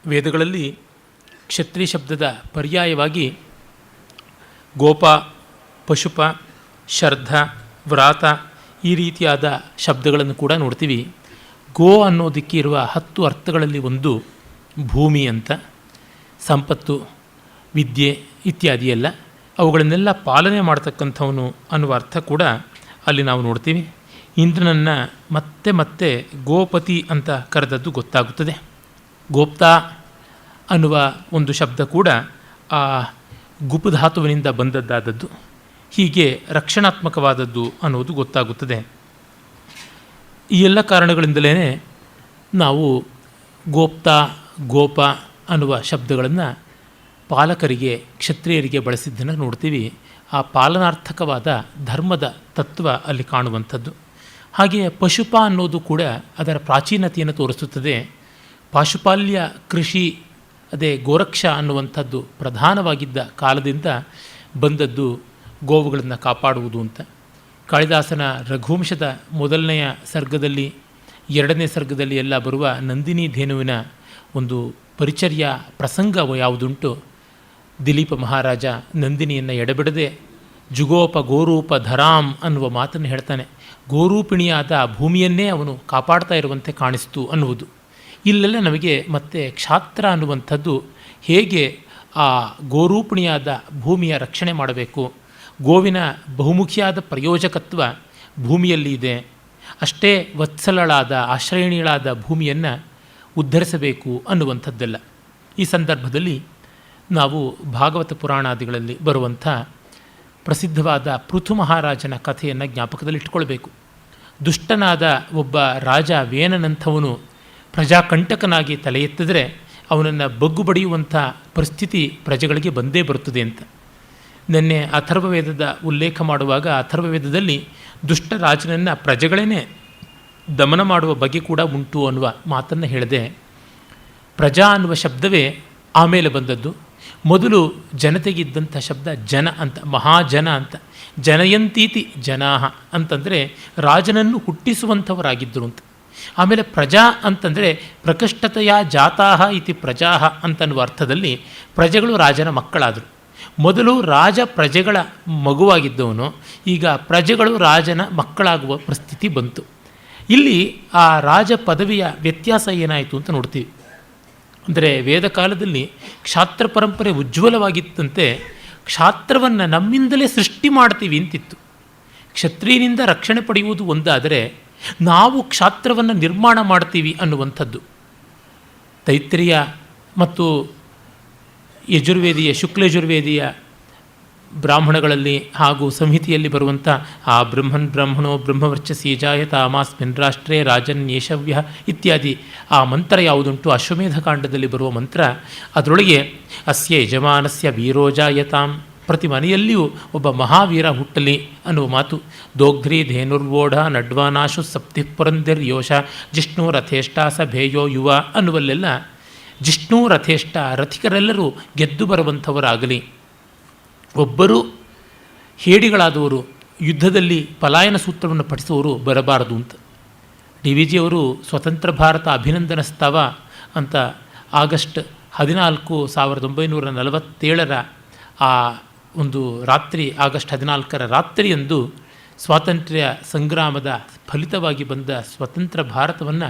ವೇದಗಳಲ್ಲಿ ಕ್ಷತ್ರಿಯ ಶಬ್ದದ ಪರ್ಯಾಯವಾಗಿ ಗೋಪ, ಪಶುಪ, ಶರ್ಧ, ವ್ರಾತ ಈ ರೀತಿಯಾದ ಶಬ್ದಗಳನ್ನು ಕೂಡ ನೋಡ್ತೀವಿ. ಗೋ ಅನ್ನೋದಕ್ಕೆ ಇರುವ 10 ಅರ್ಥಗಳಲ್ಲಿ ಒಂದು ಭೂಮಿ ಅಂತ, ಸಂಪತ್ತು, ವಿದ್ಯೆ ಇತ್ಯಾದಿ ಎಲ್ಲ ಅವುಗಳನ್ನೆಲ್ಲ ಪಾಲನೆ ಮಾಡ್ತಕ್ಕಂಥವನು ಅನ್ನುವ ಅರ್ಥ ಕೂಡ ಅಲ್ಲಿ ನಾವು ನೋಡ್ತೀವಿ. ಇಂದ್ರನನ್ನು ಮತ್ತೆ ಮತ್ತೆ ಗೋಪತಿ ಅಂತ ಕರೆದದ್ದು ಗೊತ್ತಾಗುತ್ತದೆ. ಗೋಪ್ತಾ ಅನ್ನುವ ಒಂದು ಶಬ್ದ ಕೂಡ ಆ ಗುಪಧಾತುವಿನಿಂದ ಬಂದದ್ದಾದದ್ದು. ಹೀಗೆ ರಕ್ಷಣಾತ್ಮಕವಾದದ್ದು ಅನ್ನೋದು ಗೊತ್ತಾಗುತ್ತದೆ. ಈ ಎಲ್ಲ ಕಾರಣಗಳಿಂದಲೇ ನಾವು ಗೋಪ್ತಾ, ಗೋಪ ಅನ್ನುವ ಶಬ್ದಗಳನ್ನು ಪಾಲಕರಿಗೆ, ಕ್ಷತ್ರಿಯರಿಗೆ ಬಳಸಿದ್ದನ್ನು ನೋಡ್ತೀವಿ. ಆ ಪಾಲನಾರ್ಥಕವಾದ ಧರ್ಮದ ತತ್ವ ಅಲ್ಲಿ ಕಾಣುವಂಥದ್ದು. ಹಾಗೆಯೇ ಪಶುಪ ಅನ್ನೋದು ಕೂಡ ಅದರ ಪ್ರಾಚೀನತೆಯನ್ನು ತೋರಿಸುತ್ತದೆ. ಪಾಶುಪಾಲ್ಯ ಕೃಷಿ, ಅದೇ ಗೋರಕ್ಷ ಅನ್ನುವಂಥದ್ದು ಪ್ರಧಾನವಾಗಿದ್ದ ಕಾಲದಿಂದ ಬಂದದ್ದು ಗೋವುಗಳನ್ನು ಕಾಪಾಡುವುದು ಅಂತ. ಕಾಳಿದಾಸನ ರಘುವಂಶದ 1ನೇ ಸರ್ಗದಲ್ಲಿ, 2ನೇ ಸರ್ಗದಲ್ಲಿ ಎಲ್ಲ ಬರುವ ನಂದಿನಿ ಧೇನುವಿನ ಒಂದು ಪರಿಚರ್ಯ ಪ್ರಸಂಗ ಯಾವುದುಂಟು, ದಿಲೀಪ ಮಹಾರಾಜ ನಂದಿನಿಯನ್ನು ಎಡೆಬಿಡದೆ ಜುಗೋಪ ಗೋರೂಪ ಧರಾಮ್ ಅನ್ನುವ ಮಾತನ್ನು ಹೇಳ್ತಾನೆ. ಗೋರೂಪಿಣಿಯಾದ ಭೂಮಿಯನ್ನೇ ಅವನು ಕಾಪಾಡ್ತಾ ಇರುವಂತೆ ಕಾಣಿಸ್ತು ಅನ್ನುವುದು. ಇಲ್ಲೆಲ್ಲ ನಮಗೆ ಮತ್ತೆ ಕ್ಷಾತ್ರ ಅನ್ನುವಂಥದ್ದು ಹೇಗೆ ಆ ಗೋರೂಪಿಣಿಯಾದ ಭೂಮಿಯ ರಕ್ಷಣೆ ಮಾಡಬೇಕು, ಗೋವಿನ ಬಹುಮುಖಿಯಾದ ಪ್ರಯೋಜಕತ್ವ ಭೂಮಿಯಲ್ಲಿ ಇದೆ, ಅಷ್ಟೇ ವತ್ಸಲಳಾದ ಆಶ್ರಯಣಿಗಳಾದ ಭೂಮಿಯನ್ನು ಉದ್ಧರಿಸಬೇಕು ಅನ್ನುವಂಥದ್ದೆಲ್ಲ. ಈ ಸಂದರ್ಭದಲ್ಲಿ ನಾವು ಭಾಗವತ ಪುರಾಣಾದಿಗಳಲ್ಲಿ ಬರುವಂಥ ಪ್ರಸಿದ್ಧವಾದ ಪೃಥು ಮಹಾರಾಜನ ಕಥೆಯನ್ನು ಜ್ಞಾಪಕದಲ್ಲಿಟ್ಕೊಳ್ಬೇಕು. ದುಷ್ಟನಾದ ಒಬ್ಬ ರಾಜ ವೇನನಂಥವನು ಪ್ರಜಾಕಂಟಕನಾಗಿ ತಲೆ ಎತ್ತಿದರೆ ಅವನನ್ನು ಬಗ್ಗು ಬಡಿಯುವಂಥ ಪರಿಸ್ಥಿತಿ ಪ್ರಜೆಗಳಿಗೆ ಬಂದೇ ಬರುತ್ತದೆ ಅಂತ. ನಿನ್ನೆ ಅಥರ್ವವೇದದ ಉಲ್ಲೇಖ ಮಾಡುವಾಗ ಅಥರ್ವವೇದದಲ್ಲಿ ದುಷ್ಟ ರಾಜನನ್ನು ಪ್ರಜೆಗಳೇ ದಮನ ಮಾಡುವ ಬಗೆ ಕೂಡ ಉಂಟು ಅನ್ನುವ ಮಾತನ್ನು ಹೇಳಿದೆ. ಪ್ರಜಾ ಅನ್ನುವ ಶಬ್ದವೇ ಆಮೇಲೆ ಬಂದದ್ದು. ಮೊದಲು ಜನತೆಗಿದ್ದಂಥ ಶಬ್ದ ಜನ ಅಂತ, ಮಹಾಜನ ಅಂತ. ಜನಯಂತೀತಿ ಜನಾಹ ಅಂತಂದರೆ ರಾಜನನ್ನು ಹುಟ್ಟಿಸುವಂಥವರಾಗಿದ್ದರು ಅಂತ. ಆಮೇಲೆ ಪ್ರಜಾ ಅಂತಂದರೆ ಪ್ರಕಷ್ಟತೆಯ ಜಾತಾಹ ಇತಿ ಪ್ರಜಾಹ ಅಂತನ್ನುವ ಅರ್ಥದಲ್ಲಿ ಪ್ರಜೆಗಳು ರಾಜನ ಮಕ್ಕಳಾದರು. ಮೊದಲು ರಾಜ ಪ್ರಜೆಗಳ ಮಗುವಾಗಿದ್ದವನು, ಈಗ ಪ್ರಜೆಗಳು ರಾಜನ ಮಕ್ಕಳಾಗುವ ಪರಿಸ್ಥಿತಿ ಬಂತು. ಇಲ್ಲಿ ಆ ರಾಜ ಪದವಿಯ ವ್ಯತ್ಯಾಸ ಏನಾಯಿತು ಅಂತ ನೋಡ್ತೀವಿ. ಅಂದರೆ ವೇದ ಕಾಲದಲ್ಲಿ ಕ್ಷಾತ್ರ ಪರಂಪರೆ ಉಜ್ವಲವಾಗಿತ್ತಂತೆ. ಕ್ಷಾತ್ರವನ್ನು ನಮ್ಮಿಂದಲೇ ಸೃಷ್ಟಿ ಮಾಡ್ತೀವಿ ಅಂತಿತ್ತು. ಕ್ಷತ್ರಿಯನಿಂದ ರಕ್ಷಣೆ ಪಡೆಯುವುದು ಒಂದಾದರೆ ನಾವು ಕ್ಷಾತ್ರವನ್ನು ನಿರ್ಮಾಣ ಮಾಡ್ತೀವಿ ಅನ್ನುವಂಥದ್ದು. ತೈತ್ರಿಯ ಮತ್ತು ಯಜುರ್ವೇದಿಯ, ಶುಕ್ಲಯಜುರ್ವೇದಿಯ ಬ್ರಾಹ್ಮಣಗಳಲ್ಲಿ ಹಾಗೂ ಸಂಹಿತೆಯಲ್ಲಿ ಬರುವಂಥ ಆ ಬ್ರಹ್ಮಣೋ ಬ್ರಹ್ಮವರ್ಚಸಿ ಜಾಯತ ಅಮಾಸ್ಮಿನ್ ರಾಷ್ಟ್ರೇ ರಾಜನ್ಯೇಷವ್ಯ ಇತ್ಯಾದಿ ಆ ಮಂತ್ರ ಯಾವುದುಂಟು, ಅಶ್ವಮೇಧ ಕಾಂಡದಲ್ಲಿ ಬರುವ ಮಂತ್ರ, ಅದರೊಳಗೆ ಅಸ್ಯ ಯಜಮಾನಸ್ಯ ವೀರೋಜಾಯತಾಂ, ಪ್ರತಿ ಮನೆಯಲ್ಲಿಯೂ ಒಬ್ಬ ಮಹಾವೀರ ಹುಟ್ಟಲಿ ಅನ್ನುವ ಮಾತು. ದೋಗ್ಧ್ರಿ ಧೇನುರ್ವೋಢ ನಡ್ವಾನಾಶು ಸಪ್ತಿ ಪುರಂದಿರ್ ಯೋಷ ಜಿಷ್ಣು ರಥೇಷ್ಟ ಸಭೇಯೋ ಯುವ ಅನ್ನುವಲ್ಲೆಲ್ಲ ಜಿಷ್ಣು ರಥೇಷ್ಟ, ರಥಿಕರೆಲ್ಲರೂ ಗೆದ್ದು ಬರುವಂಥವರಾಗಲಿ, ಒಬ್ಬರು ಹೇಡಿಗಳಾದವರು, ಯುದ್ಧದಲ್ಲಿ ಪಲಾಯನ ಸೂತ್ರವನ್ನು ಪಠಿಸುವವರು ಬರಬಾರದು ಅಂತ. ಡಿ ವಿ ಜಿಯವರು ಸ್ವತಂತ್ರ ಭಾರತ ಅಭಿನಂದನ ಸ್ತವ ಅಂತ ಆಗಸ್ಟ್ 14, 1947 ಆ ಒಂದು ರಾತ್ರಿ, ಆಗಸ್ಟ್ 14 ರಾತ್ರಿಯಂದು ಸ್ವಾತಂತ್ರ್ಯ ಸಂಗ್ರಾಮದ ಫಲಿತವಾಗಿ ಬಂದ ಸ್ವತಂತ್ರ ಭಾರತವನ್ನು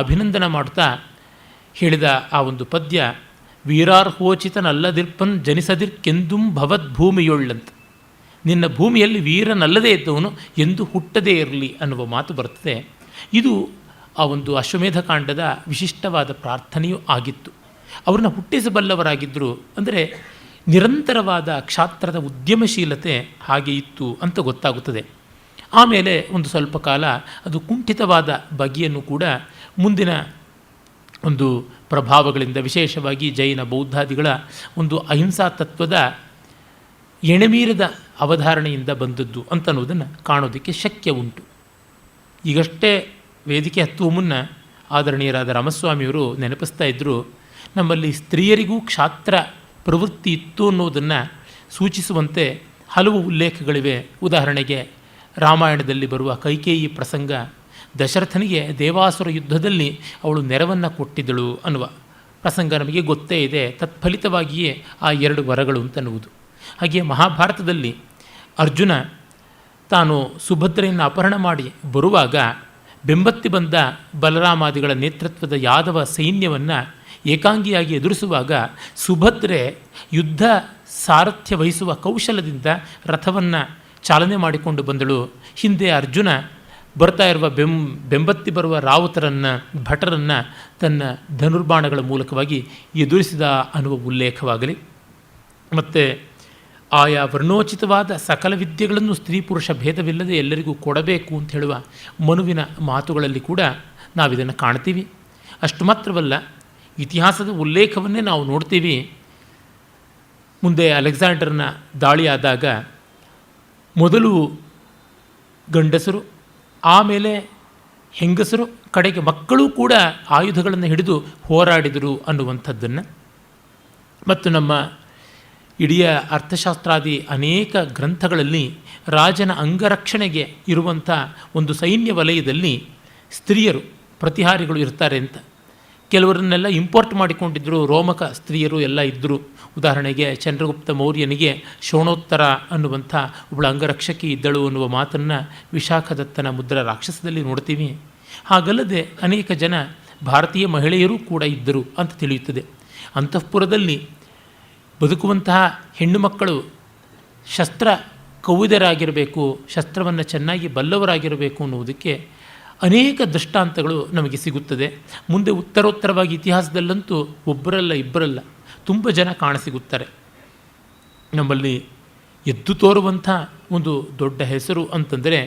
ಅಭಿನಂದನ ಮಾಡುತ್ತಾ ಹೇಳಿದ ಆ ಒಂದು ಪದ್ಯ, ವೀರಾರ್ಹೋಚಿತನಲ್ಲದಿರ್ಪನ್ ಜನಿಸದಿರ್ಕೆಂದುಂ ಭವದ್ಭೂಮಿಯೊಳ್ಳಂತ. ನಿನ್ನ ಭೂಮಿಯಲ್ಲಿ ವೀರನಲ್ಲದೇ ಇದ್ದವನು ಎಂದು ಹುಟ್ಟದೇ ಇರಲಿ ಅನ್ನುವ ಮಾತು ಬರ್ತದೆ. ಇದು ಆ ಒಂದು ಅಶ್ವಮೇಧ ಕಾಂಡದ ವಿಶಿಷ್ಟವಾದ ಪ್ರಾರ್ಥನೆಯೂ ಆಗಿತ್ತು. ಅವ್ರನ್ನ ಹುಟ್ಟಿಸಬಲ್ಲವರಾಗಿದ್ದರು. ಅಂದರೆ ನಿರಂತರವಾದ ಕ್ಷಾತ್ರದ ಉದ್ಯಮಶೀಲತೆ ಹಾಗೆ ಇತ್ತು ಅಂತ ಗೊತ್ತಾಗುತ್ತದೆ. ಆಮೇಲೆ ಒಂದು ಸ್ವಲ್ಪ ಕಾಲ ಅದು ಕುಂಠಿತವಾದ ಬಗೆಯನ್ನು ಕೂಡ ಮುಂದಿನ ಒಂದು ಪ್ರಭಾವಗಳಿಂದ, ವಿಶೇಷವಾಗಿ ಜೈನ ಬೌದ್ಧಾದಿಗಳ ಒಂದು ಅಹಿಂಸಾ ತತ್ವದ ಎಣೆಮೀರಿದ ಅವಧಾರಣೆಯಿಂದ ಬಂದದ್ದು ಅಂತನ್ನುವುದನ್ನು ಕಾಣೋದಕ್ಕೆ ಶಕ್ಯ ಉಂಟು. ಈಗಷ್ಟೇ ವೇದಿಕೆ ಹತ್ತುವ ಮುನ್ನ ಆದರಣೀಯರಾದ ರಾಮಸ್ವಾಮಿಯವರು ನೆನಪಿಸ್ತಾ ಇದ್ದರು, ನಮ್ಮಲ್ಲಿ ಸ್ತ್ರೀಯರಿಗೂ ಕ್ಷಾತ್ರ ಪ್ರವೃತ್ತಿ ಇತ್ತು ಅನ್ನೋದನ್ನು ಸೂಚಿಸುವಂತೆ ಹಲವು ಉಲ್ಲೇಖಗಳಿವೆ. ಉದಾಹರಣೆಗೆ ರಾಮಾಯಣದಲ್ಲಿ ಬರುವ ಕೈಕೇಯಿ ಪ್ರಸಂಗ, ದಶರಥನಿಗೆ ದೇವಾಸುರ ಯುದ್ಧದಲ್ಲಿ ಅವಳು ನೆರವನ್ನು ಕೊಟ್ಟಿದ್ದಳು ಅನ್ನುವ ಪ್ರಸಂಗ ನಮಗೆ ಗೊತ್ತೇ ಇದೆ. ತತ್ಫಲಿತವಾಗಿಯೇ ಆ 2 ವರಗಳು ಅಂತನ್ನುವುದು. ಹಾಗೆಯೇ ಮಹಾಭಾರತದಲ್ಲಿ ಅರ್ಜುನ ತಾನು ಸುಭದ್ರೆಯನ್ನು ಅಪಹರಣ ಮಾಡಿ ಬರುವಾಗ ಬೆಂಬತ್ತಿ ಬಂದ ಬಲರಾಮಾದಿಗಳ ನೇತೃತ್ವದ ಯಾದವ ಸೈನ್ಯವನ್ನು ಏಕಾಂಗಿಯಾಗಿ ಎದುರಿಸುವಾಗ ಸುಭದ್ರೆ ಯುದ್ಧ ಸಾರಥ್ಯ ವಹಿಸುವ ಕೌಶಲದಿಂದ ರಥವನ್ನು ಚಾಲನೆ ಮಾಡಿಕೊಂಡು ಬಂದಳು. ಹಿಂದೆ ಅರ್ಜುನ ಬರ್ತಾ ಇರುವ ಬೆಂಬತ್ತಿ ಬರುವ ರಾವುತರನ್ನು ಭಟರನ್ನು ತನ್ನ ಧನುರ್ಬಾಣಗಳ ಮೂಲಕವಾಗಿ ಎದುರಿಸಿದ ಅನ್ನುವ ಉಲ್ಲೇಖವಾಗಲಿ, ಮತ್ತು ಆಯಾ ವರ್ಣೋಚಿತವಾದ ಸಕಲ ವಿದ್ಯೆಗಳನ್ನು ಸ್ತ್ರೀ ಪುರುಷ ಭೇದವಿಲ್ಲದೆ ಎಲ್ಲರಿಗೂ ಕೊಡಬೇಕು ಅಂತ ಹೇಳುವ ಮನುವಿನ ಮಾತುಗಳಲ್ಲಿ ಕೂಡ ನಾವಿದನ್ನು ಕಾಣ್ತೀವಿ. ಅಷ್ಟು ಮಾತ್ರವಲ್ಲ, ಇತಿಹಾಸದ ಉಲ್ಲೇಖವನ್ನೇ ನಾವು ನೋಡ್ತೀವಿ. ಮುಂದೆ ಅಲೆಕ್ಸಾಂಡರ್ನ ದಾಳಿಯಾದಾಗ ಮೊದಲು ಗಂಡಸರು, ಆಮೇಲೆ ಹೆಂಗಸರು, ಕಡೆಗೆ ಮಕ್ಕಳು ಕೂಡ ಆಯುಧಗಳನ್ನು ಹಿಡಿದು ಹೋರಾಡಿದರು ಅನ್ನುವಂಥದ್ದನ್ನು, ಮತ್ತು ನಮ್ಮ ಇಡೀ ಅರ್ಥಶಾಸ್ತ್ರಾದಿ ಅನೇಕ ಗ್ರಂಥಗಳಲ್ಲಿ ರಾಜನ ಅಂಗರಕ್ಷಣೆಗೆ ಇರುವಂಥ ಒಂದು ಸೈನ್ಯ ವಲಯದಲ್ಲಿ ಸ್ತ್ರೀಯರು ಪ್ರತಿಹಾರಿಗಳು ಇರ್ತಾರೆ ಅಂತ. ಕೆಲವರನ್ನೆಲ್ಲ ಇಂಪೋರ್ಟ್ ಮಾಡಿಕೊಂಡಿದ್ದರು, ರೋಮಕ ಸ್ತ್ರೀಯರು ಎಲ್ಲ ಇದ್ದರು. ಉದಾಹರಣೆಗೆ ಚಂದ್ರಗುಪ್ತ ಮೌರ್ಯನಿಗೆ ಶೋಣೋತ್ತರ ಅನ್ನುವಂಥ ಒಬ್ಬಳು ಅಂಗರಕ್ಷಕಿ ಇದ್ದಳು ಅನ್ನುವ ಮಾತನ್ನು ವಿಶಾಖದತ್ತನ ಮುದ್ರ ರಾಕ್ಷಸದಲ್ಲಿ ನೋಡ್ತೀವಿ. ಹಾಗಲ್ಲದೆ ಅನೇಕ ಜನ ಭಾರತೀಯ ಮಹಿಳೆಯರೂ ಕೂಡ ಇದ್ದರು ಅಂತ ತಿಳಿಯುತ್ತದೆ. ಅಂತಃಪುರದಲ್ಲಿ ಬದುಕುವಂತಹ ಹೆಣ್ಣು ಮಕ್ಕಳು ಶಸ್ತ್ರ ಕೌವಿದರಾಗಿರಬೇಕು, ಶಸ್ತ್ರವನ್ನು ಚೆನ್ನಾಗಿ ಬಲ್ಲವರಾಗಿರಬೇಕು ಅನ್ನುವುದಕ್ಕೆ ಅನೇಕ ದೃಷ್ಟಾಂತಗಳು ನಮಗೆ ಸಿಗುತ್ತದೆ. ಮುಂದೆ ಉತ್ತರೋತ್ತರವಾಗಿ ಇತಿಹಾಸದಲ್ಲಂತೂ ಒಬ್ಬರಲ್ಲ ಇಬ್ಬರಲ್ಲ ತುಂಬ ಜನ ಕಾಣಸಿಗುತ್ತಾರೆ. ನಮ್ಮಲ್ಲಿ ಎದ್ದು ತೋರುವಂಥ ಒಂದು ದೊಡ್ಡ ಹೆಸರು ಅಂತಂದರೆ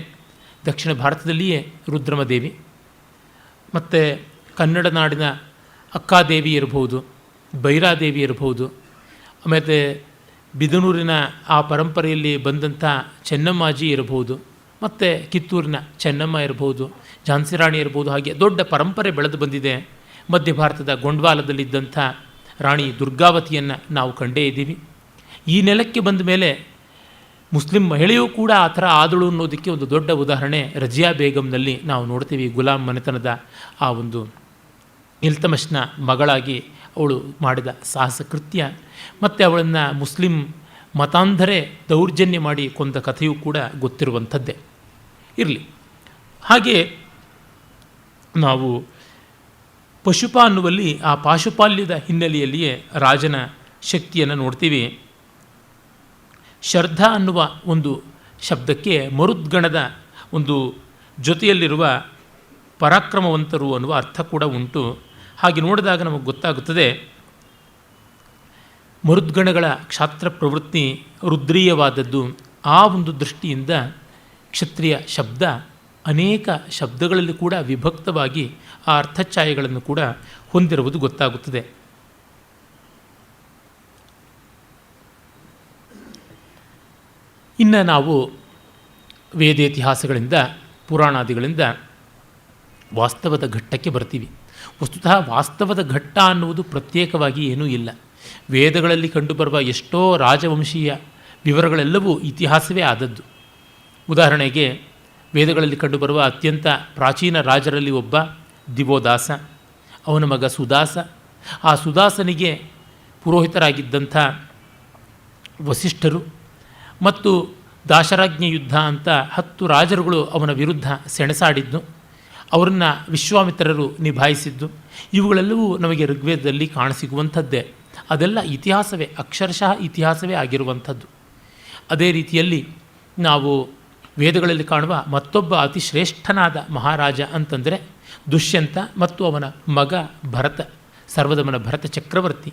ದಕ್ಷಿಣ ಭಾರತದಲ್ಲಿಯೇ ರುದ್ರಮದೇವಿ, ಮತ್ತು ಕನ್ನಡ ನಾಡಿನ ಅಕ್ಕಾದೇವಿ ಇರಬಹುದು, ಬೈರಾದೇವಿ ಇರಬಹುದು, ಆಮೇಲೆ ಬಿದನೂರಿನ ಆ ಪರಂಪರೆಯಲ್ಲಿ ಬಂದಂಥ ಚೆನ್ನಮ್ಮಾಜಿ ಇರಬಹುದು, ಮತ್ತು ಕಿತ್ತೂರಿನ ಚೆನ್ನಮ್ಮ ಇರಬಹುದು, ಝಾನ್ಸಿ ರಾಣಿ ಇರ್ಬೋದು. ಹಾಗೆ ದೊಡ್ಡ ಪರಂಪರೆ ಬೆಳೆದು ಬಂದಿದೆ. ಮಧ್ಯ ಭಾರತದ ಗೊಂಡ್ವಾಲದಲ್ಲಿದ್ದಂಥ ರಾಣಿ ದುರ್ಗಾವತಿಯನ್ನು ನಾವು ಕಂಡೇ ಇದ್ದೀವಿ. ಈ ನೆಲಕ್ಕೆ ಬಂದ ಮೇಲೆ ಮುಸ್ಲಿಂ ಮಹಿಳೆಯೂ ಕೂಡ ಆ ಥರ ಆದಳು ಅನ್ನೋದಕ್ಕೆ ಒಂದು ದೊಡ್ಡ ಉದಾಹರಣೆ ರಜಿಯಾ ಬೇಗಂನಲ್ಲಿ ನಾವು ನೋಡ್ತೀವಿ. ಗುಲಾಂ ಮನೆತನದ ಆ ಒಂದು ಇಲ್ತಮಶ್ನ ಮಗಳಾಗಿ ಅವಳು ಮಾಡಿದ ಸಾಹಸ ಕೃತ್ಯ, ಮತ್ತು ಅವಳನ್ನು ಮುಸ್ಲಿಂ ಮತಾಂಧರೇ ದೌರ್ಜನ್ಯ ಮಾಡಿ ಕೊಂದ ಕಥೆಯೂ ಕೂಡ ಗೊತ್ತಿರುವಂಥದ್ದೇ. ಇರಲಿ, ಹಾಗೆ ನಾವು ಪಶುಪ ಅನ್ನುವಲ್ಲಿ ಆ ಪಾಶುಪಾಲ್ಯದ ಹಿನ್ನೆಲೆಯಲ್ಲಿಯೇ ರಾಜನ ಶಕ್ತಿಯನ್ನು ನೋಡ್ತೀವಿ. ಶರ್ಧ ಅನ್ನುವ ಒಂದು ಶಬ್ದಕ್ಕೆ ಮರುದ್ಗಣದ ಒಂದು ಜೊತೆಯಲ್ಲಿರುವ ಪರಾಕ್ರಮವಂತರು ಅನ್ನುವ ಅರ್ಥ ಕೂಡ ಉಂಟು. ಹಾಗೆ ನೋಡಿದಾಗ ನಮಗೆ ಗೊತ್ತಾಗುತ್ತದೆ ಮರುದ್ಗಣಗಳ ಕ್ಷಾತ್ರ ಪ್ರವೃತ್ತಿ ರುದ್ರೀಯವಾದದ್ದು. ಆ ಒಂದು ದೃಷ್ಟಿಯಿಂದ ಕ್ಷತ್ರಿಯ ಶಬ್ದ ಅನೇಕ ಶಬ್ದಗಳಲ್ಲಿ ಕೂಡ ವಿಭಕ್ತವಾಗಿ ಆ ಅರ್ಥಛಾಯೆಗಳನ್ನು ಕೂಡ ಹೊಂದಿರುವುದು ಗೊತ್ತಾಗುತ್ತದೆ. ಇನ್ನು ನಾವು ವೇದೇತಿಹಾಸಗಳಿಂದ ಪುರಾಣಾದಿಗಳಿಂದ ವಾಸ್ತವದ ಘಟ್ಟಕ್ಕೆ ಬರ್ತೀವಿ. ವಸ್ತುತಃ ವಾಸ್ತವದ ಘಟ್ಟ ಅನ್ನುವುದು ಪ್ರತ್ಯೇಕವಾಗಿ ಏನೂ ಇಲ್ಲ. ವೇದಗಳಲ್ಲಿ ಕಂಡುಬರುವ ಎಷ್ಟೋ ರಾಜವಂಶೀಯ ವಿವರಗಳೆಲ್ಲವೂ ಇತಿಹಾಸವೇ ಆದದ್ದು. ಉದಾಹರಣೆಗೆ ವೇದಗಳಲ್ಲಿ ಕಂಡುಬರುವ ಅತ್ಯಂತ ಪ್ರಾಚೀನ ರಾಜರಲ್ಲಿ ಒಬ್ಬ ದಿವೋದಾಸ, ಅವನ ಮಗ ಸುದಾಸ. ಆ ಸುದಾಸನಿಗೆ ಪುರೋಹಿತರಾಗಿದ್ದಂಥ ವಸಿಷ್ಠರು ಮತ್ತು ದಾಶರಾಜ್ಞ ಯುದ್ಧ ಅಂತ 10 ರಾಜರುಗಳು ಅವನ ವಿರುದ್ಧ ಸೆಣಸಾಡಿದ್ದು, ಅವರನ್ನು ವಿಶ್ವಾಮಿತ್ರರು ನಿಭಾಯಿಸಿದ್ದು, ಇವುಗಳೆಲ್ಲವೂ ನಮಗೆ ಋಗ್ವೇದದಲ್ಲಿ ಕಾಣಸಿಗುವಂಥದ್ದೇ. ಅದೆಲ್ಲ ಇತಿಹಾಸವೇ, ಅಕ್ಷರಶಃ ಇತಿಹಾಸವೇ ಆಗಿರುವಂಥದ್ದು. ಅದೇ ರೀತಿಯಲ್ಲಿ ನಾವು ವೇದಗಳಲ್ಲಿ ಕಾಣುವ ಮತ್ತೊಬ್ಬ ಅತಿ ಶ್ರೇಷ್ಠನಾದ ಮಹಾರಾಜ ಅಂತಂದರೆ ದುಷ್ಯಂತ ಮತ್ತು ಅವನ ಮಗ ಭರತ, ಸರ್ವದಮನ ಭರತ ಚಕ್ರವರ್ತಿ.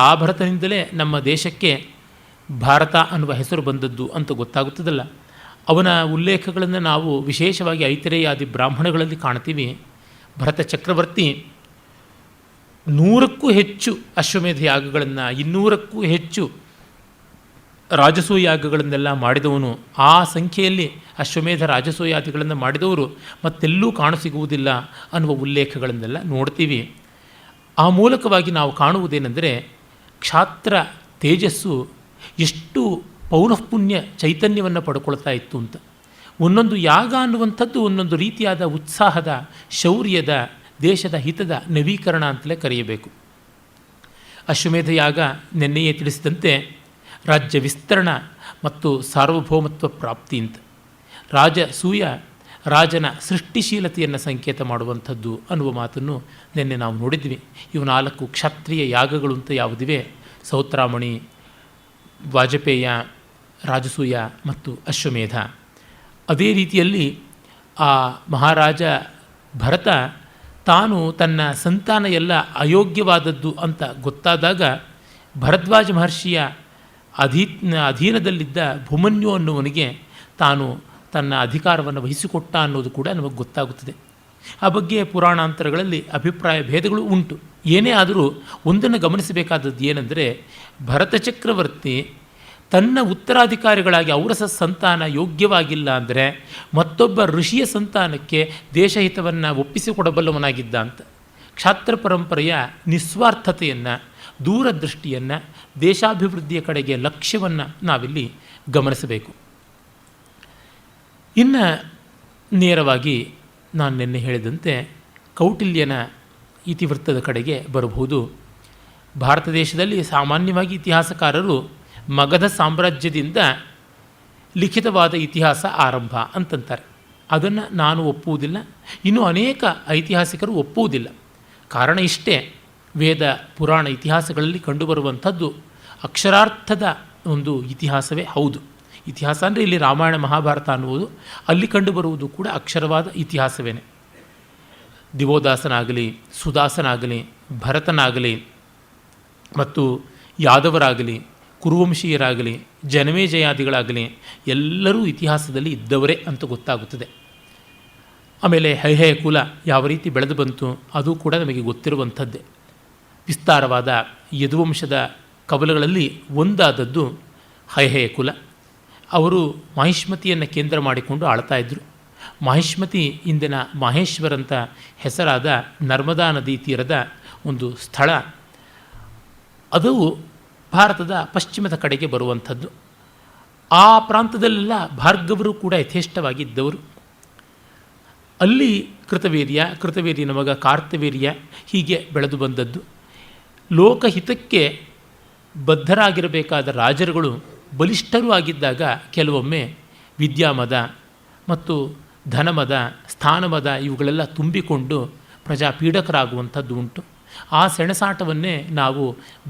ಆ ಭರತನಿಂದಲೇ ನಮ್ಮ ದೇಶಕ್ಕೆ ಭಾರತ ಅನ್ನುವ ಹೆಸರು ಬಂದದ್ದು ಅಂತ ಗೊತ್ತಾಗುತ್ತದಲ್ಲ. ಅವನ ಉಲ್ಲೇಖಗಳನ್ನು ನಾವು ವಿಶೇಷವಾಗಿ ಐತರೇಯಾದಿ ಬ್ರಾಹ್ಮಣಗಳಲ್ಲಿ ಕಾಣ್ತೀವಿ. ಭರತ ಚಕ್ರವರ್ತಿ 100ಕ್ಕೂ ಹೆಚ್ಚು ಅಶ್ವಮೇಧ ಯಾಗಗಳನ್ನು, 200ಕ್ಕೂ ಹೆಚ್ಚು ರಾಜಸೂಯಾಗಗಳನ್ನೆಲ್ಲ ಮಾಡಿದವನು. ಆ ಸಂಖ್ಯೆಯಲ್ಲಿ ಅಶ್ವಮೇಧ ರಾಜಸೂಯಾದಿಗಳನ್ನು ಮಾಡಿದವರು ಮತ್ತೆಲ್ಲೂ ಕಾಣಸಿಗುವುದಿಲ್ಲ ಅನ್ನುವ ಉಲ್ಲೇಖಗಳನ್ನೆಲ್ಲ ನೋಡ್ತೀವಿ. ಆ ಮೂಲಕವಾಗಿ ನಾವು ಕಾಣುವುದೇನೆಂದರೆ ಕ್ಷಾತ್ರ ತೇಜಸ್ಸು ಎಷ್ಟು ಪೌನಃಪುಣ್ಯ ಚೈತನ್ಯವನ್ನು ಪಡ್ಕೊಳ್ತಾ ಇತ್ತು ಅಂತ. ಒಂದೊಂದು ಯಾಗ ಅನ್ನುವಂಥದ್ದು ಒಂದೊಂದು ರೀತಿಯಾದ ಉತ್ಸಾಹದ, ಶೌರ್ಯದ, ದೇಶದ ಹಿತದ ನವೀಕರಣ ಅಂತಲೇ ಕರೆಯಬೇಕು. ಅಶ್ವಮೇಧ ಯಾಗ ನಿನ್ನೆಯೇ ತಿಳಿಸಿದಂತೆ ರಾಜ್ಯ ವಿಸ್ತರಣ ಮತ್ತು ಸಾರ್ವಭೌಮತ್ವ ಪ್ರಾಪ್ತಿ ಅಂತ. ರಾಜಸೂಯ ರಾಜನ ಸೃಷ್ಟಿಶೀಲತೆಯನ್ನು ಸಂಕೇತ ಮಾಡುವಂಥದ್ದು ಅನ್ನುವ ಮಾತನ್ನು ನಿನ್ನೆ ನಾವು ನೋಡಿದ್ವಿ. ಇವು 4 ಕ್ಷತ್ರಿಯ ಯಾಗಗಳು ಅಂತ ಯಾವುದಿವೆ, ಸೌತ್ರಾಮಣಿ, ವಾಜಪೇಯ, ರಾಜಸೂಯ ಮತ್ತು ಅಶ್ವಮೇಧ. ಅದೇ ರೀತಿಯಲ್ಲಿ ಆ ಮಹಾರಾಜ ಭರತ ತಾನು ತನ್ನ ಸಂತಾನ ಎಲ್ಲ ಅಯೋಗ್ಯವಾದದ್ದು ಅಂತ ಗೊತ್ತಾದಾಗ ಭರದ್ವಾಜ ಮಹರ್ಷಿಯ ಅಧೀನದಲ್ಲಿದ್ದ ಭೂಮನ್ಯು ಅನ್ನುವನಿಗೆ ತಾನು ತನ್ನ ಅಧಿಕಾರವನ್ನು ವಹಿಸಿಕೊಟ್ಟ ಅನ್ನೋದು ಕೂಡ ನಮಗೆ ಗೊತ್ತಾಗುತ್ತದೆ. ಆ ಬಗ್ಗೆ ಪುರಾಣಾಂತರಗಳಲ್ಲಿ ಅಭಿಪ್ರಾಯ ಭೇದಗಳು ಉಂಟು. ಏನೇ ಆದರೂ ಒಂದನ್ನು ಗಮನಿಸಬೇಕಾದದ್ದು ಏನೆಂದರೆ, ಭರತ ಚಕ್ರವರ್ತಿ ತನ್ನ ಉತ್ತರಾಧಿಕಾರಿಗಳಾಗಿ ಔರಸ ಸಂತಾನ ಯೋಗ್ಯವಾಗಿಲ್ಲ ಅಂದರೆ ಮತ್ತೊಬ್ಬ ಋಷಿಯ ಸಂತಾನಕ್ಕೆ ದೇಶಹಿತವನ್ನು ಒಪ್ಪಿಸಿಕೊಡಬಲ್ಲವನಾಗಿದ್ದ ಅಂತ. ಕ್ಷಾತ್ರ ಪರಂಪರೆಯ ನಿಸ್ವಾರ್ಥತೆಯನ್ನು, ದೂರದೃಷ್ಟಿಯನ್ನು, ದೇಶಾಭಿವೃದ್ಧಿಯ ಕಡೆಗೆ ಲಕ್ಷ್ಯವನ್ನು ನಾವಿಲ್ಲಿ ಗಮನಿಸಬೇಕು. ಇನ್ನು ನೇರವಾಗಿ ನಾನು ನಿನ್ನೆ ಹೇಳಿದಂತೆ ಕೌಟಿಲ್ಯನ ಇತಿವೃತ್ತದ ಕಡೆಗೆ ಬರಬಹುದು. ಭಾರತ ದೇಶದಲ್ಲಿ ಸಾಮಾನ್ಯವಾಗಿ ಇತಿಹಾಸಕಾರರು ಮಗಧ ಸಾಮ್ರಾಜ್ಯದಿಂದ ಲಿಖಿತವಾದ ಇತಿಹಾಸ ಆರಂಭ ಅಂತಂತಾರೆ. ಅದನ್ನು ನಾನು ಒಪ್ಪುವುದಿಲ್ಲ, ಇನ್ನೂ ಅನೇಕ ಐತಿಹಾಸಿಕರು ಒಪ್ಪುವುದಿಲ್ಲ. ಕಾರಣ ಇಷ್ಟೇ, ವೇದ ಪುರಾಣ ಇತಿಹಾಸಗಳಲ್ಲಿ ಕಂಡುಬರುವಂಥದ್ದು ಅಕ್ಷರಾರ್ಥದ ಒಂದು ಇತಿಹಾಸವೇ ಹೌದು. ಇತಿಹಾಸ ಅಂದರೆ ಇಲ್ಲಿ ರಾಮಾಯಣ ಮಹಾಭಾರತ ಅನ್ನುವುದು, ಅಲ್ಲಿ ಕಂಡುಬರುವುದು ಕೂಡ ಅಕ್ಷರವಾದ ಇತಿಹಾಸವೇ. ದಿವೋದಾಸನಾಗಲಿ, ಸುದಾಸನಾಗಲಿ, ಭರತನಾಗಲಿ ಮತ್ತು ಯಾದವರಾಗಲಿ, ಕುರುವಂಶೀಯರಾಗಲಿ, ಜನಮೇಜಯಾದಿಗಳಾಗಲಿ ಎಲ್ಲರೂ ಇತಿಹಾಸದಲ್ಲಿ ಇದ್ದವರೇ ಅಂತ ಗೊತ್ತಾಗುತ್ತದೆ. ಆಮೇಲೆ ಹೈಹಯ ಕುಲ ಯಾವ ರೀತಿ ಬೆಳೆದು ಬಂತು ಅದು ಕೂಡ ನಮಗೆ ಗೊತ್ತಿರುವಂಥದ್ದೇ. ವಿಸ್ತಾರವಾದ ಯದುವಂಶದ ಕವಲಗಳಲ್ಲಿ ಒಂದಾದದ್ದು ಹೈಹಯ ಕುಲ. ಅವರು ಮಾಹಿಷ್ಮತಿಯನ್ನು ಕೇಂದ್ರ ಮಾಡಿಕೊಂಡು ಆಳ್ತಾ ಇದ್ದರು. ಮಾಹಿಷ್ಮತಿ ಇಂದಿನ ಮಾಹೇಶ್ವರಂತ ಹೆಸರಾದ ನರ್ಮದಾ ನದಿ ತೀರದ ಒಂದು ಸ್ಥಳ. ಅದು ಭಾರತದ ಪಶ್ಚಿಮದ ಕಡೆಗೆ ಬರುವಂಥದ್ದು. ಆ ಪ್ರಾಂತದಲ್ಲೆಲ್ಲ ಭಾರ್ಗವರು ಕೂಡ ಯಥೇಷ್ಟವಾಗಿ ಇದ್ದವರು. ಅಲ್ಲಿ ಕೃತವೀರ್ಯನ ಮಗ ಕಾರ್ತವೀರ್ಯ ಹೀಗೆ ಬೆಳೆದು ಬಂದದ್ದು. ಲೋಕಹಿತಕ್ಕೆ ಬದ್ಧರಾಗಿರಬೇಕಾದ ರಾಜರುಗಳು ಬಲಿಷ್ಠರೂ ಆಗಿದ್ದಾಗ ಕೆಲವೊಮ್ಮೆ ವಿದ್ಯಾಮದ ಮತ್ತು ಧನಮದ, ಸ್ಥಾನಮದ ಇವುಗಳೆಲ್ಲ ತುಂಬಿಕೊಂಡು ಪ್ರಜಾಪೀಡಕರಾಗುವಂಥದ್ದು ಉಂಟು. ಆ ಸೆಣಸಾಟವನ್ನೇ ನಾವು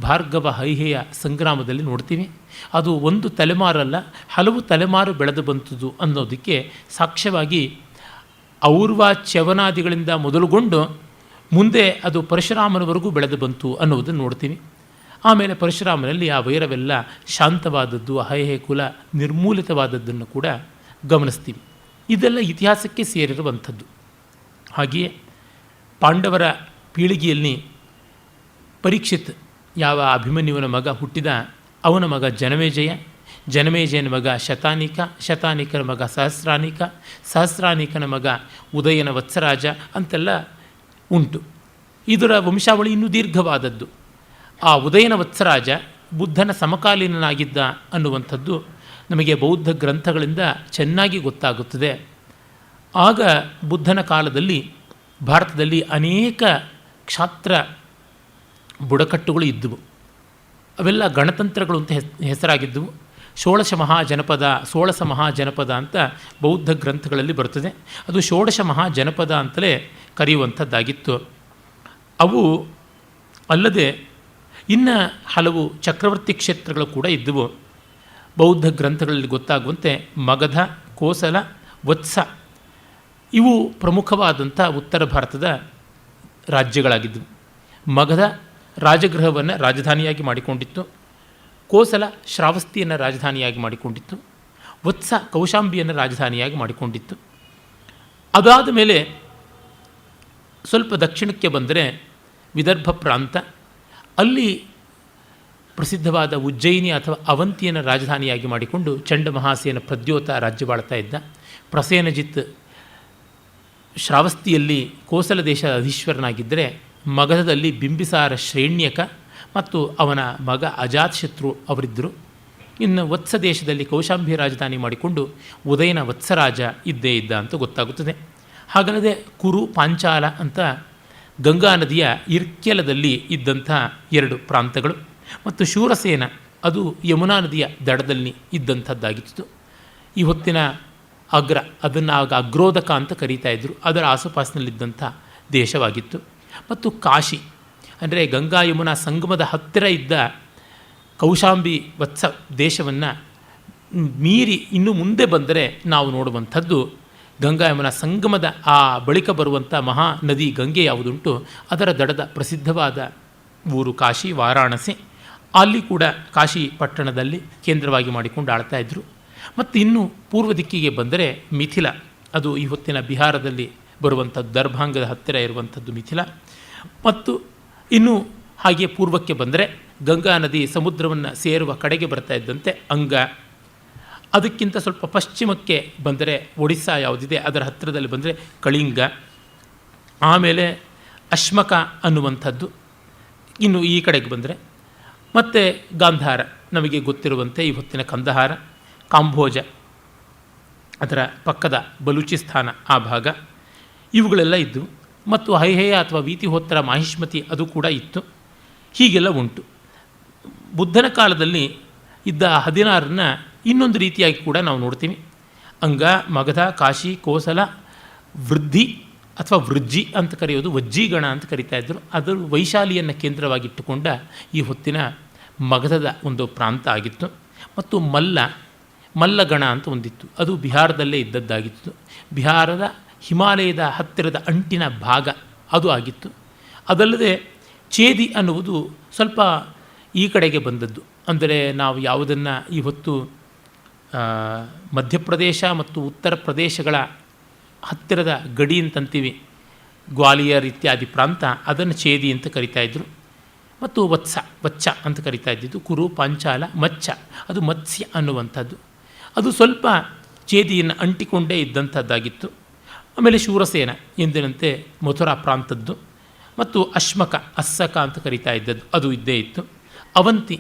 ಭಾರ್ಗವ ಹೈಹೇಯ ಸಂಗ್ರಾಮದಲ್ಲಿ ನೋಡ್ತೀವಿ. ಅದು ಒಂದು ತಲೆಮಾರಲ್ಲ, ಹಲವು ತಲೆಮಾರು ಬೆಳೆದು ಬಂತದ್ದು ಅನ್ನೋದಕ್ಕೆ ಸಾಕ್ಷ್ಯವಾಗಿ ಔರ್ವ ಚ್ಯವನಾದಿಗಳಿಂದ ಮೊದಲುಗೊಂಡು ಮುಂದೆ ಅದು ಪರಶುರಾಮನವರೆಗೂ ಬೆಳೆದು ಬಂತು ಅನ್ನೋದನ್ನು ನೋಡ್ತೀವಿ. ಆಮೇಲೆ ಪರಶುರಾಮನಲ್ಲಿ ಆ ವೈರವೆಲ್ಲ ಶಾಂತವಾದದ್ದು, ಹೈಹಯ ಕುಲ ನಿರ್ಮೂಲಿತವಾದದ್ದನ್ನು ಕೂಡ ಗಮನಿಸ್ತೀವಿ. ಇದೆಲ್ಲ ಇತಿಹಾಸಕ್ಕೆ ಸೇರಿರುವಂಥದ್ದು. ಹಾಗೆಯೇ ಪಾಂಡವರ ಪೀಳಿಗೆಯಲ್ಲಿ ಪರೀಕ್ಷಿತ್ ಯಾವ ಅಭಿಮನ್ಯುವನ ಮಗ ಹುಟ್ಟಿದ, ಅವನ ಮಗ ಜನಮೇಜಯ, ಜನಮೇಜಯನ ಮಗ ಶತಾನೀಕ, ಶತಾನೀಕನ ಮಗ ಸಹಸ್ರಾನೀಕ, ಸಹಸ್ರಾನೀಕನ ಮಗ ಉದಯನ ವತ್ಸರಾಜ ಅಂತೆಲ್ಲ ಉಂಟು. ಇದರ ವಂಶಾವಳಿ ಇನ್ನೂ ದೀರ್ಘವಾದದ್ದು. ಆ ಉದಯನ ವತ್ಸರಾಜ ಬುದ್ಧನ ಸಮಕಾಲೀನನಾಗಿದ್ದ ಅನ್ನುವಂಥದ್ದು ನಮಗೆ ಬೌದ್ಧ ಗ್ರಂಥಗಳಿಂದ ಚೆನ್ನಾಗಿ ಗೊತ್ತಾಗುತ್ತದೆ. ಆಗ ಬುದ್ಧನ ಕಾಲದಲ್ಲಿ ಭಾರತದಲ್ಲಿ ಅನೇಕ ಕ್ಷಾತ್ರ ಬುಡಕಟ್ಟುಗಳು ಇದ್ದವು. ಅವೆಲ್ಲ ಗಣತಂತ್ರಗಳು ಅಂತ ಹೆಸರಾಗಿದ್ದವು. ಷೋಡಶ ಮಹಾಜನಪದ ಅಂತ ಬೌದ್ಧ ಗ್ರಂಥಗಳಲ್ಲಿ ಬರ್ತದೆ. ಅದು ಷೋಡಶ ಮಹಾಜನಪದ ಅಂತಲೇ ಕರೆಯುವಂಥದ್ದಾಗಿತ್ತು. ಅವು ಅಲ್ಲದೆ ಇನ್ನು ಹಲವು ಚಕ್ರವರ್ತಿ ಕ್ಷೇತ್ರಗಳು ಕೂಡ ಇದ್ದವು. ಬೌದ್ಧ ಗ್ರಂಥಗಳಲ್ಲಿ ಗೊತ್ತಾಗುವಂತೆ ಮಗಧ, ಕೋಸಲ, ವತ್ಸ ಇವು ಪ್ರಮುಖವಾದಂಥ ಉತ್ತರ ಭಾರತದ ರಾಜ್ಯಗಳಾಗಿದ್ದವು. ಮಗಧ ರಾಜಗೃಹವನ್ನು ರಾಜಧಾನಿಯಾಗಿ ಮಾಡಿಕೊಂಡಿತ್ತು. ಕೋಸಲ ಶ್ರಾವಸ್ತಿಯನ್ನು ರಾಜಧಾನಿಯಾಗಿ ಮಾಡಿಕೊಂಡಿತ್ತು. ವತ್ಸ ಕೌಶಾಂಬಿಯನ್ನು ರಾಜಧಾನಿಯಾಗಿ ಮಾಡಿಕೊಂಡಿತ್ತು. ಅದಾದ ಮೇಲೆ ಸ್ವಲ್ಪ ದಕ್ಷಿಣಕ್ಕೆ ಬಂದರೆ ವಿದರ್ಭ ಪ್ರಾಂತ, ಅಲ್ಲಿ ಪ್ರಸಿದ್ಧವಾದ ಉಜ್ಜಯಿನಿ ಅಥವಾ ಅವಂತಿಯನ್ನು ರಾಜಧಾನಿಯಾಗಿ ಮಾಡಿಕೊಂಡು ಚಂಡಮಹಾಸೇನ ಪ್ರದ್ಯೋತ ರಾಜ್ಯವಾಳ್ತಾ ಇದ್ದ. ಪ್ರಸೇನಜಿತ್ ಶ್ರಾವಸ್ತಿಯಲ್ಲಿ ಕೋಸಲ ದೇಶದ ಅಧೀಶ್ವರನಾಗಿದ್ದರೆ, ಮಗಧದಲ್ಲಿ ಬಿಂಬಿಸಾರ ಶ್ರೇಣ್ಯಕ ಮತ್ತು ಅವನ ಮಗ ಅಜಾತಶತ್ರು ಅವರಿದ್ದರು. ಇನ್ನು ವತ್ಸ ದೇಶದಲ್ಲಿ ಕೌಶಾಂಬಿ ರಾಜಧಾನಿ ಮಾಡಿಕೊಂಡು ಉದಯನ ವತ್ಸರಾಜ ಇದ್ದೇ ಇದ್ದ ಅಂತ ಗೊತ್ತಾಗುತ್ತದೆ. ಹಾಗಲ್ಲದೆ ಕುರು, ಪಾಂಚಾಲ ಅಂತ ಗಂಗಾ ನದಿಯ ಇರ್ಕೆಲದಲ್ಲಿ ಇದ್ದಂಥ ಎರಡು ಪ್ರಾಂತಗಳು. ಮತ್ತು ಶೂರಸೇನ ಅದು ಯಮುನಾ ನದಿಯ ದಡದಲ್ಲಿ ಇದ್ದಂಥದ್ದಾಗಿತ್ತು. ಈ ಹೊತ್ತಿನ ಅಗ್ರ, ಅದನ್ನು ಆಗ ಅಗ್ರೋದಕ ಅಂತ ಕರೀತಾ ಇದ್ದರು, ಅದರ ಆಸುಪಾಸಿನಲ್ಲಿದ್ದಂಥ ದೇಶವಾಗಿತ್ತು. ಮತ್ತು ಕಾಶಿ ಅಂದರೆ ಗಂಗಾ ಯಮುನಾ ಸಂಗಮದ ಹತ್ತಿರ ಇದ್ದ ಕೌಶಾಂಬಿ ವತ್ಸ ದೇಶವನ್ನು ಮೀರಿ ಇನ್ನು ಮುಂದೆ ಬಂದರೆ ನಾವು ನೋಡುವಂಥದ್ದು ಗಂಗಾ ಯಮುನಾ ಸಂಗಮದ ಆ ಬಳಿಕ ಬರುವಂಥ ಮಹಾ ನದಿ ಗಂಗೆ ಯಾವುದುಂಟು ಅದರ ದಡದ ಪ್ರಸಿದ್ಧವಾದ ಊರು ಕಾಶಿ, ವಾರಾಣಸಿ. ಅಲ್ಲಿ ಕೂಡ ಕಾಶಿ ಪಟ್ಟಣದಲ್ಲಿ ಕೇಂದ್ರವಾಗಿ ಮಾಡಿಕೊಂಡು ಆಳ್ತಾ ಇದ್ದರು. ಮತ್ತು ಇನ್ನು ಪೂರ್ವ ದಿಕ್ಕಿಗೆ ಬಂದರೆ ಮಿಥಿಲ, ಅದು ಈ ಹೊತ್ತಿನ ಬಿಹಾರದಲ್ಲಿ ಬರುವಂಥದ್ದು, ದರ್ಭಾಂಗದ ಹತ್ತಿರ ಇರುವಂಥದ್ದು ಮಿಥಿಲ. ಮತ್ತು ಇನ್ನು ಹಾಗೆ ಪೂರ್ವಕ್ಕೆ ಬಂದರೆ ಗಂಗಾ ನದಿ ಸಮುದ್ರವನ್ನು ಸೇರುವ ಕಡೆಗೆ ಬರ್ತಾ ಇದ್ದಂತೆ ಅಂಗ. ಅದಕ್ಕಿಂತ ಸ್ವಲ್ಪ ಪಶ್ಚಿಮಕ್ಕೆ ಬಂದರೆ ಒಡಿಸ್ಸಾ ಯಾವುದಿದೆ ಅದರ ಹತ್ತಿರದಲ್ಲಿ ಬಂದರೆ ಕಳಿಂಗ, ಆಮೇಲೆ ಅಶ್ಮಕ ಅನ್ನುವಂಥದ್ದು ಇನ್ನು ಈ ಕಡೆಗೆ ಬಂದರೆ, ಮತ್ತು ಗಾಂಧಾರ ನಮಗೆ ಗೊತ್ತಿರುವಂತೆ ಈ ಹೊತ್ತಿನ ಕಂದಹಾರ, ಕಾಂಬೋಜ ಅದರ ಪಕ್ಕದ ಬಲೂಚಿಸ್ಥಾನ ಆ ಭಾಗ, ಇವುಗಳೆಲ್ಲ ಇದ್ದವು. ಮತ್ತು ಹೈಹೇಯ ಅಥವಾ ವೀತಿಹೋತ್ರ ಮಾಹಿಷ್ಮತಿ ಅದು ಕೂಡ ಇತ್ತು. ಹೀಗೆಲ್ಲ ಉಂಟು. ಬುದ್ಧನ ಕಾಲದಲ್ಲಿ ಇದ್ದ 16 ಇನ್ನೊಂದು ರೀತಿಯಾಗಿ ಕೂಡ ನಾವು ನೋಡ್ತೀವಿ. ಅಂಗ, ಮಗಧ, ಕಾಶಿ, ಕೋಸಲ, ವೃದ್ಧಿ ಅಥವಾ ವೃಜ್ಜಿ ಅಂತ ಕರೆಯೋದು, ವಜ್ಜೀಗಣ ಅಂತ ಕರೀತಾ ಇದ್ದರು. ಅದು ವೈಶಾಲಿಯನ್ನು ಕೇಂದ್ರವಾಗಿಟ್ಟುಕೊಂಡ ಈ ಹೊತ್ತಿನ ಮಗಧದ ಒಂದು ಪ್ರಾಂತ ಆಗಿತ್ತು. ಮತ್ತು ಮಲ್ಲಗಣ ಅಂತ ಒಂದಿತ್ತು, ಅದು ಬಿಹಾರದಲ್ಲೇ ಇದ್ದದ್ದಾಗಿತ್ತು. ಬಿಹಾರದ ಹಿಮಾಲಯದ ಹತ್ತಿರದ ಅಂಟಿನ ಭಾಗ ಅದು ಆಗಿತ್ತು. ಅದಲ್ಲದೆ ಛೇದಿ ಅನ್ನುವುದು ಸ್ವಲ್ಪ ಈ ಕಡೆಗೆ ಬಂದದ್ದು. ಅಂದರೆ ನಾವು ಯಾವುದನ್ನು ಈ ಹೊತ್ತು ಮಧ್ಯಪ್ರದೇಶ ಮತ್ತು ಉತ್ತರ ಪ್ರದೇಶಗಳ ಹತ್ತಿರದ ಗಡಿ ಅಂತಂತೀವಿ, ಗ್ವಾಲಿಯರ್ ಇತ್ಯಾದಿ ಪ್ರಾಂತ, ಅದನ್ನು ಛೇದಿ ಅಂತ ಕರಿತಾ ಇದ್ದರು. ಮತ್ತು ವಚ್ಚ ಅಂತ ಕರಿತಾ ಇದ್ದಿದ್ದು. ಕುರು, ಪಾಂಚಾಲ, ಮಚ್ಚ ಅದು ಮತ್ಸ್ಯ ಅನ್ನುವಂಥದ್ದು. ಅದು ಸ್ವಲ್ಪ ಛೇದಿಯನ್ನು ಅಂಟಿಕೊಂಡೇ ಇದ್ದಂಥದ್ದಾಗಿತ್ತು. ಆಮೇಲೆ ಶೂರಸೇನ ಎಂದಿನಂತೆ ಮಥುರಾ ಪ್ರಾಂತದ್ದು. ಮತ್ತು ಅಶ್ಮಕ, ಅಸ್ಸಕ ಅಂತ ಕರಿತಾ ಇದ್ದದ್ದು, ಅದು ಇದ್ದೇ ಇತ್ತು. ಅವಂತಿ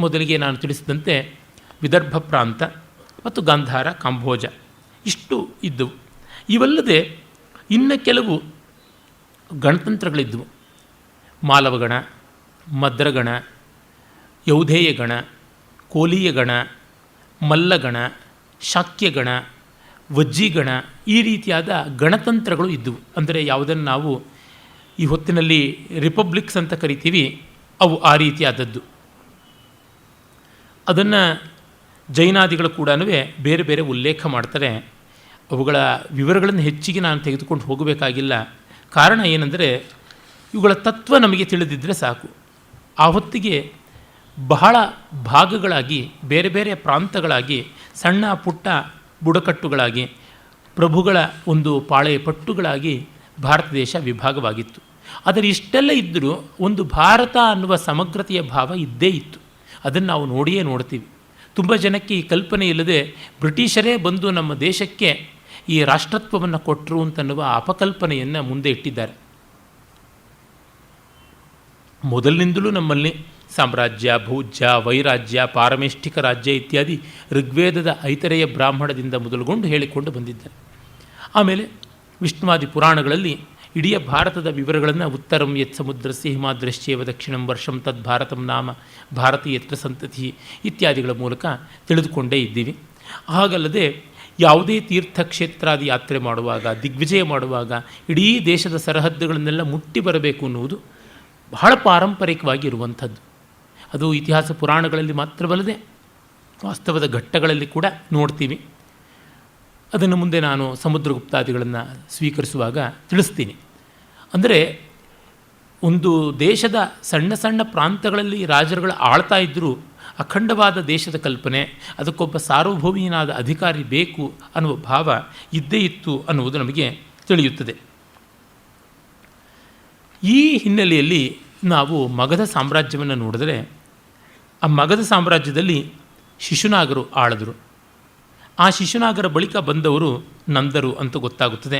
ಮೊದಲಿಗೆ ನಾನು ತಿಳಿಸಿದಂತೆ ವಿದರ್ಭ ಪ್ರಾಂತ, ಮತ್ತು ಗಾಂಧಾರ, ಕಾಂಬೋಜ ಇಷ್ಟು ಇದ್ದವು. ಇವಲ್ಲದೆ ಇನ್ನು ಕೆಲವು ಗಣತಂತ್ರಗಳಿದ್ದವು. ಮಾಲವಗಣ, ಮದ್ರಗಣ, ಯೌಧೇಯಗಣ, ಕೋಲೀಯಗಣ, ಮಲ್ಲಗಣ, ಶಾಕ್ಯಗಣ, ವಜ್ಜೀಗಣ, ಈ ರೀತಿಯಾದ ಗಣತಂತ್ರಗಳು ಇದ್ದವು. ಅಂದರೆ ಯಾವುದನ್ನು ನಾವು ಈ ಹೊತ್ತಿನಲ್ಲಿ ರಿಪಬ್ಲಿಕ್ಸ್ ಅಂತ ಕರಿತೀವಿ, ಅವು ಆ ರೀತಿಯಾದದ್ದು. ಅದನ್ನು ಜೈನಾದಿಗಳು ಕೂಡ ಬೇರೆ ಬೇರೆ ಉಲ್ಲೇಖ ಮಾಡ್ತಾರೆ. ಅವುಗಳ ವಿವರಗಳನ್ನು ಹೆಚ್ಚಿಗೆ ನಾನು ತೆಗೆದುಕೊಂಡು ಹೋಗಬೇಕಾಗಿಲ್ಲ. ಕಾರಣ ಏನೆಂದರೆ ಇವುಗಳ ತತ್ವ ನಮಗೆ ತಿಳಿದಿದ್ದರೆ ಸಾಕು. ಆ ಹೊತ್ತಿಗೆ ಬಹಳ ಭಾಗಗಳಾಗಿ, ಬೇರೆ ಬೇರೆ ಪ್ರಾಂತಗಳಾಗಿ, ಸಣ್ಣ ಪುಟ್ಟ ಬುಡಕಟ್ಟುಗಳಾಗಿ, ಪ್ರಭುಗಳ ಒಂದು ಪಾಳೆಯ ಪಟ್ಟುಗಳಾಗಿ ಭಾರತ ದೇಶ ವಿಭಾಗವಾಗಿತ್ತು. ಆದರೆ ಇಷ್ಟೆಲ್ಲ ಇದ್ದರೂ ಒಂದು ಭಾರತ ಅನ್ನುವ ಸಮಗ್ರತೆಯ ಭಾವ ಇದ್ದೇ ಇತ್ತು. ಅದನ್ನು ನಾವು ನೋಡಿಯೇ ನೋಡ್ತೀವಿ. ತುಂಬ ಜನಕ್ಕೆ ಈ ಕಲ್ಪನೆ ಇಲ್ಲದೆ ಬ್ರಿಟಿಷರೇ ಬಂದು ನಮ್ಮ ದೇಶಕ್ಕೆ ಈ ರಾಷ್ಟ್ರತ್ವವನ್ನು ಕೊಟ್ಟರು ಅಂತನ್ನುವ ಅಪಕಲ್ಪನೆಯನ್ನು ಮುಂದೆ ಇಟ್ಟಿದ್ದಾರೆ. ಮೊದಲಿನಿಂದಲೂ ನಮ್ಮಲ್ಲಿ ಸಾಮ್ರಾಜ್ಯ, ಭೋಜ್ಯ, ವೈರಾಜ್ಯ, ಪಾರಮೇಷ್ಠಿಕ ರಾಜ್ಯ ಇತ್ಯಾದಿ ಋಗ್ವೇದದ ಐತರೇಯ ಬ್ರಾಹ್ಮಣದಿಂದ ಮೊದಲುಗೊಂಡು ಹೇಳಿಕೊಂಡು ಬಂದಿದ್ದಾರೆ. ಆಮೇಲೆ ವಿಷ್ಣುವಾದಿ ಪುರಾಣಗಳಲ್ಲಿ ಇಡೀ ಭಾರತದ ವಿವರಗಳನ್ನು ಉತ್ತರಂ ಯತ್ ಸಮುದ್ರಸ್ಯ ಹಿಮಾದ್ರಶ್ಚೇವ ದಕ್ಷಿಣಂ ವರ್ಷಂ ತದ್ ಭಾರತಂ ನಾಮ ಭಾರತೀಯತ್ರ ಸಂತತಿ ಇತ್ಯಾದಿಗಳ ಮೂಲಕ ತಿಳಿದುಕೊಂಡೇ ಇದ್ದೀವಿ. ಹಾಗಲ್ಲದೆ ಯಾವುದೇ ತೀರ್ಥಕ್ಷೇತ್ರಾದಿ ಯಾತ್ರೆ ಮಾಡುವಾಗ, ದಿಗ್ವಿಜಯ ಮಾಡುವಾಗ ಇಡೀ ದೇಶದ ಸರಹದ್ದುಗಳನ್ನೆಲ್ಲ ಮುಟ್ಟಿ ಬರಬೇಕು ಅನ್ನುವುದು ಬಹಳ ಪಾರಂಪರಿಕವಾಗಿ ಇರುವಂಥದ್ದು. ಅದು ಇತಿಹಾಸ ಪುರಾಣಗಳಲ್ಲಿ ಮಾತ್ರವಲ್ಲದೆ ವಾಸ್ತವದ ಘಟ್ಟಗಳಲ್ಲಿ ಕೂಡ ನೋಡ್ತೀವಿ. ಅದನ್ನು ಮುಂದೆ ನಾನು ಸಮುದ್ರಗುಪ್ತಾದಿಗಳನ್ನು ಸ್ವೀಕರಿಸುವಾಗ ತಿಳಿಸ್ತೀನಿ. ಅಂದರೆ ಒಂದು ದೇಶದ ಸಣ್ಣ ಸಣ್ಣ ಪ್ರಾಂತಗಳಲ್ಲಿ ರಾಜರುಗಳು ಆಳ್ತಾ ಇದ್ದರೂ ಅಖಂಡವಾದ ದೇಶದ ಕಲ್ಪನೆ, ಅದಕ್ಕೊಬ್ಬ ಸಾರ್ವಭೌಮಿಯನಾದ ಅಧಿಕಾರಿ ಬೇಕು ಅನ್ನುವ ಭಾವ ಇದ್ದೇ ಇತ್ತು ಅನ್ನುವುದು ನಮಗೆ ತಿಳಿಯುತ್ತದೆ. ಈ ಹಿನ್ನೆಲೆಯಲ್ಲಿ ನಾವು ಮಗಧ ಸಾಮ್ರಾಜ್ಯವನ್ನು ನೋಡಿದರೆ, ಆ ಮಗಧ ಸಾಮ್ರಾಜ್ಯದಲ್ಲಿ ಶಿಶುನಾಗರು ಆಳಿದರು. ಆ ಶಿಶುನಾಗರ ಬಳಿಕ ಬಂದವರು ನಂದರು ಅಂತ ಗೊತ್ತಾಗುತ್ತದೆ.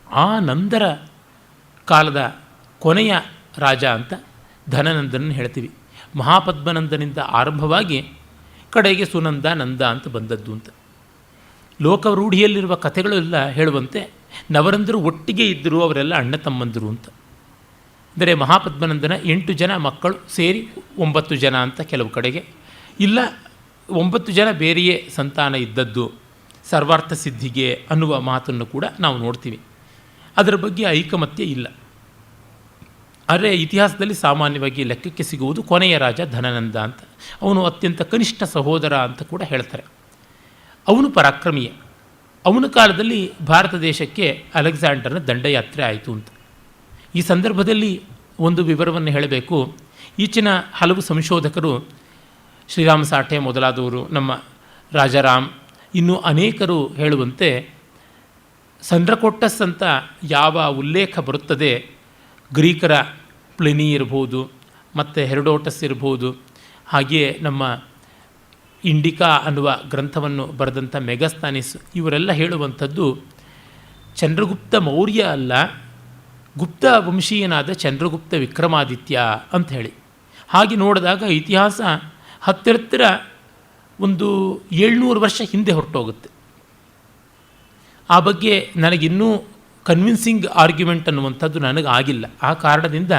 ಆ ನಂದರ ಕಾಲದ ಕೊನೆಯ ರಾಜ ಅಂತ ಧನನಂದನನ್ನು ಹೇಳ್ತೀವಿ. ಮಹಾಪದ್ಮನಂದನಿಂದ ಆರಂಭವಾಗಿ ಕಡೆಗೆ ಸುನಂದ, ನಂದ ಅಂತ ಬಂದದ್ದು ಅಂತ ಲೋಕರೂಢಿಯಲ್ಲಿರುವ ಕಥೆಗಳೆಲ್ಲ ಹೇಳುವಂತೆ ನವರಂದರು ಒಟ್ಟಿಗೆ ಇದ್ದರು, ಅವರೆಲ್ಲ ಅಣ್ಣ ತಮ್ಮಂದರು ಅಂತ. ಅಂದರೆ ಮಹಾಪದ್ಮನಂದನ 8 ಜನ ಮಕ್ಕಳು ಸೇರಿ 9 ಜನ ಅಂತ ಕೆಲವು ಕಡೆಗೆ, ಇಲ್ಲ 9 ಜನ ಬೇರೆಯೇ ಸಂತಾನ ಇದ್ದದ್ದು ಸರ್ವಾರ್ಥ ಸಿದ್ಧಿಗೆ ಅನ್ನುವ ಮಾತನ್ನು ಕೂಡ ನಾವು ನೋಡ್ತೀವಿ. ಅದರ ಬಗ್ಗೆ ಐಕಮತ್ಯ ಇಲ್ಲ. ಆದರೆ ಇತಿಹಾಸದಲ್ಲಿ ಸಾಮಾನ್ಯವಾಗಿ ಲೆಕ್ಕಕ್ಕೆ ಸಿಗುವುದು ಕೊನೆಯ ರಾಜ ಧನನಂದ ಅಂತ. ಅವನು ಅತ್ಯಂತ ಕನಿಷ್ಠ ಸಹೋದರ ಅಂತ ಕೂಡ ಹೇಳ್ತಾರೆ. ಅವನು ಪರಾಕ್ರಮೀಯ. ಅವನ ಕಾಲದಲ್ಲಿ ಭಾರತ ದೇಶಕ್ಕೆ ಅಲೆಕ್ಸಾಂಡರ್ನ ದಂಡಯಾತ್ರೆ ಆಯಿತು ಅಂತ. ಈ ಸಂದರ್ಭದಲ್ಲಿ ಒಂದು ವಿವರವನ್ನು ಹೇಳಬೇಕು. ಈಚಿನ ಹಲವು ಸಂಶೋಧಕರು, ಶ್ರೀರಾಮ ಸಾಠೆ ಮೊದಲಾದವರು, ನಮ್ಮ ರಾಜಾರಾಮ್, ಇನ್ನೂ ಅನೇಕರು ಹೇಳುವಂತೆ ಸಂಡ್ರಕೊಟ್ಟಸ್ ಅಂತ ಯಾವ ಉಲ್ಲೇಖ ಬರುತ್ತದೆ, ಗ್ರೀಕರ ಪ್ಲಿನಿ ಇರ್ಬೋದು, ಮತ್ತು ಹೆರೋಡೋಟಸ್ ಇರ್ಬೋದು, ಹಾಗೆಯೇ ನಮ್ಮ ಇಂಡಿಕಾ ಅನ್ನುವ ಗ್ರಂಥವನ್ನು ಬರೆದಂಥ ಮೆಗಸ್ತಾನಿಸ್, ಇವರೆಲ್ಲ ಹೇಳುವಂಥದ್ದು ಚಂದ್ರಗುಪ್ತ ಮೌರ್ಯ ಅಲ್ಲ, ಗುಪ್ತ ವಂಶೀಯನಾದ ಚಂದ್ರಗುಪ್ತ ವಿಕ್ರಮಾದಿತ್ಯ ಅಂತ ಹೇಳಿ. ಹಾಗೆ ನೋಡಿದಾಗ ಇತಿಹಾಸ ಹತ್ತಿರ ಒಂದು 700 ವರ್ಷ ಹಿಂದೆ ಹೊರಟೋಗುತ್ತೆ. ಆ ಬಗ್ಗೆ ನನಗಿನ್ನೂ ಕನ್ವಿನ್ಸಿಂಗ್ ಆರ್ಗ್ಯುಮೆಂಟ್ ಅನ್ನುವಂಥದ್ದು ನನಗಾಗಿಲ್ಲ. ಆ ಕಾರಣದಿಂದ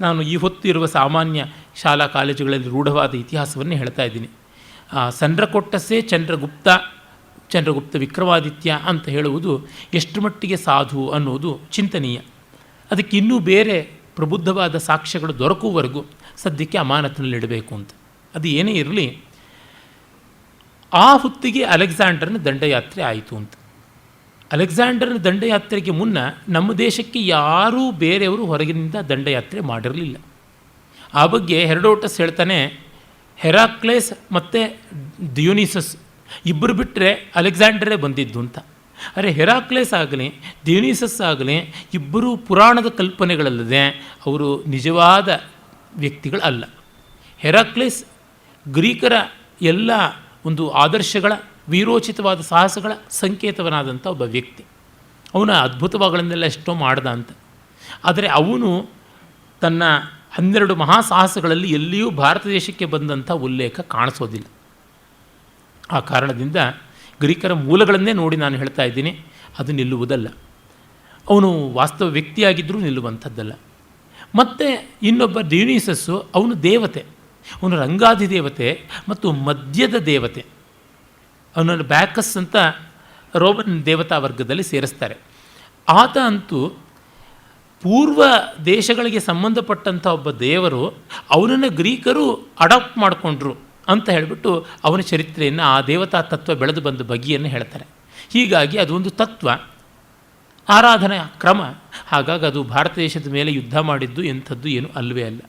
ನಾನು ಈ ಹೊತ್ತು ಇರುವ ಸಾಮಾನ್ಯ ಶಾಲಾ ಕಾಲೇಜುಗಳಲ್ಲಿ ರೂಢವಾದ ಇತಿಹಾಸವನ್ನೇ ಹೇಳ್ತಾ ಇದ್ದೀನಿ. ಸಂಡ್ರಕೊಟ್ಟಸೇ ಚಂದ್ರಗುಪ್ತ ವಿಕ್ರಮಾದಿತ್ಯ ಅಂತ ಹೇಳುವುದು ಎಷ್ಟು ಮಟ್ಟಿಗೆ ಸಾಧು ಅನ್ನೋದು ಚಿಂತನೀಯ. ಅದಕ್ಕೆ ಇನ್ನೂ ಬೇರೆ ಪ್ರಬುದ್ಧವಾದ ಸಾಕ್ಷ್ಯಗಳು ದೊರಕುವವರೆಗೂ ಸದ್ಯಕ್ಕೆ ಅಮಾನತಿನಲ್ಲಿಡಬೇಕು ಅಂತ. ಅದು ಏನೇ ಇರಲಿ, ಆ ಹೊತ್ತಿಗೆ ಅಲೆಕ್ಸಾಂಡರ್ನ ದಂಡಯಾತ್ರೆ ಆಯಿತು ಅಂತ. ಅಲೆಕ್ಸಾಂಡರ್ನ ದಂಡಯಾತ್ರೆಗೆ ಮುನ್ನ ನಮ್ಮ ದೇಶಕ್ಕೆ ಯಾರೂ ಬೇರೆಯವರು ಹೊರಗಿನಿಂದ ದಂಡಯಾತ್ರೆ ಮಾಡಿರಲಿಲ್ಲ. ಆ ಬಗ್ಗೆ ಹೆರೋಡೋಟಸ್ ಹೇಳ್ತಾನೆ, ಹೆರಾಕ್ಲೇಸ್ ಮತ್ತು ದಿಯೋನಿಸಸ್ ಇಬ್ಬರು ಬಿಟ್ಟರೆ ಅಲೆಕ್ಸಾಂಡರೇ ಬಂದಿದ್ದು ಅಂತ. ಅರೆ, ಹೆರಾಕ್ಲೇಸ್ ಆಗಲಿ ದಿಯೋನಿಸಸ್ ಆಗಲಿ ಇಬ್ಬರೂ ಪುರಾಣದ ಕಲ್ಪನೆಗಳಲ್ಲದೆ ಅವರು ನಿಜವಾದ ವ್ಯಕ್ತಿಗಳಲ್ಲ. ಹೆರಾಕ್ಲೇಸ್ ಗ್ರೀಕರ ಎಲ್ಲ ಒಂದು ಆದರ್ಶಗಳ, ವೀರೋಚಿತವಾದ ಸಾಹಸಗಳ ಸಂಕೇತವನಾದಂಥ ಒಬ್ಬ ವ್ಯಕ್ತಿ. ಅವನ ಅದ್ಭುತವಾಗಳನ್ನೆಲ್ಲ ಎಷ್ಟೋ ಮಾಡ್ದ ಅಂತ. ಆದರೆ ಅವನು ತನ್ನ 12 ಮಹಾಸಾಹಸಗಳಲ್ಲಿ ಎಲ್ಲಿಯೂ ಭಾರತ ದೇಶಕ್ಕೆ ಬಂದಂಥ ಉಲ್ಲೇಖ ಕಾಣಿಸೋದಿಲ್ಲ. ಆ ಕಾರಣದಿಂದ ಗ್ರೀಕರ ಮೂಲಗಳನ್ನೇ ನೋಡಿ ನಾನು ಹೇಳ್ತಾ ಇದ್ದೀನಿ, ಅದು ನಿಲ್ಲುವುದಲ್ಲ. ಅವನು ವಾಸ್ತವ ವ್ಯಕ್ತಿಯಾಗಿದ್ದರೂ ನಿಲ್ಲುವಂಥದ್ದಲ್ಲ. ಮತ್ತು ಇನ್ನೊಬ್ಬ ಡಿಯೋನಿಸಸ್ಸು, ಅವನು ದೇವತೆ, ಅವನು ರಂಗಾಧಿದೇವತೆ ಮತ್ತು ಮದ್ಯದ ದೇವತೆ. ಅವನನ್ನು ಬ್ಯಾಕಸ್ ಅಂತ ರೋಮನ್ ದೇವತಾ ವರ್ಗದಲ್ಲಿ ಸೇರಿಸ್ತಾರೆ. ಆತ ಅಂತೂ ಪೂರ್ವ ದೇಶಗಳಿಗೆ ಸಂಬಂಧಪಟ್ಟಂಥ ಒಬ್ಬ ದೇವರು, ಅವನನ್ನು ಗ್ರೀಕರು ಅಡಾಪ್ಟ್ ಮಾಡಿಕೊಂಡ್ರು ಅಂತ ಹೇಳಿಬಿಟ್ಟು ಅವನ ಚರಿತ್ರೆಯನ್ನು, ಆ ದೇವತಾ ತತ್ವ ಬೆಳೆದು ಬಂದ ಬಗೆಯನ್ನು ಹೇಳ್ತಾರೆ. ಹೀಗಾಗಿ ಅದೊಂದು ತತ್ವ, ಆರಾಧನಾ ಕ್ರಮ. ಹಾಗಾಗಿ ಅದು ಭಾರತ ದೇಶದ ಮೇಲೆ ಯುದ್ಧ ಮಾಡಿದ್ದು ಎಂಥದ್ದು ಏನು ಅಲ್ಲವೇ ಅಲ್ಲ.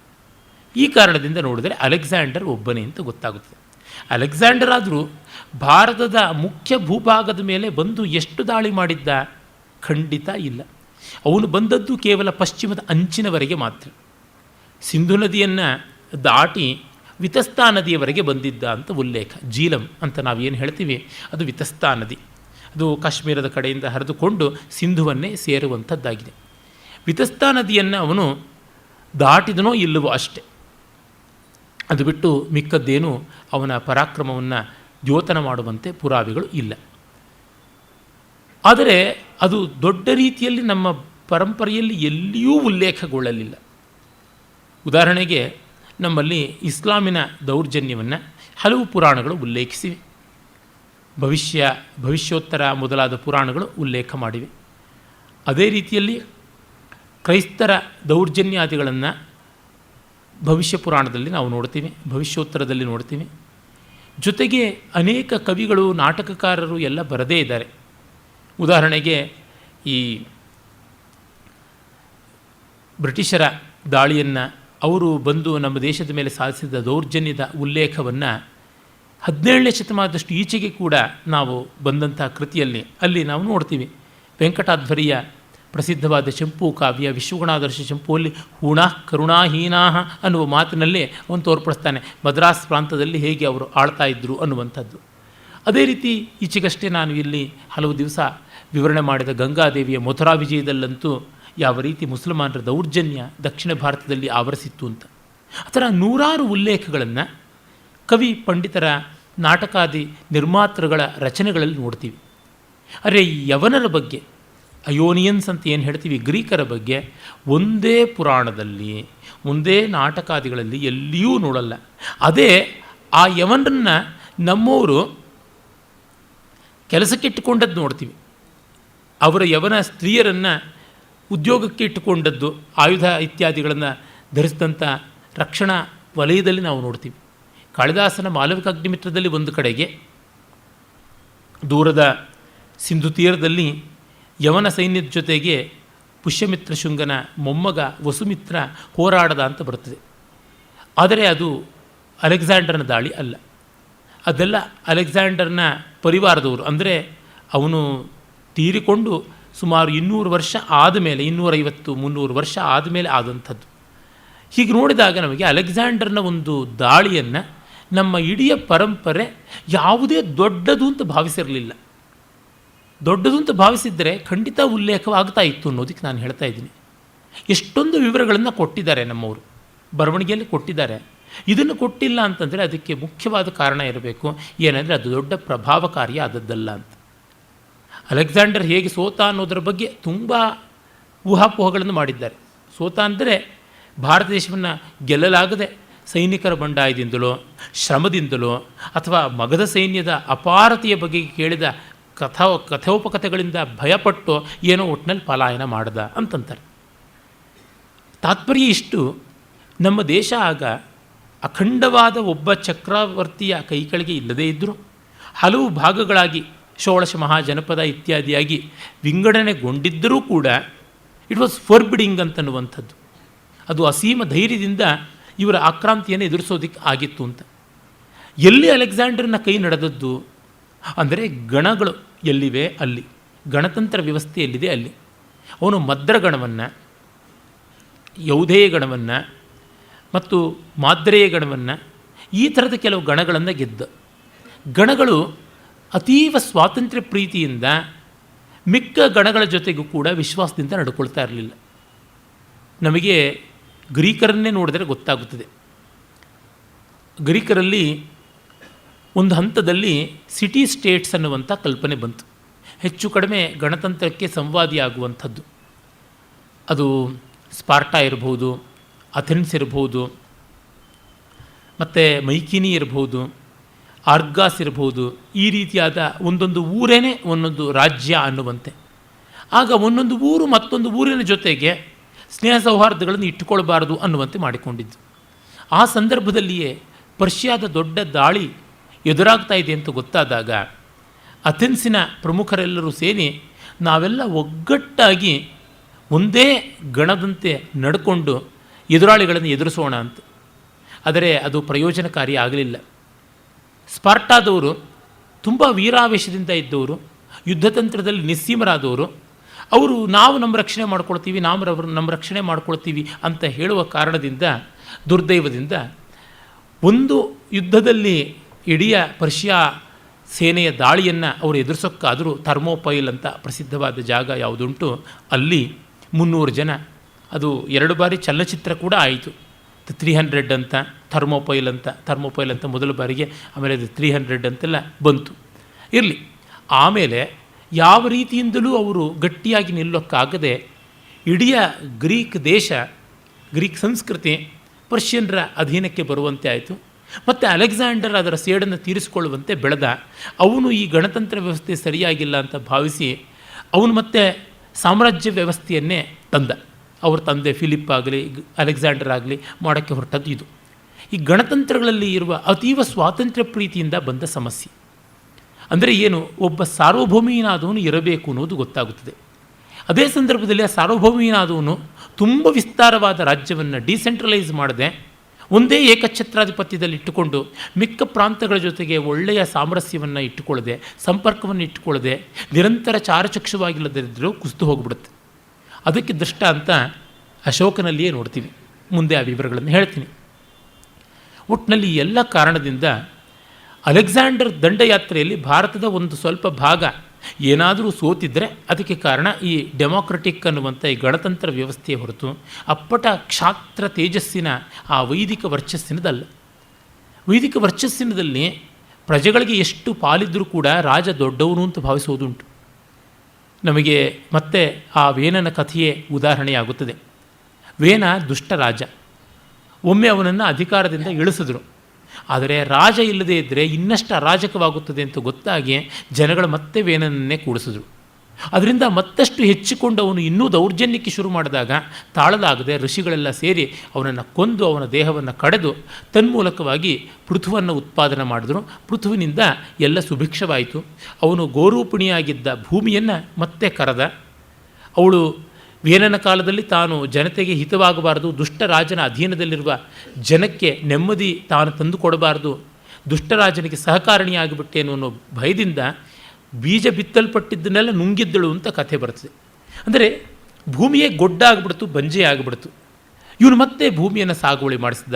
ಈ ಕಾರಣದಿಂದ ನೋಡಿದರೆ ಅಲೆಕ್ಸಾಂಡರ್ ಒಬ್ಬನೇ ಅಂತ ಗೊತ್ತಾಗುತ್ತದೆ. ಅಲೆಕ್ಸಾಂಡರ್ ಆದರೂ ಭಾರತದ ಮುಖ್ಯ ಭೂಭಾಗದ ಮೇಲೆ ಬಂದು ಎಷ್ಟು ದಾಳಿ ಮಾಡಿದ್ದ? ಖಂಡಿತ ಇಲ್ಲ. ಅವನು ಬಂದದ್ದು ಕೇವಲ ಪಶ್ಚಿಮದ ಅಂಚಿನವರೆಗೆ ಮಾತ್ರ. ಸಿಂಧು ನದಿಯನ್ನು ದಾಟಿ ವಿತಸ್ತಾ ನದಿಯವರೆಗೆ ಬಂದಿದ್ದ ಅಂತ ಉಲ್ಲೇಖ. ಜೀಲಂ ಅಂತ ನಾವೇನು ಹೇಳ್ತೀವಿ, ಅದು ವಿತಸ್ತಾ ನದಿ. ಅದು ಕಾಶ್ಮೀರದ ಕಡೆಯಿಂದ ಹರಿದುಕೊಂಡು ಸಿಂಧುವನ್ನೇ ಸೇರುವಂಥದ್ದಾಗಿದೆ. ವಿತಸ್ತಾ ನದಿಯನ್ನು ಅವನು ದಾಟಿದನೋ ಇಲ್ಲವೋ ಅಷ್ಟೆ. ಅದು ಬಿಟ್ಟು ಮಿಕ್ಕದ್ದೇನು ಅವನ ಪರಾಕ್ರಮವನ್ನು ದ್ಯೋತನ ಮಾಡುವಂತೆ ಪುರಾವೆಗಳು ಇಲ್ಲ. ಆದರೆ ಅದು ದೊಡ್ಡ ರೀತಿಯಲ್ಲಿ ನಮ್ಮ ಪರಂಪರೆಯಲ್ಲಿ ಎಲ್ಲಿಯೂ ಉಲ್ಲೇಖಗೊಳ್ಳಲಿಲ್ಲ. ಉದಾಹರಣೆಗೆ ನಮ್ಮಲ್ಲಿ ಇಸ್ಲಾಮಿನ ದೌರ್ಜನ್ಯವನ್ನು ಹಲವು ಪುರಾಣಗಳು ಉಲ್ಲೇಖಿಸಿವೆ. ಭವಿಷ್ಯೋತ್ತರ ಮೊದಲಾದ ಪುರಾಣಗಳು ಉಲ್ಲೇಖ ಮಾಡಿವೆ. ಅದೇ ರೀತಿಯಲ್ಲಿ ಕ್ರೈಸ್ತರ ದೌರ್ಜನ್ಯಾದಿಗಳನ್ನು ಭವಿಷ್ಯ ಪುರಾಣದಲ್ಲಿ ನಾವು ನೋಡ್ತೀವಿ, ಭವಿಷ್ಯೋತ್ತರದಲ್ಲಿ ನೋಡ್ತೀವಿ. ಜೊತೆಗೆ ಅನೇಕ ಕವಿಗಳು, ನಾಟಕಕಾರರು ಎಲ್ಲ ಬರದೇ ಇದ್ದಾರೆ. ಉದಾಹರಣೆಗೆ ಈ ಬ್ರಿಟಿಷರ ದಾಳಿಯನ್ನು, ಅವರು ಬಂದು ನಮ್ಮ ದೇಶದ ಮೇಲೆ ಸಾಧಿಸಿದ ದೌರ್ಜನ್ಯದ ಉಲ್ಲೇಖವನ್ನು 17ನೇ ಶತಮಾನದಷ್ಟು ಈಚೆಗೆ ಕೂಡ ನಾವು ಬಂದಂಥ ಕೃತಿಯಲ್ಲಿ ಅಲ್ಲಿ ನಾವು ನೋಡ್ತೀವಿ. ವೆಂಕಟಾಧ್ವರಿಯ ಪ್ರಸಿದ್ಧವಾದ ಚಂಪು ಕಾವ್ಯ ವಿಶ್ವಗುಣಾದರ್ಶ ಚಂಪುವಲ್ಲಿ ಹೂಣಾ ಕರುಣಾಹೀನಾ ಅನ್ನುವ ಮಾತಿನಲ್ಲಿ ಅವನು ತೋರ್ಪಡಿಸ್ತಾನೆ ಮದ್ರಾಸ್ ಪ್ರಾಂತದಲ್ಲಿ ಹೇಗೆ ಅವರು ಆಳ್ತಾ ಇದ್ದರು ಅನ್ನುವಂಥದ್ದು. ಅದೇ ರೀತಿ ಈಚೆಗಷ್ಟೇ ನಾನು ಇಲ್ಲಿ ಹಲವು ದಿವಸ ವಿವರಣೆ ಮಾಡಿದ ಗಂಗಾದೇವಿಯ ಮಥುರಾ ವಿಜಯದಲ್ಲಂತೂ ಯಾವ ರೀತಿ ಮುಸಲ್ಮಾನರ ದೌರ್ಜನ್ಯ ದಕ್ಷಿಣ ಭಾರತದಲ್ಲಿ ಆವರಿಸಿತ್ತು ಅಂತ. ಆ ಥರ ನೂರಾರು ಉಲ್ಲೇಖಗಳನ್ನು ಕವಿ ಪಂಡಿತರ, ನಾಟಕಾದಿ ನಿರ್ಮಾತೃಗಳ ರಚನೆಗಳಲ್ಲಿ ನೋಡ್ತೀವಿ. ಆದರೆ ಯವನರ ಬಗ್ಗೆ, ಅಯೋನಿಯನ್ಸ್ ಅಂತ ಏನು ಹೇಳ್ತೀವಿ ಗ್ರೀಕರ ಬಗ್ಗೆ ಒಂದೇ ಪುರಾಣದಲ್ಲಿ, ಒಂದೇ ನಾಟಕಾದಿಗಳಲ್ಲಿ ಎಲ್ಲಿಯೂ ನೋಡಲ್ಲ. ಅದೇ ಆ ಯವನರನ್ನು ನಮ್ಮವರು ಕೆಲಸಕ್ಕೆ ಇಟ್ಟುಕೊಂಡದ್ದು ನೋಡ್ತೀವಿ. ಅವರ ಯವನ ಸ್ತ್ರೀಯರನ್ನು ಉದ್ಯೋಗಕ್ಕೆ ಇಟ್ಟುಕೊಂಡದ್ದು, ಆಯುಧ ಇತ್ಯಾದಿಗಳನ್ನು ಧರಿಸಿದಂಥ ರಕ್ಷಣಾ ವಲಯದಲ್ಲಿ ನಾವು ನೋಡ್ತೀವಿ. ಕಾಳಿದಾಸನ ಮಾಲವಿಕ ಅಗ್ನಿಮಿತ್ರದಲ್ಲಿ ಒಂದು ಕಡೆಗೆ ದೂರದ ಸಿಂಧು ತೀರದಲ್ಲಿ ಯವನ ಸೈನ್ಯದ ಜೊತೆಗೆ ಪುಷ್ಯಮಿತ್ರ ಶುಂಗನ ಮೊಮ್ಮಗ ವಸುಮಿತ್ರ ಹೋರಾಡದ ಅಂತ ಬರುತ್ತದೆ. ಆದರೆ ಅದು ಅಲೆಕ್ಸಾಂಡರ್ನ ದಾಳಿ ಅಲ್ಲ. ಅದೆಲ್ಲ ಅಲೆಕ್ಸಾಂಡರ್ನ ಪರಿವಾರದವರು, ಅಂದರೆ ಅವನು ತೀರಿಕೊಂಡು ಸುಮಾರು 200 ವರ್ಷ ಆದಮೇಲೆ, 250-300 ವರ್ಷ ಆದಮೇಲೆ ಆದಂಥದ್ದು. ಹೀಗೆ ನೋಡಿದಾಗ ನಮಗೆ ಅಲೆಕ್ಸಾಂಡರ್ನ ಒಂದು ದಾಳಿಯನ್ನು ನಮ್ಮ ಇಡೀ ಪರಂಪರೆ ಯಾವುದೇ ದೊಡ್ಡದು ಅಂತ ಭಾವಿಸಿರಲಿಲ್ಲ. ದೊಡ್ಡದು ಅಂತ ಭಾವಿಸಿದರೆ ಖಂಡಿತ ಉಲ್ಲೇಖವಾಗ್ತಾ ಇತ್ತು ಅನ್ನೋದಕ್ಕೆ ನಾನು ಹೇಳ್ತಾ ಇದ್ದೀನಿ. ಎಷ್ಟೊಂದು ವಿವರಗಳನ್ನು ಕೊಟ್ಟಿದ್ದಾರೆ ನಮ್ಮವರು, ಬರವಣಿಗೆಯಲ್ಲಿ ಕೊಟ್ಟಿದ್ದಾರೆ. ಇದನ್ನು ಕೊಟ್ಟಿಲ್ಲ ಅಂತಂದರೆ ಅದಕ್ಕೆ ಮುಖ್ಯವಾದ ಕಾರಣ ಇರಬೇಕು. ಏನಂದರೆ ಅದು ದೊಡ್ಡ ಪ್ರಭಾವಕಾರಿ ಆದದ್ದಲ್ಲ ಅಂತ. ಅಲೆಕ್ಸಾಂಡರ್ ಹೇಗೆ ಸೋತ ಅನ್ನೋದರ ಬಗ್ಗೆ ತುಂಬ ಊಹಾಪೋಹಗಳನ್ನು ಮಾಡಿದ್ದಾರೆ. ಸೋತ ಅಂದರೆ ಭಾರತ ದೇಶವನ್ನು ಗೆಲ್ಲಲಾಗದೆ ಸೈನಿಕರ ಬಂಡಾಯದಿಂದಲೋ, ಶ್ರಮದಿಂದಲೋ, ಅಥವಾ ಮಗಧ ಸೈನ್ಯದ ಅಪಾರತೆಯ ಬಗ್ಗೆ ಕೇಳಿದ ಕಥೋಪಕಥೆಗಳಿಂದ ಭಯಪಟ್ಟು ಏನೋ ಒಟ್ಟಿನಲ್ಲಿ ಪಲಾಯನ ಮಾಡ್ದ ಅಂತಂತಾರೆ. ತಾತ್ಪರ್ಯ ಇಷ್ಟು, ನಮ್ಮ ದೇಶ ಆಗ ಅಖಂಡವಾದ ಒಬ್ಬ ಚಕ್ರವರ್ತಿಯ ಕೈಕೆಳಗೆ ಇಲ್ಲದೇ ಇದ್ದರೂ ಹಲವು ಭಾಗಗಳಾಗಿ ಷೋಡಶ ಮಹಾಜನಪದ ಇತ್ಯಾದಿಯಾಗಿ ವಿಂಗಡಣೆಗೊಂಡಿದ್ದರೂ ಕೂಡ ಇಟ್ ವಾಸ್ ಫೋರ್ಬಿಡಿಂಗ್ ಅಂತನ್ನುವಂಥದ್ದು. ಅದು ಅಸೀಮ ಧೈರ್ಯದಿಂದ ಇವರ ಆಕ್ರಾಂತಿಯನ್ನು ಎದುರಿಸೋದಕ್ಕೆ ಆಗಿತ್ತು ಅಂತ. ಎಲ್ಲಿ ಅಲೆಕ್ಸಾಂಡರ್ನ ಕೈ ನಡೆದದ್ದು ಅಂದರೆ ಗಣಗಳು ಎಲ್ಲಿವೆ ಅಲ್ಲಿ, ಗಣತಂತ್ರ ವ್ಯವಸ್ಥೆ ಎಲ್ಲಿದೆ ಅಲ್ಲಿ. ಅವನು ಮದ್ರಗಣವನ್ನು, ಯೌಧೇಯ ಗಣವನ್ನು ಮತ್ತು ಮಾದ್ರೇಯ ಗಣವನ್ನು, ಈ ಥರದ ಕೆಲವು ಗಣಗಳನ್ನು ಗೆದ್ದ. ಗಣಗಳು ಅತೀವ ಸ್ವಾತಂತ್ರ್ಯ ಪ್ರೀತಿಯಿಂದ ಮಿಕ್ಕ ಗಣಗಳ ಜೊತೆಗೂ ಕೂಡ ವಿಶ್ವಾಸದಿಂದ ನಡ್ಕೊಳ್ತಾ ಇರಲಿಲ್ಲ. ನಮಗೆ ಗ್ರೀಕರನ್ನೇ ನೋಡಿದರೆ ಗೊತ್ತಾಗುತ್ತದೆ. ಗ್ರೀಕರಲ್ಲಿ ಒಂದು ಹಂತದಲ್ಲಿ ಸಿಟಿ ಸ್ಟೇಟ್ಸ್ ಅನ್ನುವಂಥ ಕಲ್ಪನೆ ಬಂತು. ಹೆಚ್ಚು ಕಡಿಮೆ ಗಣತಂತ್ರಕ್ಕೆ ಸಂವಾದಿಯಾಗುವಂಥದ್ದು. ಅದು ಸ್ಪಾರ್ಟಾ ಇರ್ಬೋದು, ಅಥೆನ್ಸ್ ಇರ್ಬೋದು, ಮತ್ತು ಮೈಕಿನಿ ಇರ್ಬೋದು, ಆರ್ಗಾಸ್ ಇರ್ಬೋದು. ಈ ರೀತಿಯಾದ ಒಂದೊಂದು ಊರೇನೇ ಒಂದೊಂದು ರಾಜ್ಯ ಅನ್ನುವಂತೆ. ಆಗ ಒಂದೊಂದು ಊರು ಮತ್ತೊಂದು ಊರಿನ ಜೊತೆಗೆ ಸ್ನೇಹ ಸೌಹಾರ್ದಗಳನ್ನು ಇಟ್ಟುಕೊಳ್ಬಾರದು ಅನ್ನುವಂತೆ ಮಾಡಿಕೊಂಡಿದ್ದು. ಆ ಸಂದರ್ಭದಲ್ಲಿಯೇ ಪರ್ಷಿಯಾದ ದೊಡ್ಡ ದಾಳಿ ಎದುರಾಗ್ತಾ ಇದೆ ಅಂತ ಗೊತ್ತಾದಾಗ ಅಥೆನ್ಸಿನ ಪ್ರಮುಖರೆಲ್ಲರೂ ಸೇರಿ ನಾವೆಲ್ಲ ಒಗ್ಗಟ್ಟಾಗಿ ಒಂದೇ ಗಣದಂತೆ ನಡ್ಕೊಂಡು ಎದುರಾಳಿಗಳನ್ನು ಎದುರಿಸೋಣ ಅಂತ. ಆದರೆ ಅದು ಪ್ರಯೋಜನಕಾರಿ ಆಗಲಿಲ್ಲ. ಸ್ಪಾರ್ಟಾದವರು ತುಂಬ ವೀರಾವೇಶದಿಂದ ಇದ್ದವರು, ಯುದ್ಧತಂತ್ರದಲ್ಲಿ ನಿಸ್ಸೀಮರಾದವರು. ಅವರು ನಾವು ನಮ್ಮ ರಕ್ಷಣೆ ಮಾಡ್ಕೊಳ್ತೀವಿ, ನಮ್ಮ ರಕ್ಷಣೆ ಮಾಡ್ಕೊಳ್ತೀವಿ ಅಂತ ಹೇಳುವ ಕಾರಣದಿಂದ, ದುರ್ದೈವದಿಂದ ಒಂದು ಯುದ್ಧದಲ್ಲಿ ಇಡೀ ಪರ್ಷಿಯಾ ಸೇನೆಯ ದಾಳಿಯನ್ನು ಅವರು ಎದುರಿಸೋಕ್ಕಾದರೂ ಥರ್ಮೋಪೈಲ್ ಅಂತ ಪ್ರಸಿದ್ಧವಾದ ಜಾಗ ಯಾವುದುಂಟು ಅಲ್ಲಿ 300 ಜನ. ಅದು 2 ಬಾರಿ ಚಲನಚಿತ್ರ ಕೂಡ ಆಯಿತು. 300 ಅಂತ, ಥರ್ಮೋಪೈಲ್ ಅಂತ ಮೊದಲ ಬಾರಿಗೆ, ಆಮೇಲೆ ಅದು 300 ಅಂತೆಲ್ಲ ಬಂತು. ಇರಲಿ. ಆಮೇಲೆ ಯಾವ ರೀತಿಯಿಂದಲೂ ಅವರು ಗಟ್ಟಿಯಾಗಿ ನಿಲ್ಲೋಕ್ಕಾಗದೆ ಇಡೀ ಗ್ರೀಕ್ ದೇಶ, ಗ್ರೀಕ್ ಸಂಸ್ಕೃತಿ ಪರ್ಷಿಯನ್ರ ಅಧೀನಕ್ಕೆ ಬರುವಂತೆ ಆಯಿತು. ಮತ್ತು ಅಲೆಕ್ಸಾಂಡರ್ ಅದರ ಸೇಡನ್ನು ತೀರಿಸಿಕೊಳ್ಳುವಂತೆ ಬೆಳೆದ. ಅವನು ಈ ಗಣತಂತ್ರ ವ್ಯವಸ್ಥೆ ಸರಿಯಾಗಿಲ್ಲ ಅಂತ ಭಾವಿಸಿ ಅವನು ಮತ್ತೆ ಸಾಮ್ರಾಜ್ಯ ವ್ಯವಸ್ಥೆಯನ್ನೇ ತಂದ. ಅವ್ರ ತಂದೆ ಫಿಲಿಪ್ ಆಗಲಿ ಅಲೆಕ್ಸಾಂಡರ್ ಆಗಲಿ ಮಾಡೋಕ್ಕೆ ಹೊರಟದ್ದು ಇದು. ಈ ಗಣತಂತ್ರಗಳಲ್ಲಿ ಇರುವ ಅತೀವ ಸ್ವಾತಂತ್ರ್ಯ ಪ್ರೀತಿಯಿಂದ ಬಂದ ಸಮಸ್ಯೆ. ಅಂದರೆ ಏನು, ಒಬ್ಬ ಸಾರ್ವಭೌಮಿಯನಾದವನು ಇರಬೇಕು ಅನ್ನೋದು ಗೊತ್ತಾಗುತ್ತದೆ. ಅದೇ ಸಂದರ್ಭದಲ್ಲಿ ಆ ಸಾರ್ವಭೌಮಿಯನಾದವನು ತುಂಬ ವಿಸ್ತಾರವಾದ ರಾಜ್ಯವನ್ನು ಡಿಸೆಂಟ್ರಲೈಸ್ ಮಾಡದೆ ಒಂದೇ ಏಕಛತ್ರಾಧಿಪತ್ಯದಲ್ಲಿ ಇಟ್ಟುಕೊಂಡು ಮಿಕ್ಕ ಪ್ರಾಂತಗಳ ಜೊತೆಗೆ ಒಳ್ಳೆಯ ಸಾಮರಸ್ಯವನ್ನು ಇಟ್ಟುಕೊಳ್ಳದೆ, ಸಂಪರ್ಕವನ್ನು ಇಟ್ಟುಕೊಳ್ಳದೆ, ನಿರಂತರ ಚಾರಚಕ್ಷುವಾಗಿಲ್ಲದಿದ್ದರೂ ಕುಸಿದು ಹೋಗಿಬಿಡುತ್ತೆ. ಅದಕ್ಕೆ ದೃಷ್ಟ ಅಂತ ಅಶೋಕನಲ್ಲಿಯೇ ನೋಡ್ತೀವಿ. ಮುಂದೆ ಆ ವಿವರಗಳನ್ನು ಹೇಳ್ತೀನಿ. ಒಟ್ಟಿನಲ್ಲಿ ಎಲ್ಲ ಕಾರಣದಿಂದ ಅಲೆಕ್ಸಾಂಡರ್ ದಂಡಯಾತ್ರೆಯಲ್ಲಿ ಭಾರತದ ಒಂದು ಸ್ವಲ್ಪ ಭಾಗ ಏನಾದರೂ ಸೋತಿದ್ದರೆ ಅದಕ್ಕೆ ಕಾರಣ ಈ ಡೆಮಾಕ್ರೆಟಿಕ್ ಅನ್ನುವಂಥ ಈ ಗಣತಂತ್ರ ವ್ಯವಸ್ಥೆಯ ಹೊರತು ಅಪ್ಪಟ ಕ್ಷಾತ್ರ ತೇಜಸ್ಸಿನ ಆ ವೈದಿಕ ವರ್ಚಸ್ಸಿನದಲ್ಲ. ವೈದಿಕ ವರ್ಚಸ್ಸಿನದಲ್ಲಿ ಪ್ರಜೆಗಳಿಗೆ ಎಷ್ಟು ಪಾಲಿದ್ದರೂ ಕೂಡ ರಾಜ ದೊಡ್ಡವನು ಅಂತ ಭಾವಿಸೋದುಂಟು. ನಮಗೆ ಮತ್ತೆ ಆ ವೇನನ ಕಥೆಯೇ ಉದಾಹರಣೆಯಾಗುತ್ತದೆ. ವೇನ ದುಷ್ಟ ರಾಜ. ಒಮ್ಮೆ ಅವನನ್ನು ಅಧಿಕಾರದಿಂದ ಇಳಿಸಿದ್ರು. ಆದರೆ ರಾಜ ಇಲ್ಲದೇ ಇದ್ದರೆ ಇನ್ನಷ್ಟು ಅರಾಜಕವಾಗುತ್ತದೆ ಅಂತ ಗೊತ್ತಾಗಿ ಜನಗಳು ಮತ್ತೆ ವೇನನ್ನೇ ಕೂಡಿಸಿದ್ರು. ಅದರಿಂದ ಮತ್ತಷ್ಟು ಹೆಚ್ಚಿಕೊಂಡು ಅವನು ಇನ್ನೂ ದೌರ್ಜನ್ಯಕ್ಕೆ ಶುರು ಮಾಡಿದಾಗ ತಾಳಲಾಗದೆ ಋಷಿಗಳೆಲ್ಲ ಸೇರಿ ಅವನನ್ನು ಕೊಂದು ಅವನ ದೇಹವನ್ನು ಕಡೆದು ತನ್ಮೂಲಕವಾಗಿ ಪೃಥುವನ್ನು ಉತ್ಪಾದನೆ ಮಾಡಿದ್ರು. ಪೃಥುವಿನಿಂದ ಎಲ್ಲ ಸುಭಿಕ್ಷವಾಯಿತು. ಅವನು ಗೋರೂಪಿಣಿಯಾಗಿದ್ದ ಭೂಮಿಯನ್ನು ಮತ್ತೆ ಕರೆದ. ಅವಳು ವೇನನ ಕಾಲದಲ್ಲಿ ತಾನು ಜನತೆಗೆ ಹಿತವಾಗಬಾರದು, ದುಷ್ಟರಾಜನ ಅಧೀನದಲ್ಲಿರುವ ಜನಕ್ಕೆ ನೆಮ್ಮದಿ ತಾನು ತಂದು ಕೊಡಬಾರದು, ದುಷ್ಟರಾಜನಿಗೆ ಸಹಕಾರಿಣಿಯಾಗಿಬಿಟ್ಟೇನು ಅನ್ನೋ ಭಯದಿಂದ ಬೀಜ ಬಿತ್ತಲ್ಪಟ್ಟಿದ್ದನ್ನೆಲ್ಲ ನುಂಗಿದ್ದಳು ಅಂತ ಕಥೆ ಬರ್ತದೆ. ಅಂದರೆ ಭೂಮಿಯೇ ಗೊಡ್ಡಾಗ್ಬಿಡ್ತು, ಬಂಜೆ ಆಗಿಬಿಡ್ತು. ಇವನು ಮತ್ತೆ ಭೂಮಿಯನ್ನು ಸಾಗುವಳಿ ಮಾಡಿಸಿದ,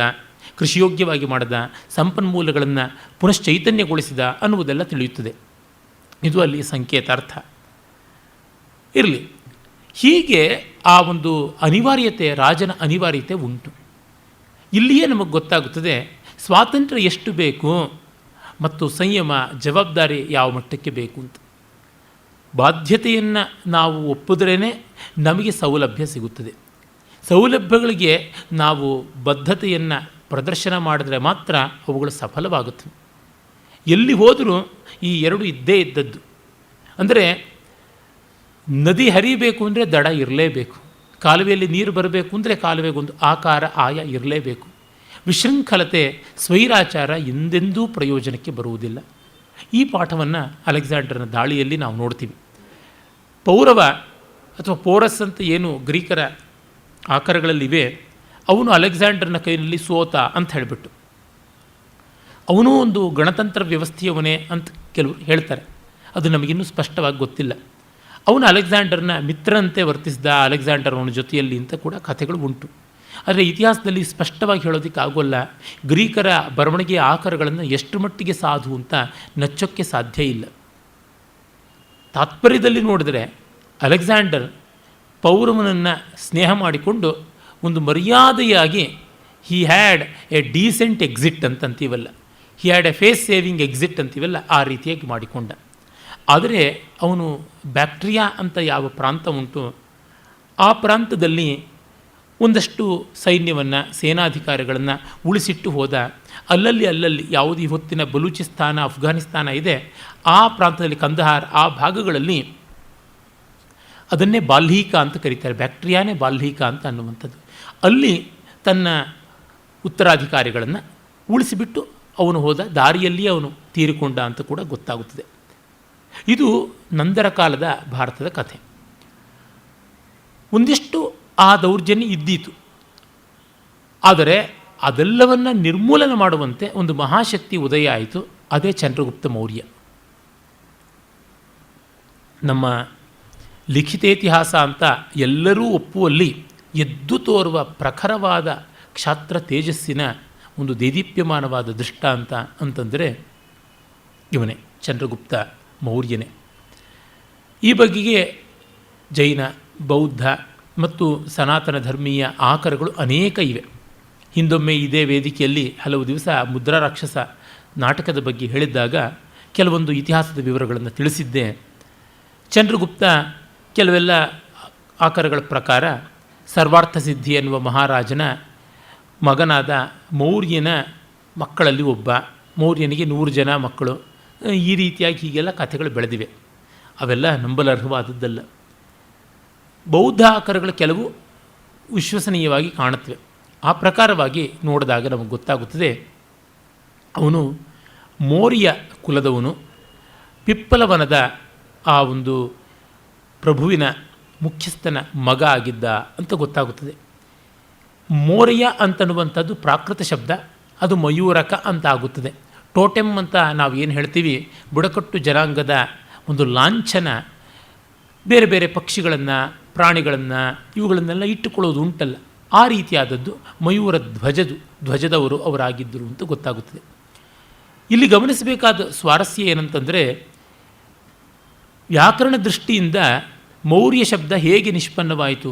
ಕೃಷಿಯೋಗ್ಯವಾಗಿ ಮಾಡಿದ, ಸಂಪನ್ಮೂಲಗಳನ್ನು ಪುನಶ್ಚೈತನ್ಯಗೊಳಿಸಿದ ಅನ್ನುವುದೆಲ್ಲ ತಿಳಿಯುತ್ತದೆ. ಇದು ಅಲ್ಲಿ ಸಂಕೇತಾರ್ಥ. ಇರಲಿ, ಹೀಗೆ ಆ ಒಂದು ಅನಿವಾರ್ಯತೆ, ರಾಜನ ಅನಿವಾರ್ಯತೆ ಉಂಟು. ಇಲ್ಲಿಯೇ ನಮಗೆ ಗೊತ್ತಾಗುತ್ತದೆ ಸ್ವಾತಂತ್ರ್ಯ ಎಷ್ಟು ಬೇಕು ಮತ್ತು ಸಂಯಮ, ಜವಾಬ್ದಾರಿ ಯಾವ ಮಟ್ಟಕ್ಕೆ ಬೇಕು ಅಂತ. ಬಾಧ್ಯತೆಯನ್ನು ನಾವು ಒಪ್ಪಿದ್ರೇ ನಮಗೆ ಸೌಲಭ್ಯ ಸಿಗುತ್ತದೆ. ಸೌಲಭ್ಯಗಳಿಗೆ ನಾವು ಬದ್ಧತೆಯನ್ನು ಪ್ರದರ್ಶನ ಮಾಡಿದ್ರೆ ಮಾತ್ರ ಅವುಗಳು ಸಫಲವಾಗುತ್ತವೆ. ಎಲ್ಲಿ ಹೋದರೂ ಈ ಎರಡು ಇದ್ದೇ ಇದ್ದದ್ದು. ಅಂದರೆ ನದಿ ಹರಿಬೇಕು ಅಂದರೆ ದಡ ಇರಲೇಬೇಕು, ಕಾಲುವೆಯಲ್ಲಿ ನೀರು ಬರಬೇಕು ಅಂದರೆ ಕಾಲುವೆಗೊಂದು ಆಕಾರ ಆಯ ಇರಲೇಬೇಕು. ವಿಶೃಂಖಲತೆ, ಸ್ವೈರಾಚಾರ ಎಂದೆಂದೂ ಪ್ರಯೋಜನಕ್ಕೆ ಬರುವುದಿಲ್ಲ. ಈ ಪಾಠವನ್ನು ಅಲೆಕ್ಸಾಂಡರ್ನ ದಾಳಿಯಲ್ಲಿ ನಾವು ನೋಡ್ತೀವಿ. ಪೌರವ ಅಥವಾ ಪೋರಸ್ ಅಂತ ಏನು ಗ್ರೀಕರ ಆಕಾರಗಳಲ್ಲಿವೆ, ಅವನು ಅಲೆಕ್ಸಾಂಡರ್ನ ಕೈಯಲ್ಲಿ ಸೋತ ಅಂತ ಹೇಳಿಬಿಟ್ಟು ಅವನೂ ಒಂದು ಗಣತಂತ್ರ ವ್ಯವಸ್ಥೆಯವನೇ ಅಂತ ಕೆಲವರು ಹೇಳ್ತಾರೆ. ಅದು ನಮಗಿನ್ನೂ ಸ್ಪಷ್ಟವಾಗಿ ಗೊತ್ತಿಲ್ಲ. ಅವನು ಅಲೆಕ್ಸಾಂಡರ್ನ ಮಿತ್ರನಂತೆ ವರ್ತಿಸಿದ, ಅಲೆಕ್ಸಾಂಡರ್ ಅವನ ಜೊತೆಯಲ್ಲಿ ಅಂತ ಕೂಡ ಕಥೆಗಳು ಉಂಟು. ಆದರೆ ಇತಿಹಾಸದಲ್ಲಿ ಸ್ಪಷ್ಟವಾಗಿ ಹೇಳೋದಕ್ಕಾಗೋಲ್ಲ. ಗ್ರೀಕರ ಬರವಣಿಗೆಯ ಆಕಾರಗಳನ್ನು ಎಷ್ಟು ಮಟ್ಟಿಗೆ ಸಾಧು ಅಂತ ನಚ್ಚೋಕ್ಕೆ ಸಾಧ್ಯ ಇಲ್ಲ. ತಾತ್ಪರ್ಯದಲ್ಲಿ ನೋಡಿದರೆ ಅಲೆಕ್ಸಾಂಡರ್ ಪೌರವನನ್ನು ಸ್ನೇಹ ಮಾಡಿಕೊಂಡು ಒಂದು ಮರ್ಯಾದೆಯಾಗಿ he had a decent exit ಅಂತಂತೀವಲ್ಲ, he had a face saving exit ಅಂತೀವಲ್ಲ, ಆ ರೀತಿಯಾಗಿ ಮಾಡಿಕೊಂಡ. ಆದರೆ ಅವನು ಬ್ಯಾಕ್ಟ್ರಿಯಾ ಅಂತ ಯಾವ ಪ್ರಾಂತ ಉಂಟು, ಆ ಪ್ರಾಂತದಲ್ಲಿ ಒಂದಷ್ಟು ಸೈನ್ಯವನ್ನು, ಸೇನಾಧಿಕಾರಿಗಳನ್ನು ಉಳಿಸಿಟ್ಟು ಹೋದ. ಅಲ್ಲಲ್ಲಿ ಯಾವುದು ಹೊತ್ತಿನ ಬಲೂಚಿಸ್ತಾನ, ಅಫ್ಘಾನಿಸ್ತಾನ ಇದೆ, ಆ ಪ್ರಾಂತದಲ್ಲಿ ಕಂದಹಾರ್, ಆ ಭಾಗಗಳಲ್ಲಿ ಅದನ್ನೇ ಬಾಲ್ಹೀಕ ಅಂತ ಕರೀತಾರೆ. ಬ್ಯಾಕ್ಟ್ರಿಯಾನೇ ಬಾಲ್ಹೀಕ ಅಂತ ಅನ್ನುವಂಥದ್ದು. ಅಲ್ಲಿ ತನ್ನ ಉತ್ತರಾಧಿಕಾರಿಗಳನ್ನು ಉಳಿಸಿಬಿಟ್ಟು ಅವನು ಹೋದ. ದಾರಿಯಲ್ಲಿ ಅವನು ತೀರಿಕೊಂಡ ಅಂತ ಕೂಡ ಗೊತ್ತಾಗುತ್ತದೆ. ಇದು ನಂದರ ಕಾಲದ ಭಾರತದ ಕಥೆ. ಒಂದಿಷ್ಟು ಆ ದೌರ್ಜನ್ಯ ಇದ್ದೀತು. ಆದರೆ ಅದೆಲ್ಲವನ್ನು ನಿರ್ಮೂಲನೆ ಮಾಡುವಂತೆ ಒಂದು ಮಹಾಶಕ್ತಿ ಉದಯ ಆಯಿತು. ಅದೇ ಚಂದ್ರಗುಪ್ತ ಮೌರ್ಯ. ನಮ್ಮ ಲಿಖಿತೇತಿಹಾಸ ಅಂತ ಎಲ್ಲರೂ ಒಪ್ಪುವಲ್ಲಿ ಎದ್ದು ತೋರುವ ಪ್ರಖರವಾದ ಕ್ಷಾತ್ರ ತೇಜಸ್ಸಿನ ಒಂದು ದೇದೀಪ್ಯಮಾನವಾದ ದೃಷ್ಟಾಂತ ಅಂತಂದರೆ ಇವನೇ, ಚಂದ್ರಗುಪ್ತ ಮೌರ್ಯನೇ. ಈ ಬಗೆಗೆ ಜೈನ, ಬೌದ್ಧ ಮತ್ತು ಸನಾತನ ಧರ್ಮೀಯ ಆಕರಗಳು ಅನೇಕ ಇವೆ. ಹಿಂದೊಮ್ಮೆ ಇದೇ ವೇದಿಕೆಯಲ್ಲಿ ಹಲವು ದಿವಸ ಮುದ್ರಾ ರಾಕ್ಷಸ ನಾಟಕದ ಬಗ್ಗೆ ಹೇಳಿದ್ದಾಗ ಕೆಲವೊಂದು ಇತಿಹಾಸದ ವಿವರಗಳನ್ನು ತಿಳಿಸಿದ್ದೆ. ಚಂದ್ರಗುಪ್ತ ಕೆಲವೆಲ್ಲ ಆಕರಗಳ ಪ್ರಕಾರ ಸರ್ವಾರ್ಥ ಸಿದ್ಧಿ ಎನ್ನುವ ಮಹಾರಾಜನ ಮಗನಾದ ಮೌರ್ಯನ ಮಕ್ಕಳಲ್ಲಿ ಒಬ್ಬ. ಮೌರ್ಯನಿಗೆ 100 ಜನ ಮಕ್ಕಳು. ಈ ರೀತಿಯಾಗಿ ಹೀಗೆಲ್ಲ ಕಥೆಗಳು ಬೆಳೆದಿವೆ. ಅವೆಲ್ಲ ನಂಬಲರ್ಹವಾದದ್ದಲ್ಲ. ಬೌದ್ಧ ಆಕರಗಳು ಕೆಲವು ವಿಶ್ವಸನೀಯವಾಗಿ ಕಾಣುತ್ತವೆ. ಆ ಪ್ರಕಾರವಾಗಿ ನೋಡಿದಾಗ ನಮಗೆ ಗೊತ್ತಾಗುತ್ತದೆ ಅವನು ಮೌರ್ಯ ಕುಲದವನು, ಪಿಪ್ಪಲವನದ ಆ ಒಂದು ಪ್ರಭುವಿನ ಮುಖ್ಯಸ್ಥನ ಮಗ ಆಗಿದ್ದ ಅಂತ ಗೊತ್ತಾಗುತ್ತದೆ. ಮೌರ್ಯ ಅಂತನ್ನುವಂಥದ್ದು ಪ್ರಾಕೃತ ಶಬ್ದ, ಅದು ಮಯೂರಕ ಅಂತ ಆಗುತ್ತದೆ. ಟೋಟೆಮ್ ಅಂತ ನಾವು ಏನು ಹೇಳ್ತೀವಿ, ಬುಡಕಟ್ಟು ಜನಾಂಗದ ಒಂದು ಲಾಂಛನ, ಬೇರೆ ಬೇರೆ ಪಕ್ಷಿಗಳನ್ನು, ಪ್ರಾಣಿಗಳನ್ನು, ಇವುಗಳನ್ನೆಲ್ಲ ಇಟ್ಟುಕೊಳ್ಳೋದು ಉಂಟಲ್ಲ, ಆ ರೀತಿಯಾದದ್ದು ಮಯೂರ ಧ್ವಜದವರು ಅವರಾಗಿದ್ದರು ಅಂತ ಗೊತ್ತಾಗುತ್ತದೆ. ಇಲ್ಲಿ ಗಮನಿಸಬೇಕಾದ ಸ್ವಾರಸ್ಯ ಏನಂತಂದರೆ, ವ್ಯಾಕರಣ ದೃಷ್ಟಿಯಿಂದ ಮೌರ್ಯ ಶಬ್ದ ಹೇಗೆ ನಿಷ್ಪನ್ನವಾಯಿತು.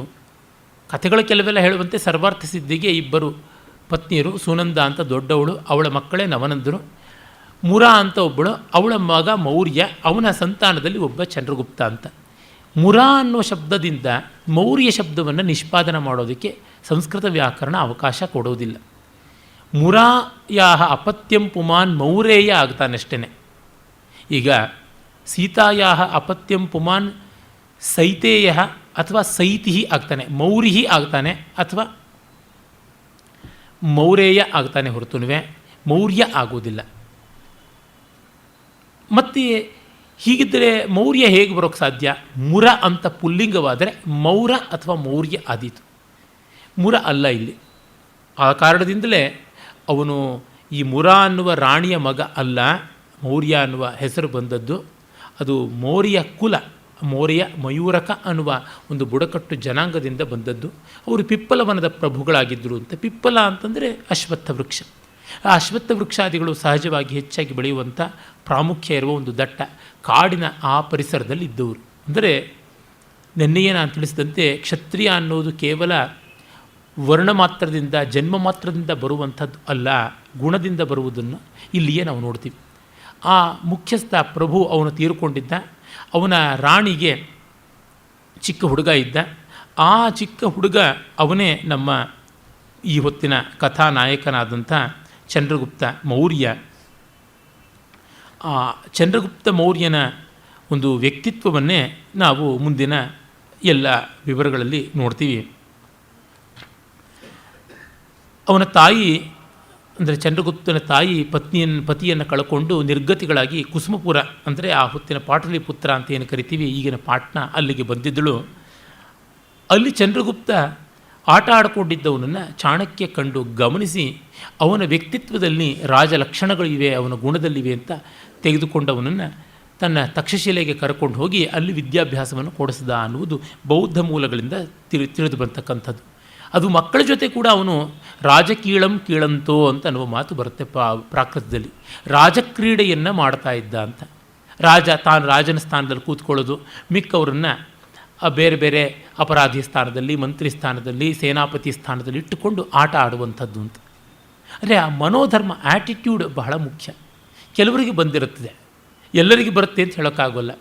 ಕಥೆಗಳ ಕೆಲವೆಲ್ಲ ಹೇಳುವಂತೆ ಸರ್ವಾರ್ಥ ಸಿದ್ಧಿಗೆ 2 ಪತ್ನಿಯರು, ಸುನಂದ ಅಂತ ದೊಡ್ಡವಳು, ಅವಳ ಮಕ್ಕಳೇ ನವನಂದರು, ಮುರಾ ಅಂತ ಒಬ್ಬಳು, ಅವಳ ಮಗ ಮೌರ್ಯ, ಅವನ ಸಂತಾನದಲ್ಲಿ ಒಬ್ಬ ಚಂದ್ರಗುಪ್ತ ಅಂತ. ಮುರ ಅನ್ನೋ ಶಬ್ದದಿಂದ ಮೌರ್ಯ ಶಬ್ದವನ್ನು ನಿಷ್ಪಾದನೆ ಮಾಡೋದಕ್ಕೆ ಸಂಸ್ಕೃತ ವ್ಯಾಕರಣ ಅವಕಾಶ ಕೊಡೋದಿಲ್ಲ. ಮುರಾಯಾಹ ಅಪತ್ಯಂ ಪುಮಾನ್ ಮೌರೇಯ ಆಗ್ತಾನಷ್ಟೇ. ಈಗ ಸೀತಾಯಾಹ ಅಪತ್ಯಂ ಪುಮಾನ್ ಸೈತೇಯ ಅಥವಾ ಸೈತಿ ಆಗ್ತಾನೆ, ಮೌರಿಹಿ ಆಗ್ತಾನೆ ಅಥವಾ ಮೌರೇಯ ಆಗ್ತಾನೆ ಹೊರತುನುವೆ ಮೌರ್ಯ ಆಗೋದಿಲ್ಲ. ಮತ್ತು ಹೀಗಿದ್ದರೆ ಮೌರ್ಯ ಹೇಗೆ ಬರೋಕ್ಕೆ ಸಾಧ್ಯ? ಮುರ ಅಂತ ಪುಲ್ಲಿಂಗವಾದರೆ ಮೌರ ಅಥವಾ ಮೌರ್ಯ ಆದೀತು. ಮುರ ಅಲ್ಲ ಇಲ್ಲಿ. ಆ ಕಾರಣದಿಂದಲೇ ಅವನು ಈ ಮುರ ಅನ್ನುವ ರಾಣಿಯ ಮಗ ಅಲ್ಲ, ಮೌರ್ಯ ಅನ್ನುವ ಹೆಸರು ಬಂದದ್ದು. ಅದು ಮೌರ್ಯ ಕುಲ, ಮೌರ್ಯ ಮಯೂರಕ ಅನ್ನುವ ಒಂದು ಬುಡಕಟ್ಟು ಜನಾಂಗದಿಂದ ಬಂದದ್ದು. ಅವರು ಪಿಪ್ಪಲವನದ ಪ್ರಭುಗಳಾಗಿದ್ದರು ಅಂತ. ಪಿಪ್ಪಲ ಅಂತಂದರೆ ಅಶ್ವತ್ಥ ವೃಕ್ಷ. ಆ ಅಶ್ವತ್ಥ ವೃಕ್ಷಾದಿಗಳು ಸಹಜವಾಗಿ ಹೆಚ್ಚಾಗಿ ಬೆಳೆಯುವಂಥ ಪ್ರಾಮುಖ್ಯ ಇರುವ ಒಂದು ದಟ್ಟ ಕಾಡಿನ ಆ ಪರಿಸರದಲ್ಲಿ ಇದ್ದವರು. ಅಂದರೆ ನೆನ್ನೆಯೇ ನಾನು ತಿಳಿಸಿದಂತೆ ಕ್ಷತ್ರಿಯ ಅನ್ನೋದು ಕೇವಲ ವರ್ಣ ಮಾತ್ರದಿಂದ, ಜನ್ಮ ಮಾತ್ರದಿಂದ ಬರುವಂಥದ್ದು ಅಲ್ಲ, ಗುಣದಿಂದ ಬರುವುದನ್ನು ಇಲ್ಲಿಯೇ ನಾವು ನೋಡ್ತೀವಿ. ಆ ಮುಖ್ಯಸ್ಥ ಪ್ರಭು ಅವನು ತೀರಿಕೊಂಡಿದ್ದ. ಅವನ ರಾಣಿಗೆ ಚಿಕ್ಕ ಹುಡುಗ ಇದ್ದ. ಆ ಚಿಕ್ಕ ಹುಡುಗ ಅವನೇ ನಮ್ಮ ಈ ಹೊತ್ತಿನ ಕಥಾನಾಯಕನಾದಂಥ ಚಂದ್ರಗುಪ್ತ ಮೌರ್ಯ. ಆ ಚಂದ್ರಗುಪ್ತ ಮೌರ್ಯನ ಒಂದು ವ್ಯಕ್ತಿತ್ವವನ್ನೇ ನಾವು ಮುಂದಿನ ಎಲ್ಲ ವಿವರಗಳಲ್ಲಿ ನೋಡ್ತೀವಿ. ಅವನ ತಾಯಿ ಅಂದರೆ ಚಂದ್ರಗುಪ್ತನ ತಾಯಿ ಪತಿಯನ್ನು ಕಳ್ಕೊಂಡು ನಿರ್ಗತಿಗಳಾಗಿ ಕುಸುಮಪುರ ಅಂದರೆ ಆ ಹೊತ್ತಿನ ಪಾಟಲಿಪುತ್ರ ಅಂತ ಏನು ಕರಿತೀವಿ, ಈಗಿನ ಪಾಟ್ನಾ, ಅಲ್ಲಿಗೆ ಬಂದಿದ್ದಳು. ಅಲ್ಲಿ ಚಂದ್ರಗುಪ್ತ ಆಟ ಆಡಿಕೊಂಡಿದ್ದವನನ್ನು ಚಾಣಕ್ಯ ಕಂಡು ಗಮನಿಸಿ ಅವನ ವ್ಯಕ್ತಿತ್ವದಲ್ಲಿ ರಾಜ ಲಕ್ಷಣಗಳಿವೆ, ಅವನ ಗುಣದಲ್ಲಿವೆ ಅಂತ ತೆಗೆದುಕೊಂಡವನನ್ನು ತನ್ನ ತಕ್ಷಶಿಲೆಗೆ ಕರ್ಕೊಂಡು ಹೋಗಿ ಅಲ್ಲಿ ವಿದ್ಯಾಭ್ಯಾಸವನ್ನು ಕೊಡಿಸಿದ ಅನ್ನುವುದು ಬೌದ್ಧ ಮೂಲಗಳಿಂದ ತಿಳಿದು ಬಂತಕ್ಕಂಥದ್ದು. ಅದು ಮಕ್ಕಳ ಜೊತೆ ಕೂಡ ಅವನು ರಾಜಕೀಳಂ ಕೀಳಂತೋ ಅಂತ ಅನ್ನುವ ಮಾತು ಬರುತ್ತೆ ಪ್ರಾಕೃತದಲ್ಲಿ. ರಾಜಕ್ರೀಡೆಯನ್ನು ಮಾಡ್ತಾ ಇದ್ದ ಅಂತ. ತಾನು ರಾಜನ ಸ್ಥಾನದಲ್ಲಿ ಕೂತ್ಕೊಳ್ಳೋದು, ಮಿಕ್ಕವರನ್ನು ಬೇರೆ ಬೇರೆ ಅಪರಾಧಿ ಸ್ಥಾನದಲ್ಲಿ, ಮಂತ್ರಿ ಸ್ಥಾನದಲ್ಲಿ, ಸೇನಾಪತಿ ಸ್ಥಾನದಲ್ಲಿ ಇಟ್ಟುಕೊಂಡು ಆಟ ಆಡುವಂಥದ್ದು ಅಂತ. ಅಂದರೆ ಆ ಮನೋಧರ್ಮ, ಆ್ಯಟಿಟ್ಯೂಡ್ ಬಹಳ ಮುಖ್ಯ. ಕೆಲವರಿಗೆ ಬಂದಿರುತ್ತದೆ, ಎಲ್ಲರಿಗೆ ಬರುತ್ತೆ ಅಂತ ಹೇಳೋಕ್ಕಾಗೋಲ್ಲ.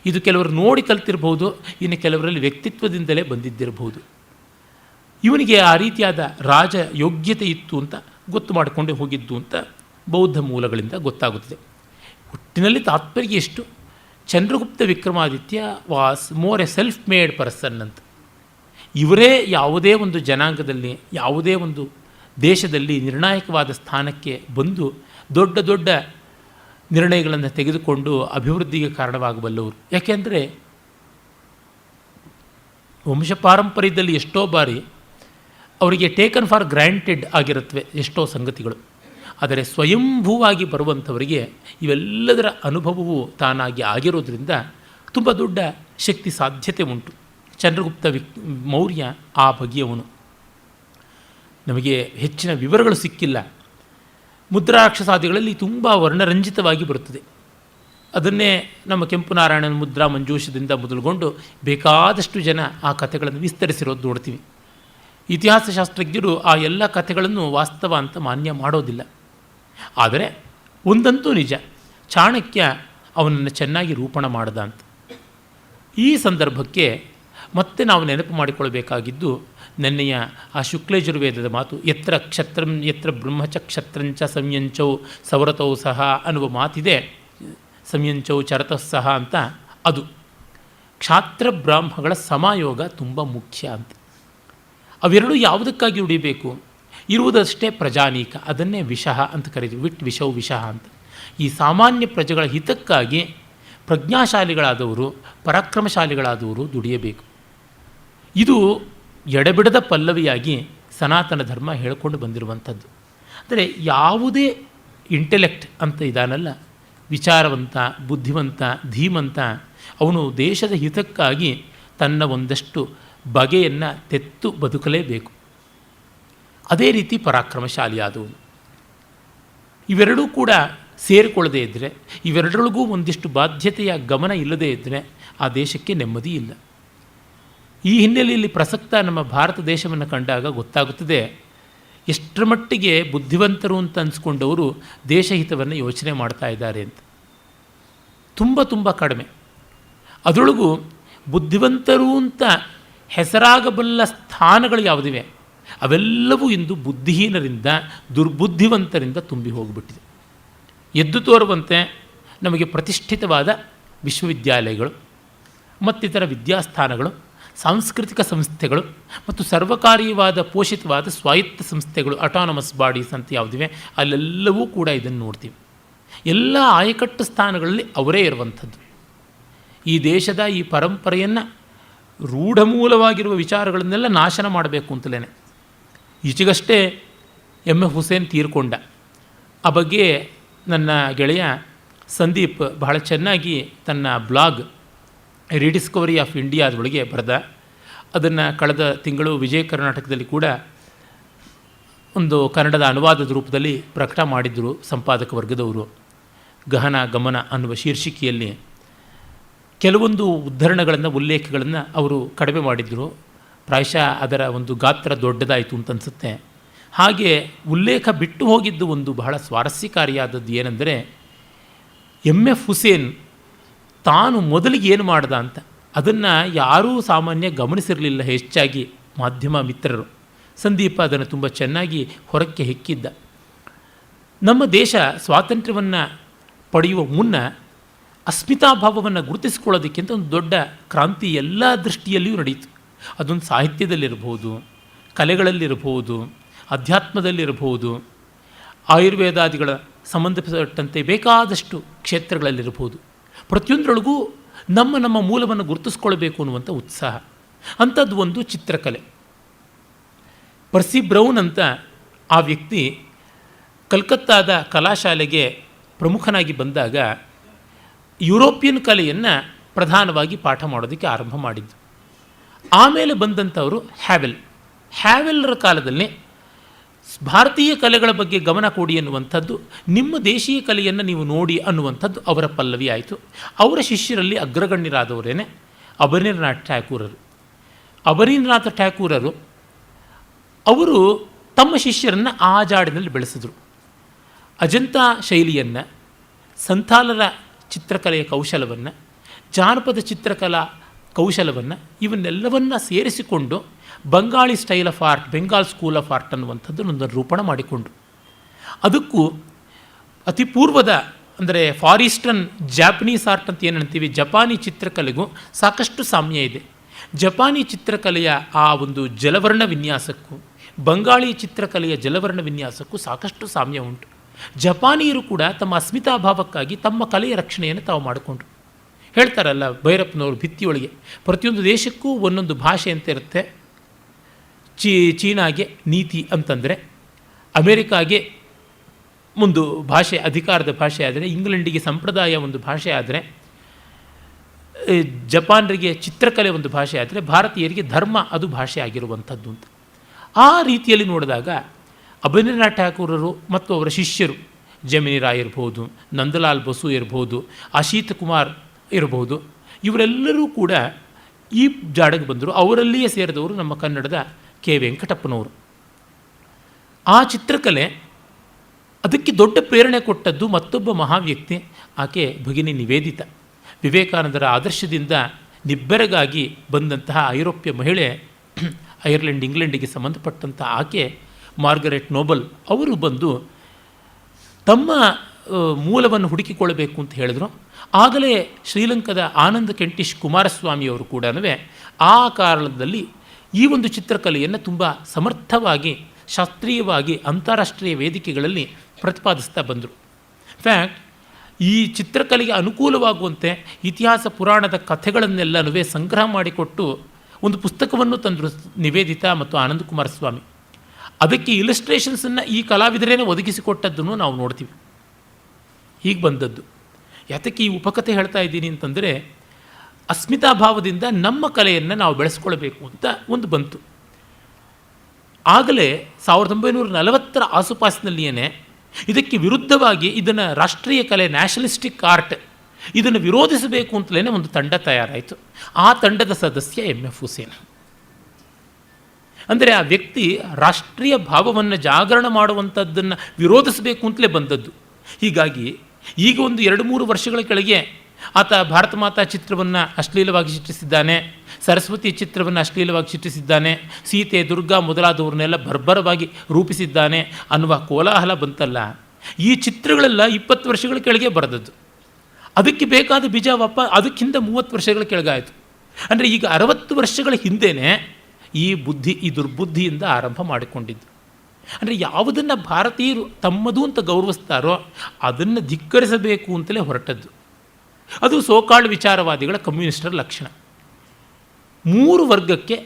ಇದು ಕೆಲವರು ನೋಡಿ ಕಲ್ತಿರ್ಬೋದು, ಇನ್ನು ಕೆಲವರಲ್ಲಿ ವ್ಯಕ್ತಿತ್ವದಿಂದಲೇ ಬಂದಿದ್ದಿರಬಹುದು. ಇವನಿಗೆ ಆ ರೀತಿಯಾದ ರಾಜ ಯೋಗ್ಯತೆ ಇತ್ತು ಅಂತ ಗೊತ್ತು ಮಾಡಿಕೊಂಡೇ ಹೋಗಿದ್ದು ಅಂತ ಬೌದ್ಧ ಮೂಲಗಳಿಂದ ಗೊತ್ತಾಗುತ್ತದೆ. ಒಟ್ಟಿನಲ್ಲಿ ತಾತ್ಪರ್ಯ ಎಷ್ಟು, Chandragupta Vikramaditya was more A self made person ಅಂತ. ಇವರೇ ಯಾವುದೇ ಒಂದು ಜನಾಂಗದಲ್ಲಿ, ಯಾವುದೇ ಒಂದು ದೇಶದಲ್ಲಿ ನಿರ್ಣಾಯಕವಾದ ಸ್ಥಾನಕ್ಕೆ ಬಂದು ದೊಡ್ಡ ದೊಡ್ಡ ನಿರ್ಣಯಗಳನ್ನು ತೆಗೆದುಕೊಂಡು ಅಭಿವೃದ್ಧಿಗೆ ಕಾರಣವಾಗಬಲ್ಲವರು. ಯಾಕೆಂದರೆ ವಂಶಪಾರಂಪರ್ಯದಲ್ಲಿ ಎಷ್ಟೋ ಬಾರಿ ಅವರಿಗೆ ಟೇಕನ್ ಫಾರ್ ಗ್ರ್ಯಾಂಟೆಡ್ ಆಗಿರುತ್ತವೆ ಎಷ್ಟೋ ಸಂಗತಿಗಳು. ಆದರೆ ಸ್ವಯಂಭೂವಾಗಿ ಬರುವಂಥವರಿಗೆ ಇವೆಲ್ಲದರ ಅನುಭವವು ತಾನಾಗಿ ಆಗಿರೋದ್ರಿಂದ ತುಂಬ ದೊಡ್ಡ ಶಕ್ತಿ ಸಾಧ್ಯತೆ ಉಂಟು. ಚಂದ್ರಗುಪ್ತ ಮೌರ್ಯ ಆ ಬಗೆಯವನು. ನಮಗೆ ಹೆಚ್ಚಿನ ವಿವರಗಳು ಸಿಕ್ಕಿಲ್ಲ. ಮುದ್ರಾಕ್ಷಸಾದಿಗಳಲ್ಲಿ ತುಂಬ ವರ್ಣರಂಜಿತವಾಗಿ ಬರುತ್ತದೆ. ಅದನ್ನೇ ನಮ್ಮ ಕೆಂಪು ನಾರಾಯಣನ ಮುದ್ರಾ ಮಂಜೂಷದಿಂದ ಮೊದಲುಗೊಂಡು ಬೇಕಾದಷ್ಟು ಜನ ಆ ಕಥೆಗಳನ್ನು ವಿಸ್ತರಿಸಿರೋದು ನೋಡ್ತೀವಿ. ಇತಿಹಾಸಶಾಸ್ತ್ರಜ್ಞರು ಆ ಎಲ್ಲ ಕಥೆಗಳನ್ನು ವಾಸ್ತವ ಅಂತ ಮಾನ್ಯ ಮಾಡೋದಿಲ್ಲ. ಆದರೆ ಒಂದಂತೂ ನಿಜ, ಚಾಣಕ್ಯ ಅವನನ್ನು ಚೆನ್ನಾಗಿ ರೂಪಣ ಮಾಡ್ದ ಅಂತ. ಈ ಸಂದರ್ಭಕ್ಕೆ ಮತ್ತೆ ನಾವು ನೆನಪು ಮಾಡಿಕೊಳ್ಬೇಕಾಗಿದ್ದು ನೆನ್ನೆಯ ಆ ಶುಕ್ಲಯಜುರ್ವೇದದ ಮಾತು, ಯತ್ರ ಕ್ಷತ್ರಂ ಯತ್ರ ಬ್ರಹ್ಮಚ ಕ್ಷತ್ರಂಚ ಸಂಯಂಚೌ ಸವರತೌ ಸಹ ಅನ್ನುವ ಮಾತಿದೆ. ಸಂಯಂಚೌ ಚರತಃ ಸಹ ಅಂತ. ಅದು ಕ್ಷಾತ್ರ ಬ್ರಾಹ್ಮಗಳ ಸಮಾಯೋಗ ತುಂಬ ಮುಖ್ಯ ಅಂತ. ಅವೆರಡೂ ಯಾವುದಕ್ಕಾಗಿ ಉಳಿಬೇಕು? ಇರುವುದಷ್ಟೇ ಪ್ರಜಾನೀಕ, ಅದನ್ನೇ ವಿಷಃ ಅಂತ ಕರೀತೀವಿ. ವಿಷವು ವಿಷಃ ಅಂತ. ಈ ಸಾಮಾನ್ಯ ಪ್ರಜೆಗಳ ಹಿತಕ್ಕಾಗಿ ಪ್ರಜ್ಞಾಶಾಲಿಗಳಾದವರು, ಪರಾಕ್ರಮಶಾಲಿಗಳಾದವರು ದುಡಿಯಬೇಕು. ಇದು ಎಡೆಬಿಡದ ಪಲ್ಲವಿಯಾಗಿ ಸನಾತನ ಧರ್ಮ ಹೇಳಿಕೊಂಡು ಬಂದಿರುವಂಥದ್ದು. ಅಂದರೆ ಯಾವುದೇ ಇಂಟೆಲೆಕ್ಟ್ ಅಂತ ಇದಾನಲ್ಲ, ವಿಚಾರವಂತ, ಬುದ್ಧಿವಂತ, ಧೀಮಂತ, ಅವನು ದೇಶದ ಹಿತಕ್ಕಾಗಿ ತನ್ನ ಒಂದಷ್ಟು ಬಗೆಯನ್ನು ತೆತ್ತು ಬದುಕಲೇಬೇಕು. ಅದೇ ರೀತಿ ಪರಾಕ್ರಮಶಾಲಿಯಾದವನು. ಇವೆರಡೂ ಕೂಡ ಸೇರಿಕೊಳ್ಳದೇ ಇದ್ದರೆ, ಇವೆರಡರೊಳಗೂ ಒಂದಿಷ್ಟು ಬಾಧ್ಯತೆಯ ಗಮನ ಇಲ್ಲದೇ ಇದ್ದರೆ ಆ ದೇಶಕ್ಕೆ ನೆಮ್ಮದಿ ಇಲ್ಲ. ಈ ಹಿನ್ನೆಲೆಯಲ್ಲಿ ಪ್ರಸಕ್ತ ನಮ್ಮ ಭಾರತ ದೇಶವನ್ನು ಕಂಡಾಗ ಗೊತ್ತಾಗುತ್ತದೆ ಎಷ್ಟರ ಮಟ್ಟಿಗೆ ಬುದ್ಧಿವಂತರು ಅಂತ ಅನಿಸ್ಕೊಂಡವರು ದೇಶಹಿತವನ್ನು ಯೋಚನೆ ಮಾಡ್ತಾ ಇದ್ದಾರೆ ಅಂತ. ತುಂಬ ತುಂಬ ಕಡಿಮೆ. ಅದರೊಳಗೂ ಬುದ್ಧಿವಂತರು ಅಂತ ಹೆಸರಾಗಬಲ್ಲ ಸ್ಥಾನಗಳು ಯಾವುದಿವೆ ಅವೆಲ್ಲವೂ ಇಂದು ಬುದ್ಧಿಹೀನರಿಂದ ದುರ್ಬುದ್ಧಿವಂತರಿಂದ ತುಂಬಿ ಹೋಗಿಬಿಟ್ಟಿದೆ. ಎದ್ದು ತೋರುವಂತೆ ನಮಗೆ ಪ್ರತಿಷ್ಠಿತವಾದ ವಿಶ್ವವಿದ್ಯಾಲಯಗಳು ಮತ್ತಿತರ ವಿದ್ಯಾಸ್ಥಾನಗಳು, ಸಾಂಸ್ಕೃತಿಕ ಸಂಸ್ಥೆಗಳು ಮತ್ತು ಸರ್ವಕಾರೀಯವಾದ ಪೋಷಿತವಾದ ಸ್ವಾಯತ್ತ ಸಂಸ್ಥೆಗಳು, ಅಟಾನಮಸ್ ಬಾಡೀಸ್ ಅಂತ ಯಾವುದಿವೆ ಅಲ್ಲೆಲ್ಲವೂ ಕೂಡ ಇದನ್ನು ನೋಡ್ತೀವಿ. ಎಲ್ಲ ಆಯಕಟ್ಟು ಸ್ಥಾನಗಳಲ್ಲಿ ಅವರೇ ಇರುವಂಥದ್ದು. ಈ ದೇಶದ ಈ ಪರಂಪರೆಯನ್ನು ರೂಢಮೂಲವಾಗಿರುವ ವಿಚಾರಗಳನ್ನೆಲ್ಲ ನಾಶನ ಮಾಡಬೇಕು ಅಂತಲೇ ಈಚೆಗಷ್ಟೇ ಎಫ್ ಹುಸೇನ್ ತೀರ್ಕೊಂಡ. ಆ ಬಗ್ಗೆ ನನ್ನ ಗೆಳೆಯ ಸಂದೀಪ್ ಬಹಳ ಚೆನ್ನಾಗಿ ತನ್ನ ಬ್ಲಾಗ್ ರೀಡಿಸ್ಕವರಿ ಆಫ್ ಇಂಡಿಯಾದೊಳಗೆ ಬರೆದ. ಅದನ್ನು ಕಳೆದ ತಿಂಗಳು ವಿಜಯ ಕರ್ನಾಟಕದಲ್ಲಿ ಕೂಡ ಒಂದು ಕನ್ನಡದ ಅನುವಾದದ ರೂಪದಲ್ಲಿ ಪ್ರಕಟ ಮಾಡಿದ್ದರು ಸಂಪಾದಕ ವರ್ಗದವರು. ಗಹನ ಗಮನ ಅನ್ನುವ ಶೀರ್ಷಿಕೆಯಲ್ಲಿ ಕೆಲವೊಂದು ಉದ್ಧರಣಗಳನ್ನು, ಉಲ್ಲೇಖಗಳನ್ನು ಅವರು ಕಡಿಮೆ ಮಾಡಿದರು. ಪ್ರಾಯಶಃ ಅದರ ಒಂದು ಗಾತ್ರ ದೊಡ್ಡದಾಯಿತು ಅಂತ ಅನಿಸುತ್ತೆ. ಹಾಗೆ ಉಲ್ಲೇಖ ಬಿಟ್ಟು ಹೋಗಿದ್ದು ಒಂದು ಬಹಳ ಸ್ವಾರಸ್ಯಕಾರಿಯಾದದ್ದು ಏನೆಂದರೆ, ಎಫ್ ಹುಸೇನ್ ತಾನು ಮೊದಲಿಗೆ ಏನು ಮಾಡ್ದ ಅಂತ ಅದನ್ನು ಯಾರೂ ಸಾಮಾನ್ಯ ಗಮನಿಸಿರಲಿಲ್ಲ, ಹೆಚ್ಚಾಗಿ ಮಾಧ್ಯಮ ಮಿತ್ರರು. ಸಂದೀಪ ಅದನ್ನು ತುಂಬ ಚೆನ್ನಾಗಿ ಹೊರಕ್ಕೆ ಹೆಕ್ಕಿದ್ದ. ನಮ್ಮ ದೇಶ ಸ್ವಾತಂತ್ರ್ಯವನ್ನು ಪಡೆಯುವ ಮುನ್ನ ಅಸ್ಮಿತಾಭಾವವನ್ನು ಗುರುತಿಸಿಕೊಳ್ಳೋದಕ್ಕಿಂತ ಒಂದು ದೊಡ್ಡ ಕ್ರಾಂತಿ ಎಲ್ಲ ದೃಷ್ಟಿಯಲ್ಲಿಯೂ ನಡೆಯಿತು. ಅದೊಂದು ಸಾಹಿತ್ಯದಲ್ಲಿರಬಹುದು, ಕಲೆಗಳಲ್ಲಿರಬಹುದು, ಅಧ್ಯಾತ್ಮದಲ್ಲಿರಬಹುದು, ಆಯುರ್ವೇದಾದಿಗಳ ಸಂಬಂಧಪಟ್ಟಂತೆ ಬೇಕಾದಷ್ಟು ಕ್ಷೇತ್ರಗಳಲ್ಲಿರಬಹುದು. ಪ್ರತಿಯೊಂದರೊಳಗೂ ನಮ್ಮ ಮೂಲವನ್ನು ಗುರುತಿಸ್ಕೊಳ್ಬೇಕು ಅನ್ನುವಂಥ ಉತ್ಸಾಹ. ಅಂಥದ್ದು ಒಂದು ಚಿತ್ರಕಲೆ. ಪರ್ಸಿ ಬ್ರೌನ್ ಅಂತ ಆ ವ್ಯಕ್ತಿ ಕಲ್ಕತ್ತಾದ ಕಲಾಶಾಲೆಗೆ ಪ್ರಮುಖನಾಗಿ ಬಂದಾಗ ಯುರೋಪಿಯನ್ ಕಲೆಯನ್ನು ಪ್ರಧಾನವಾಗಿ ಪಾಠ ಮಾಡೋದಕ್ಕೆ ಆರಂಭ ಮಾಡಿದ್ದು. ಆಮೇಲೆ ಬಂದಂಥವರು ಹ್ಯಾವೆಲ್ರ ಕಾಲದಲ್ಲಿ ಭಾರತೀಯ ಕಲೆಗಳ ಬಗ್ಗೆ ಗಮನ ಕೊಡಿ ಅನ್ನುವಂಥದ್ದು, ನಿಮ್ಮ ದೇಶೀಯ ಕಲೆಯನ್ನು ನೀವು ನೋಡಿ ಅನ್ನುವಂಥದ್ದು ಅವರ ಪಲ್ಲವಿ ಆಯಿತು. ಅವರ ಶಿಷ್ಯರಲ್ಲಿ ಅಗ್ರಗಣ್ಯರಾದವರೇನೆ ಅಬನೀಂದ್ರನಾಥ್ ಠಾಕೂರರು. ಅಬನೀಂದ್ರನಾಥ ಠಾಕೂರರು ಅವರು ತಮ್ಮ ಶಿಷ್ಯರನ್ನು ಆ ಜಾಡಿನಲ್ಲಿ ಬೆಳೆಸಿದರು. ಅಜಂತಾ ಶೈಲಿಯನ್ನು, ಸಂಥಾಲರ ಚಿತ್ರಕಲೆಯ ಕೌಶಲವನ್ನು, ಜಾನಪದ ಚಿತ್ರಕಲಾ ಕೌಶಲವನ್ನು ಇವನ್ನೆಲ್ಲವನ್ನು ಸೇರಿಸಿಕೊಂಡು Bengali style of art, Bengal school of art ಅನ್ನುವಂಥದ್ದು ರೂಪಣ ಮಾಡಿಕೊಂಡ್ರು. ಅದಕ್ಕೂ ಅತಿ ಪೂರ್ವದ ಅಂದರೆ ಫಾರ್ ಈಸ್ಟರ್ನ್ ಜಾಪನೀಸ್ ಆರ್ಟ್ ಅಂತ ಏನು ಹೇಳ್ತೀವಿ, ಜಪಾನಿ ಚಿತ್ರಕಲೆಗೂ ಸಾಕಷ್ಟು ಸಾಮ್ಯ ಇದೆ. ಜಪಾನಿ ಚಿತ್ರಕಲೆಯ ಆ ಒಂದು ಜಲವರ್ಣ ವಿನ್ಯಾಸಕ್ಕೂ ಬಂಗಾಳಿ ಚಿತ್ರಕಲೆಯ ಜಲವರ್ಣ ವಿನ್ಯಾಸಕ್ಕೂ ಸಾಕಷ್ಟು ಸಾಮ್ಯ ಉಂಟು. ಜಪಾನಿಯರು ಕೂಡ ತಮ್ಮ ಅಸ್ಮಿತಾಭಾವಕ್ಕಾಗಿ ತಮ್ಮ ಕಲೆಯ ರಕ್ಷಣೆಯನ್ನು ತಾವು ಮಾಡಿಕೊಂಡ್ರು. ಹೇಳ್ತಾರಲ್ಲ ಭೈರಪ್ಪನವರು ಭಿತ್ತಿಯೊಳಗೆ, ಪ್ರತಿಯೊಂದು ದೇಶಕ್ಕೂ ಒಂದೊಂದು ಭಾಷೆ ಅಂತ ಇರುತ್ತೆ. ಚೀನಾಗೆ ನೀತಿ ಅಂತಂದರೆ, ಅಮೇರಿಕಾಗೆ ಒಂದು ಭಾಷೆ ಅಧಿಕಾರದ ಭಾಷೆ ಆದರೆ, ಇಂಗ್ಲೆಂಡಿಗೆ ಸಂಪ್ರದಾಯ ಒಂದು ಭಾಷೆ ಆದರೆ, ಜಪಾನರಿಗೆ ಚಿತ್ರಕಲೆ ಒಂದು ಭಾಷೆ ಆದರೆ, ಭಾರತೀಯರಿಗೆ ಧರ್ಮ ಅದು ಭಾಷೆ ಆಗಿರುವಂಥದ್ದು ಅಂತ. ಆ ರೀತಿಯಲ್ಲಿ ನೋಡಿದಾಗ ಅಬನೀಂದ್ರನಾಥ್ ಠಾಕೂರರು ಮತ್ತು ಅವರ ಶಿಷ್ಯರು ಜಮಿನಿ ರಾಯ್ ಇರ್ಬೋದು, ನಂದಲಾಲ್ ಬಸು ಇರ್ಬೋದು, ಅಶೀತ್ ಕುಮಾರ್ ಇರ್ಬೋದು, ಇವರೆಲ್ಲರೂ ಕೂಡ ಈ ಜಾಡಗೆ ಬಂದರು. ಅವರಲ್ಲಿಯೇ ಸೇರಿದವರು ನಮ್ಮ ಕನ್ನಡದ ಕೆ ವೆಂಕಟಪ್ಪನವರು. ಆ ಚಿತ್ರಕಲೆ ಅದಕ್ಕೆ ದೊಡ್ಡ ಪ್ರೇರಣೆ ಕೊಟ್ಟದ್ದು ಮತ್ತೊಬ್ಬ ಮಹಾವ್ಯಕ್ತಿ, ಆಕೆ ಭಗಿನಿ ನಿವೇದಿತ. ವಿವೇಕಾನಂದರ ಆದರ್ಶದಿಂದ ನಿಬ್ಬೆರಗಾಗಿ ಬಂದಂತಹ ಐರೋಪ್ಯ ಮಹಿಳೆ, ಐರ್ಲೆಂಡ್ ಇಂಗ್ಲೆಂಡಿಗೆ ಸಂಬಂಧಪಟ್ಟಂಥ ಆಕೆ ಮಾರ್ಗರೆಟ್ ನೋಬಲ್ ಅವರು ಬಂದು ತಮ್ಮ ಮೂಲವನ್ನು ಹುಡುಕಿಕೊಳ್ಳಬೇಕು ಅಂತ ಹೇಳಿದ್ರು. ಆಗಲೇ ಶ್ರೀಲಂಕಾದ ಆನಂದ ಕೆಂಟಿಶ್ ಕುಮಾರಸ್ವಾಮಿಯವರು ಕೂಡ ಆ ಕಾರಣದಲ್ಲಿ ಈ ಒಂದು ಚಿತ್ರಕಲೆಯನ್ನು ತುಂಬ ಸಮರ್ಥವಾಗಿ, ಶಾಸ್ತ್ರೀಯವಾಗಿ ಅಂತಾರಾಷ್ಟ್ರೀಯ ವೇದಿಕೆಗಳಲ್ಲಿ ಪ್ರತಿಪಾದಿಸ್ತಾ ಬಂದರು. ಇನ್ಫ್ಯಾಕ್ಟ್ ಈ ಚಿತ್ರಕಲೆಗೆ ಅನುಕೂಲವಾಗುವಂತೆ ಇತಿಹಾಸ ಪುರಾಣದ ಕಥೆಗಳನ್ನೆಲ್ಲನೂ ಸಂಗ್ರಹ ಮಾಡಿಕೊಟ್ಟು ಒಂದು ಪುಸ್ತಕವನ್ನು ತಂದರು ನಿವೇದಿತಾ ಮತ್ತು ಆನಂದ ಕುಮಾರಸ್ವಾಮಿ. ಅದಕ್ಕೆ ಇಲಸ್ಟ್ರೇಷನ್ಸನ್ನು ಈ ಕಲಾವಿದರೇನೆ ಒದಗಿಸಿಕೊಟ್ಟದ್ದನ್ನು ನಾವು ನೋಡ್ತೀವಿ. ಹೀಗೆ ಬಂದದ್ದು. ಯಾತಕ್ಕೆ ಈ ಉಪಕಥೆ ಹೇಳ್ತಾ ಇದ್ದೀನಿ ಅಂತಂದರೆ, ಅಸ್ಮಿತಾಭಾವದಿಂದ ನಮ್ಮ ಕಲೆಯನ್ನು ನಾವು ಬೆಳೆಸ್ಕೊಳ್ಬೇಕು ಅಂತ ಒಂದು ಬಂತು. ಆಗಲೇ 1940ರ ಆಸುಪಾಸಿನಲ್ಲಿಯೇ ಇದಕ್ಕೆ ವಿರುದ್ಧವಾಗಿ ಇದನ್ನು ರಾಷ್ಟ್ರೀಯ ಕಲೆ, ನ್ಯಾಷನಲಿಸ್ಟಿಕ್ ಆರ್ಟ್, ಇದನ್ನು ವಿರೋಧಿಸಬೇಕು ಅಂತಲೇ ಒಂದು ತಂಡ ತಯಾರಾಯಿತು. ಆ ತಂಡದ ಸದಸ್ಯ ಎಫ್ ಹುಸೇನ್. ಅಂದರೆ ಆ ವ್ಯಕ್ತಿ ರಾಷ್ಟ್ರೀಯ ಭಾವವನ್ನು ಜಾಗರಣ ಮಾಡುವಂಥದ್ದನ್ನು ವಿರೋಧಿಸಬೇಕು ಅಂತಲೇ ಬಂದದ್ದು. ಹೀಗಾಗಿ ಈಗ ಒಂದು 2-3 ವರ್ಷಗಳ ಕೆಳಗೆ ಆತ ಭಾರತ ಮಾತಾ ಚಿತ್ರವನ್ನು ಅಶ್ಲೀಲವಾಗಿ ಚಿತ್ರಿಸಿದ್ದಾನೆ, ಸರಸ್ವತಿ ಚಿತ್ರವನ್ನು ಅಶ್ಲೀಲವಾಗಿ ಚಿತ್ರಿಸಿದ್ದಾನೆ, ಸೀತೆ ದುರ್ಗಾ ಮೊದಲಾದವ್ರನ್ನೆಲ್ಲ ಬರ್ಬರವಾಗಿ ರೂಪಿಸಿದ್ದಾನೆ ಅನ್ನುವ ಕೋಲಾಹಲ ಬಂತಲ್ಲ. ಈ ಚಿತ್ರಗಳೆಲ್ಲ 20 ವರ್ಷಗಳ ಕೆಳಗೆ ಬರೆದದ್ದು. ಅದಕ್ಕೆ ಬೇಕಾದ ಬೀಜವಪ್ಪ ಅದಕ್ಕಿಂತ 30 ವರ್ಷಗಳ ಕೆಳಗಾಯಿತು. ಅಂದರೆ ಈಗ 60 ವರ್ಷಗಳ ಹಿಂದೆಯೇ ಈ ದುರ್ಬುದ್ಧಿಯಿಂದ ಆರಂಭ ಮಾಡಿಕೊಂಡಿದ್ದು. ಅಂದರೆ ಯಾವುದನ್ನು ಭಾರತೀಯರು ತಮ್ಮದು ಅಂತ ಗೌರವಿಸ್ತಾರೋ ಅದನ್ನು ಧಿಕ್ಕರಿಸಬೇಕು ಅಂತಲೇ ಹೊರಟದ್ದು. ಅದು ಸೋಕಾಳ್ ವಿಚಾರವಾದಿಗಳ ಕಮ್ಯುನಿಸ್ಟರ ಲಕ್ಷಣ. 3 ವರ್ಗಕ್ಕೆ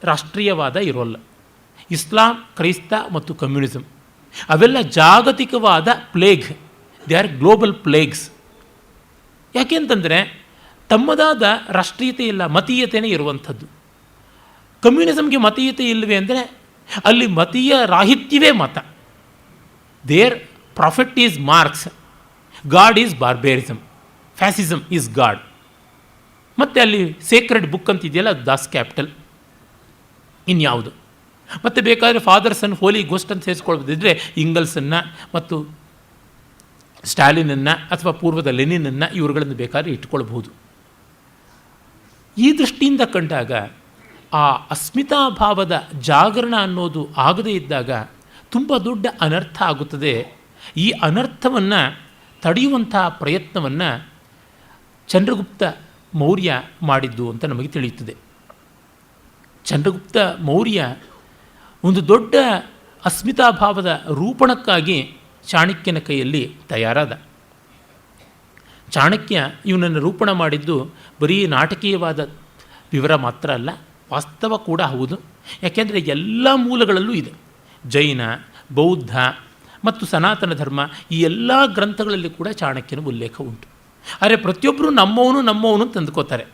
ರಾಷ್ಟ್ರೀಯವಾದ ಇರೋಲ್ಲ: ಇಸ್ಲಾಂ, ಕ್ರೈಸ್ತ ಮತ್ತು ಕಮ್ಯುನಿಸಮ್. ಅವೆಲ್ಲ ಜಾಗತಿಕವಾದ plague, they are global plagues. ಯಾಕೆಂತಂದರೆ ತಮ್ಮದಾದ ರಾಷ್ಟ್ರೀಯತೆ ಇಲ್ಲ, ಮತೀಯತೆಯೇ ಇರುವಂಥದ್ದು. ಕಮ್ಯುನಿಸಮ್ಗೆ ಮತೀಯತೆ ಇಲ್ಲವೇ ಅಂದರೆ ಅಲ್ಲಿ ಮತೀಯ ರಾಹಿತ್ಯವೇ ಮತ. Their prophet is Marx, god is barbarism, fascism is god. ಮತ್ತು ಅಲ್ಲಿ ಸೇಕ್ರೆಡ್ ಬುಕ್ ಅಂತಿದೆಯಲ್ಲ, ದಾಸ್ ಕ್ಯಾಪಿಟಲ್. ಇನ್ಯಾವುದು? ಮತ್ತು ಬೇಕಾದರೆ ಫಾದರ್ಸನ್ನು ಹೋಲಿ ಗೋಸ್ಟ್ ಅಂತ ಸೇರಿಸ್ಕೊಳ್ಬೋದಿದ್ರೆ ಇಂಗಲ್ಸನ್ನು ಮತ್ತು ಸ್ಟಾಲಿನನ್ನು ಅಥವಾ ಪೂರ್ವದ ಲೆನಿನನ್ನು ಇವುಗಳನ್ನು ಬೇಕಾದ್ರೆ ಇಟ್ಕೊಳ್ಬಹುದು. ಈ ದೃಷ್ಟಿಯಿಂದ ಕಂಡಾಗ ಆ ಅಸ್ಮಿತಾಭಾವದ ಜಾಗರಣ ಅನ್ನೋದು ಆಗದೇ ಇದ್ದಾಗ ತುಂಬ ದೊಡ್ಡ ಅನರ್ಥ ಆಗುತ್ತದೆ. ಈ ಅನರ್ಥವನ್ನು ತಡೆಯುವಂತಹ ಪ್ರಯತ್ನವನ್ನು ಚಂದ್ರಗುಪ್ತ ಮೌರ್ಯ ಮಾಡಿದ್ದು ಅಂತ ನಮಗೆ ತಿಳಿಯುತ್ತದೆ. ಚಂದ್ರಗುಪ್ತ ಮೌರ್ಯ ಒಂದು ದೊಡ್ಡ ಅಸ್ಮಿತಾಭಾವದ ರೂಪಣಕ್ಕಾಗಿ ಚಾಣಕ್ಯನ ಕೈಯಲ್ಲಿ ತಯಾರಾದ. ಚಾಣಕ್ಯ ಇವನನ್ನು ರೂಪಣ ಮಾಡಿದ್ದು ಬರೀ ನಾಟಕೀಯವಾದ ವಿವರ ಮಾತ್ರ ಅಲ್ಲ, ವಾಸ್ತವ ಕೂಡ ಹೌದು. ಯಾಕೆಂದರೆ ಎಲ್ಲ ಮೂಲಗಳಲ್ಲೂ ಇದೆ. ಜೈನ, ಬೌದ್ಧ ಮತ್ತು ಸನಾತನ ಧರ್ಮ ಈ ಎಲ್ಲ ಗ್ರಂಥಗಳಲ್ಲಿ ಕೂಡ ಚಾಣಕ್ಯನ ಉಲ್ಲೇಖ ಉಂಟು. ಆದರೆ ಪ್ರತಿಯೊಬ್ಬರೂ ನಮ್ಮವನು ತಂದುಕೋತಾರೆ.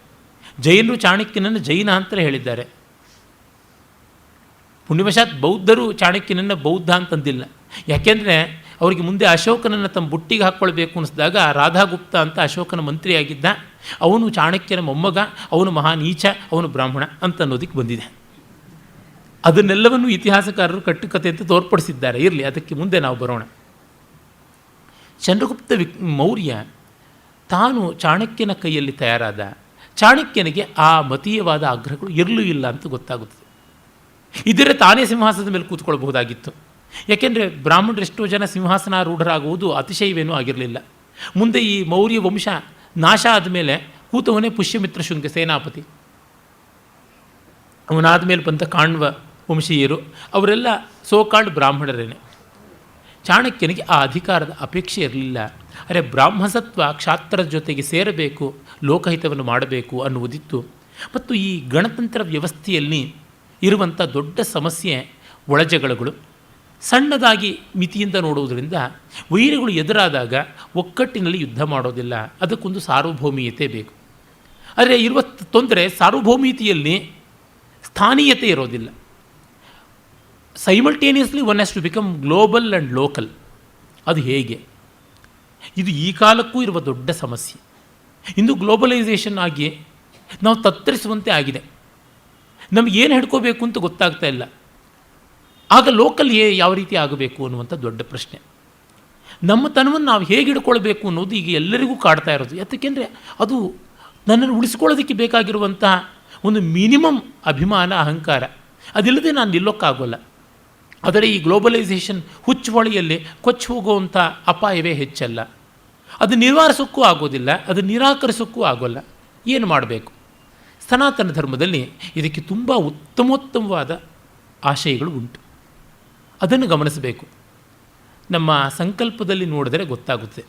ಜೈನರು ಚಾಣಕ್ಯನನ್ನು ಜೈನ ಅಂತಲೇ ಹೇಳಿದ್ದಾರೆ. ಪುಣ್ಯವಶಾತ್ ಬೌದ್ಧರು ಚಾಣಕ್ಯನನ್ನು ಬೌದ್ಧ ಅಂತಂದಿಲ್ಲ. ಯಾಕೆಂದರೆ ಅವರಿಗೆ ಮುಂದೆ ಅಶೋಕನನ್ನು ತಮ್ಮ ಬುಟ್ಟಿಗೆ ಹಾಕ್ಕೊಳ್ಬೇಕು ಅನ್ನಿಸಿದಾಗ ರಾಧಾಗುಪ್ತ ಅಂತ ಅಶೋಕನ ಮಂತ್ರಿಯಾಗಿದ್ದ, ಅವನು ಚಾಣಕ್ಯನ ಮೊಮ್ಮಗ, ಅವನು ಮಹಾನೀಚ, ಅವನು ಬ್ರಾಹ್ಮಣ ಅಂತ ಅನ್ನೋದಕ್ಕೆ ಬಂದಿದೆ. ಅದನ್ನೆಲ್ಲವನ್ನು ಇತಿಹಾಸಕಾರರು ಕಟ್ಟುಕತೆ ಅಂತ ತೋರ್ಪಡಿಸಿದ್ದಾರೆ. ಇರಲಿ, ಅದಕ್ಕೆ ಮುಂದೆ ನಾವು ಬರೋಣ. ಚಂದ್ರಗುಪ್ತ ಮೌರ್ಯ ತಾನು ಚಾಣಕ್ಯನ ಕೈಯಲ್ಲಿ ತಯಾರಾದ. ಚಾಣಕ್ಯನಿಗೆ ಆ ಮತೀಯವಾದ ಆಗ್ರಹಗಳು ಇರಲೂ ಇಲ್ಲ ಅಂತ ಗೊತ್ತಾಗುತ್ತದೆ. ಇದರ ತಾನೇ ಸಿಂಹಾಸನದ ಮೇಲೆ ಕೂತ್ಕೊಳ್ಬಹುದಾಗಿತ್ತು. ಯಾಕೆಂದರೆ ಬ್ರಾಹ್ಮಣರು ಎಷ್ಟೋ ಜನ ಸಿಂಹಾಸನಾರೂಢರಾಗುವುದು ಅತಿಶಯವೇನೂ ಆಗಿರಲಿಲ್ಲ. ಮುಂದೆ ಈ ಮೌರ್ಯ ವಂಶ ನಾಶ ಆದಮೇಲೆ ಕೂತವನೇ ಪುಷ್ಯಮಿತ್ರ ಶುಂಗ ಸೇನಾಪತಿ. ಅವನಾದ ಮೇಲೆ ಬಂದ ಕಾಣ್ವ ವಂಶೀಯರು ಅವರೆಲ್ಲ ಸೋಕಾಲ್ಡ್ ಬ್ರಾಹ್ಮಣರೇನೆ. ಚಾಣಕ್ಯನಿಗೆ ಆ ಅಧಿಕಾರದ ಅಪೇಕ್ಷೆ ಇರಲಿಲ್ಲ. ಅರೆ, ಬ್ರಾಹ್ಮಸತ್ವ ಕ್ಷಾತ್ರದ ಜೊತೆಗೆ ಸೇರಬೇಕು, ಲೋಕಹಿತವನ್ನು ಮಾಡಬೇಕು ಅನ್ನುವುದಿತ್ತು. ಮತ್ತು ಈ ಗಣತಂತ್ರ ವ್ಯವಸ್ಥೆಯಲ್ಲಿ ಇರುವಂಥ ದೊಡ್ಡ ಸಮಸ್ಯೆ ಒಳಜಗಳಗಳು. ಸಣ್ಣದಾಗಿ ಮಿತಿಯಿಂದ ನೋಡುವುದರಿಂದ ವೈರಿಗಳು ಎದುರಾದಾಗ ಒಕ್ಕಟ್ಟಿನಲ್ಲಿ ಯುದ್ಧ ಮಾಡೋದಿಲ್ಲ. ಅದಕ್ಕೊಂದು ಸಾರ್ವಭೌಮೀಯತೆ ಬೇಕು. ಆದರೆ ಇರುವ ತೊಂದರೆ ಸಾರ್ವಭೌಮೀಯತೆಯಲ್ಲಿ ಸ್ಥಾನೀಯತೆ ಇರೋದಿಲ್ಲ. Simultaneously one has to become global and local. ಅದು ಹೇಗೆ? ಇದು ಈ ಕಾಲಕ್ಕೂ ಇರುವ ದೊಡ್ಡ ಸಮಸ್ಯೆ. ಇಂದು ಗ್ಲೋಬಲೈಸೇಷನ್ ಆಗಿ ನಾವು ತತ್ತರಿಸುವಂತೆ ಆಗಿದೆ. ನಮಗೇನು ಹಿಡ್ಕೋಬೇಕು ಅಂತ ಗೊತ್ತಾಗ್ತಾ ಇಲ್ಲ. ಆಗ ಲೋಕಲ್ ಯಾವ ರೀತಿ ಆಗಬೇಕು ಅನ್ನುವಂಥ ದೊಡ್ಡ ಪ್ರಶ್ನೆ. ನಮ್ಮ ತನವನ್ನು ನಾವು ಹೇಗೆ ಹಿಡ್ಕೊಳ್ಬೇಕು ಅನ್ನೋದು ಈಗ ಎಲ್ಲರಿಗೂ ಕಾಡ್ತಾ ಇರೋದು. ಯಾಕೆಂದರೆ ಅದು ನನ್ನನ್ನು ಉಳಿಸ್ಕೊಳ್ಳೋದಕ್ಕೆ ಬೇಕಾಗಿರುವಂತಹ ಒಂದು ಮಿನಿಮಮ್ ಅಭಿಮಾನ, ಅಹಂಕಾರ. ಅದಿಲ್ಲದೆ ನಾನು ನಿಲ್ಲೋಕ್ಕಾಗೋಲ್ಲ. ಆದರೆ ಈ ಗ್ಲೋಬಲೈಸೇಷನ್ ಹುಚ್ಚುವಳಿಯಲ್ಲಿ ಕೊಚ್ಚಿ ಹೋಗುವಂಥ ಅಪಾಯವೇ ಹೆಚ್ಚಲ್ಲ. ಅದು ನಿವಾರಿಸೋಕ್ಕೂ ಆಗೋದಿಲ್ಲ, ಅದು ನಿರಾಕರಿಸೋಕ್ಕೂ ಆಗೋಲ್ಲ. ಏನು ಮಾಡಬೇಕು? ಸನಾತನ ಧರ್ಮದಲ್ಲಿ ಇದಕ್ಕೆ ತುಂಬ ಉತ್ತಮೋತ್ತಮವಾದ ಆಶಯಗಳು ಉಂಟು. ಅದನ್ನು ಗಮನಿಸಬೇಕು. ನಮ್ಮ ಸಂಕಲ್ಪದಲ್ಲಿ ನೋಡಿದರೆ ಗೊತ್ತಾಗುತ್ತೆ.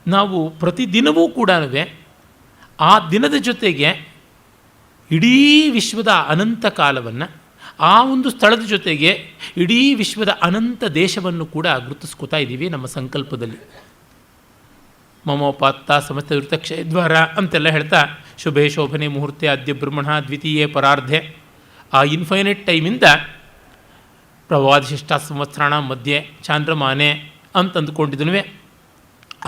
ನಾವು ಪ್ರತಿದಿನವೂ ಕೂಡ ಆ ದಿನದ ಜೊತೆಗೆ ಇಡೀ ವಿಶ್ವದ ಅನಂತ ಕಾಲವನ್ನು, ಆ ಒಂದು ಸ್ಥಳದ ಜೊತೆಗೆ ಇಡೀ ವಿಶ್ವದ ಅನಂತ ದೇಶವನ್ನು ಕೂಡ ಗುರುತಿಸ್ಕೋತಾ ಇದ್ದೀವಿ ನಮ್ಮ ಸಂಕಲ್ಪದಲ್ಲಿ. ಮಮೋಪಾತ್ತ ಸಮಸ್ತ ಋತಕ್ಷಯದ್ವಾರ ಅಂತೆಲ್ಲ ಹೇಳ್ತಾ ಶುಭೆ ಶೋಭನೆ ಮುಹೂರ್ತೆ ಅದ್ಯ ಬ್ರಹ್ಮಣ ದ್ವಿತೀಯೇ ಪರಾರ್ಧೆ, ಆ ಇನ್ಫೈನೈಟ್ ಟೈಮಿಂದ ಪ್ರವಾದಿಶಿಷ್ಟ ಸಂವತ್ಸರಣ ಮಧ್ಯೆ ಚಾಂದ್ರಮಾನೆ ಅಂತಂದುಕೊಂಡಿದ್ದನು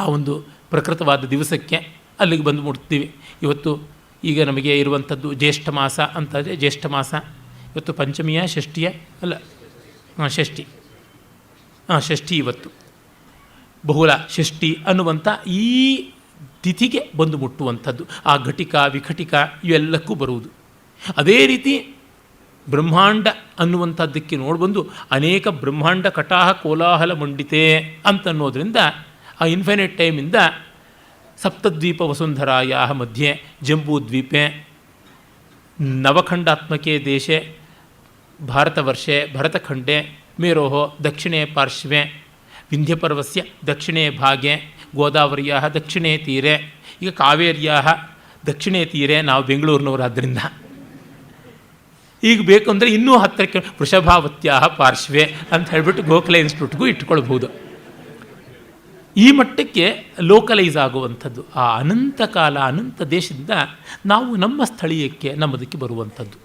ಆ ಒಂದು ಪ್ರಕೃತವಾದ ದಿವಸಕ್ಕೆ ಅಲ್ಲಿಗೆ ಬಂದು ಮುಟ್ತೀವಿ. ಇವತ್ತು ಈಗ ನಮಗೆ ಇರುವಂಥದ್ದು ಜ್ಯೇಷ್ಠ ಮಾಸ ಅಂತಂದರೆ ಜ್ಯೇಷ್ಠ ಮಾಸ. ಇವತ್ತು ಪಂಚಮಿಯ ಷಷ್ಠಿಯ ಅಲ್ಲ ಷಷ್ಠಿ ಷಷ್ಠಿ ಇವತ್ತು ಬಹುಳ ಷಷ್ಠಿ ಅನ್ನುವಂಥ ಈ ತಿಥಿಗೆ ಬಂದು ಮುಟ್ಟುವಂಥದ್ದು. ಆ ಘಟಿಕ ವಿಘಟಿಕ ಇವೆಲ್ಲಕ್ಕೂ ಬರುವುದು. ಅದೇ ರೀತಿ ಬ್ರಹ್ಮಾಂಡ ಅನ್ನುವಂಥದ್ದಕ್ಕೆ ನೋಡಿಬಂದು ಅನೇಕ ಬ್ರಹ್ಮಾಂಡ ಕಟಾಹ ಕೋಲಾಹಲ ಮಂಡಿತೆ ಅಂತನ್ನೋದ್ರಿಂದ ಆ ಇನ್ಫಿನಿಟ್ ಟೈಮಿಂದ ಸಪ್ತದ್ವೀಪ ವಸುಂಧರಾಯ ಮಧ್ಯೆ ಜಂಬೂದ್ವೀಪೆ ನವಖಂಡಾತ್ಮಕೆ ದೇಶೆ ಭಾರತವರ್ಷೆ ಭರತಖಂಡೆ ಮೇರೋಹೋ ದಕ್ಷಿಣೆ ಪಾರ್ಶ್ವೆ ವಿಂಧ್ಯಪರ್ವಸ್ಯ ದಕ್ಷಿಣೆ ಭಾಗೆ ಗೋದಾವರಿಯ ದಕ್ಷಿಣೇ ತೀರೆ, ಈಗ ಕಾವೇರಿಯ ದಕ್ಷಿಣೇ ತೀರೆ, ನಾವು ಬೆಂಗಳೂರಿನವರಾದ್ದರಿಂದ ಈಗ ಬೇಕು ಅಂದರೆ ಇನ್ನೂ ಹತ್ತಿರಕ್ಕೆ ವೃಷಭಾವತ್ಯ ಪಾರ್ಶ್ವೆ ಅಂತ ಹೇಳಿಬಿಟ್ಟು ಗೋಖಲೆ ಇನ್ಸ್ಟಿಟ್ಯೂಟ್ಗೂ ಇಟ್ಕೊಳ್ಬೋದು. ಈ ಮಟ್ಟಕ್ಕೆ ಲೋಕಲೈಸ್ ಆಗುವಂಥದ್ದು ಆ ಅನಂತ ಕಾಲ ಅನಂತ ದೇಶದಿಂದ ನಾವು ನಮ್ಮ ಸ್ಥಳೀಯಕ್ಕೆ ನಮ್ಮದಕ್ಕೆ ಬರುವಂಥದ್ದು.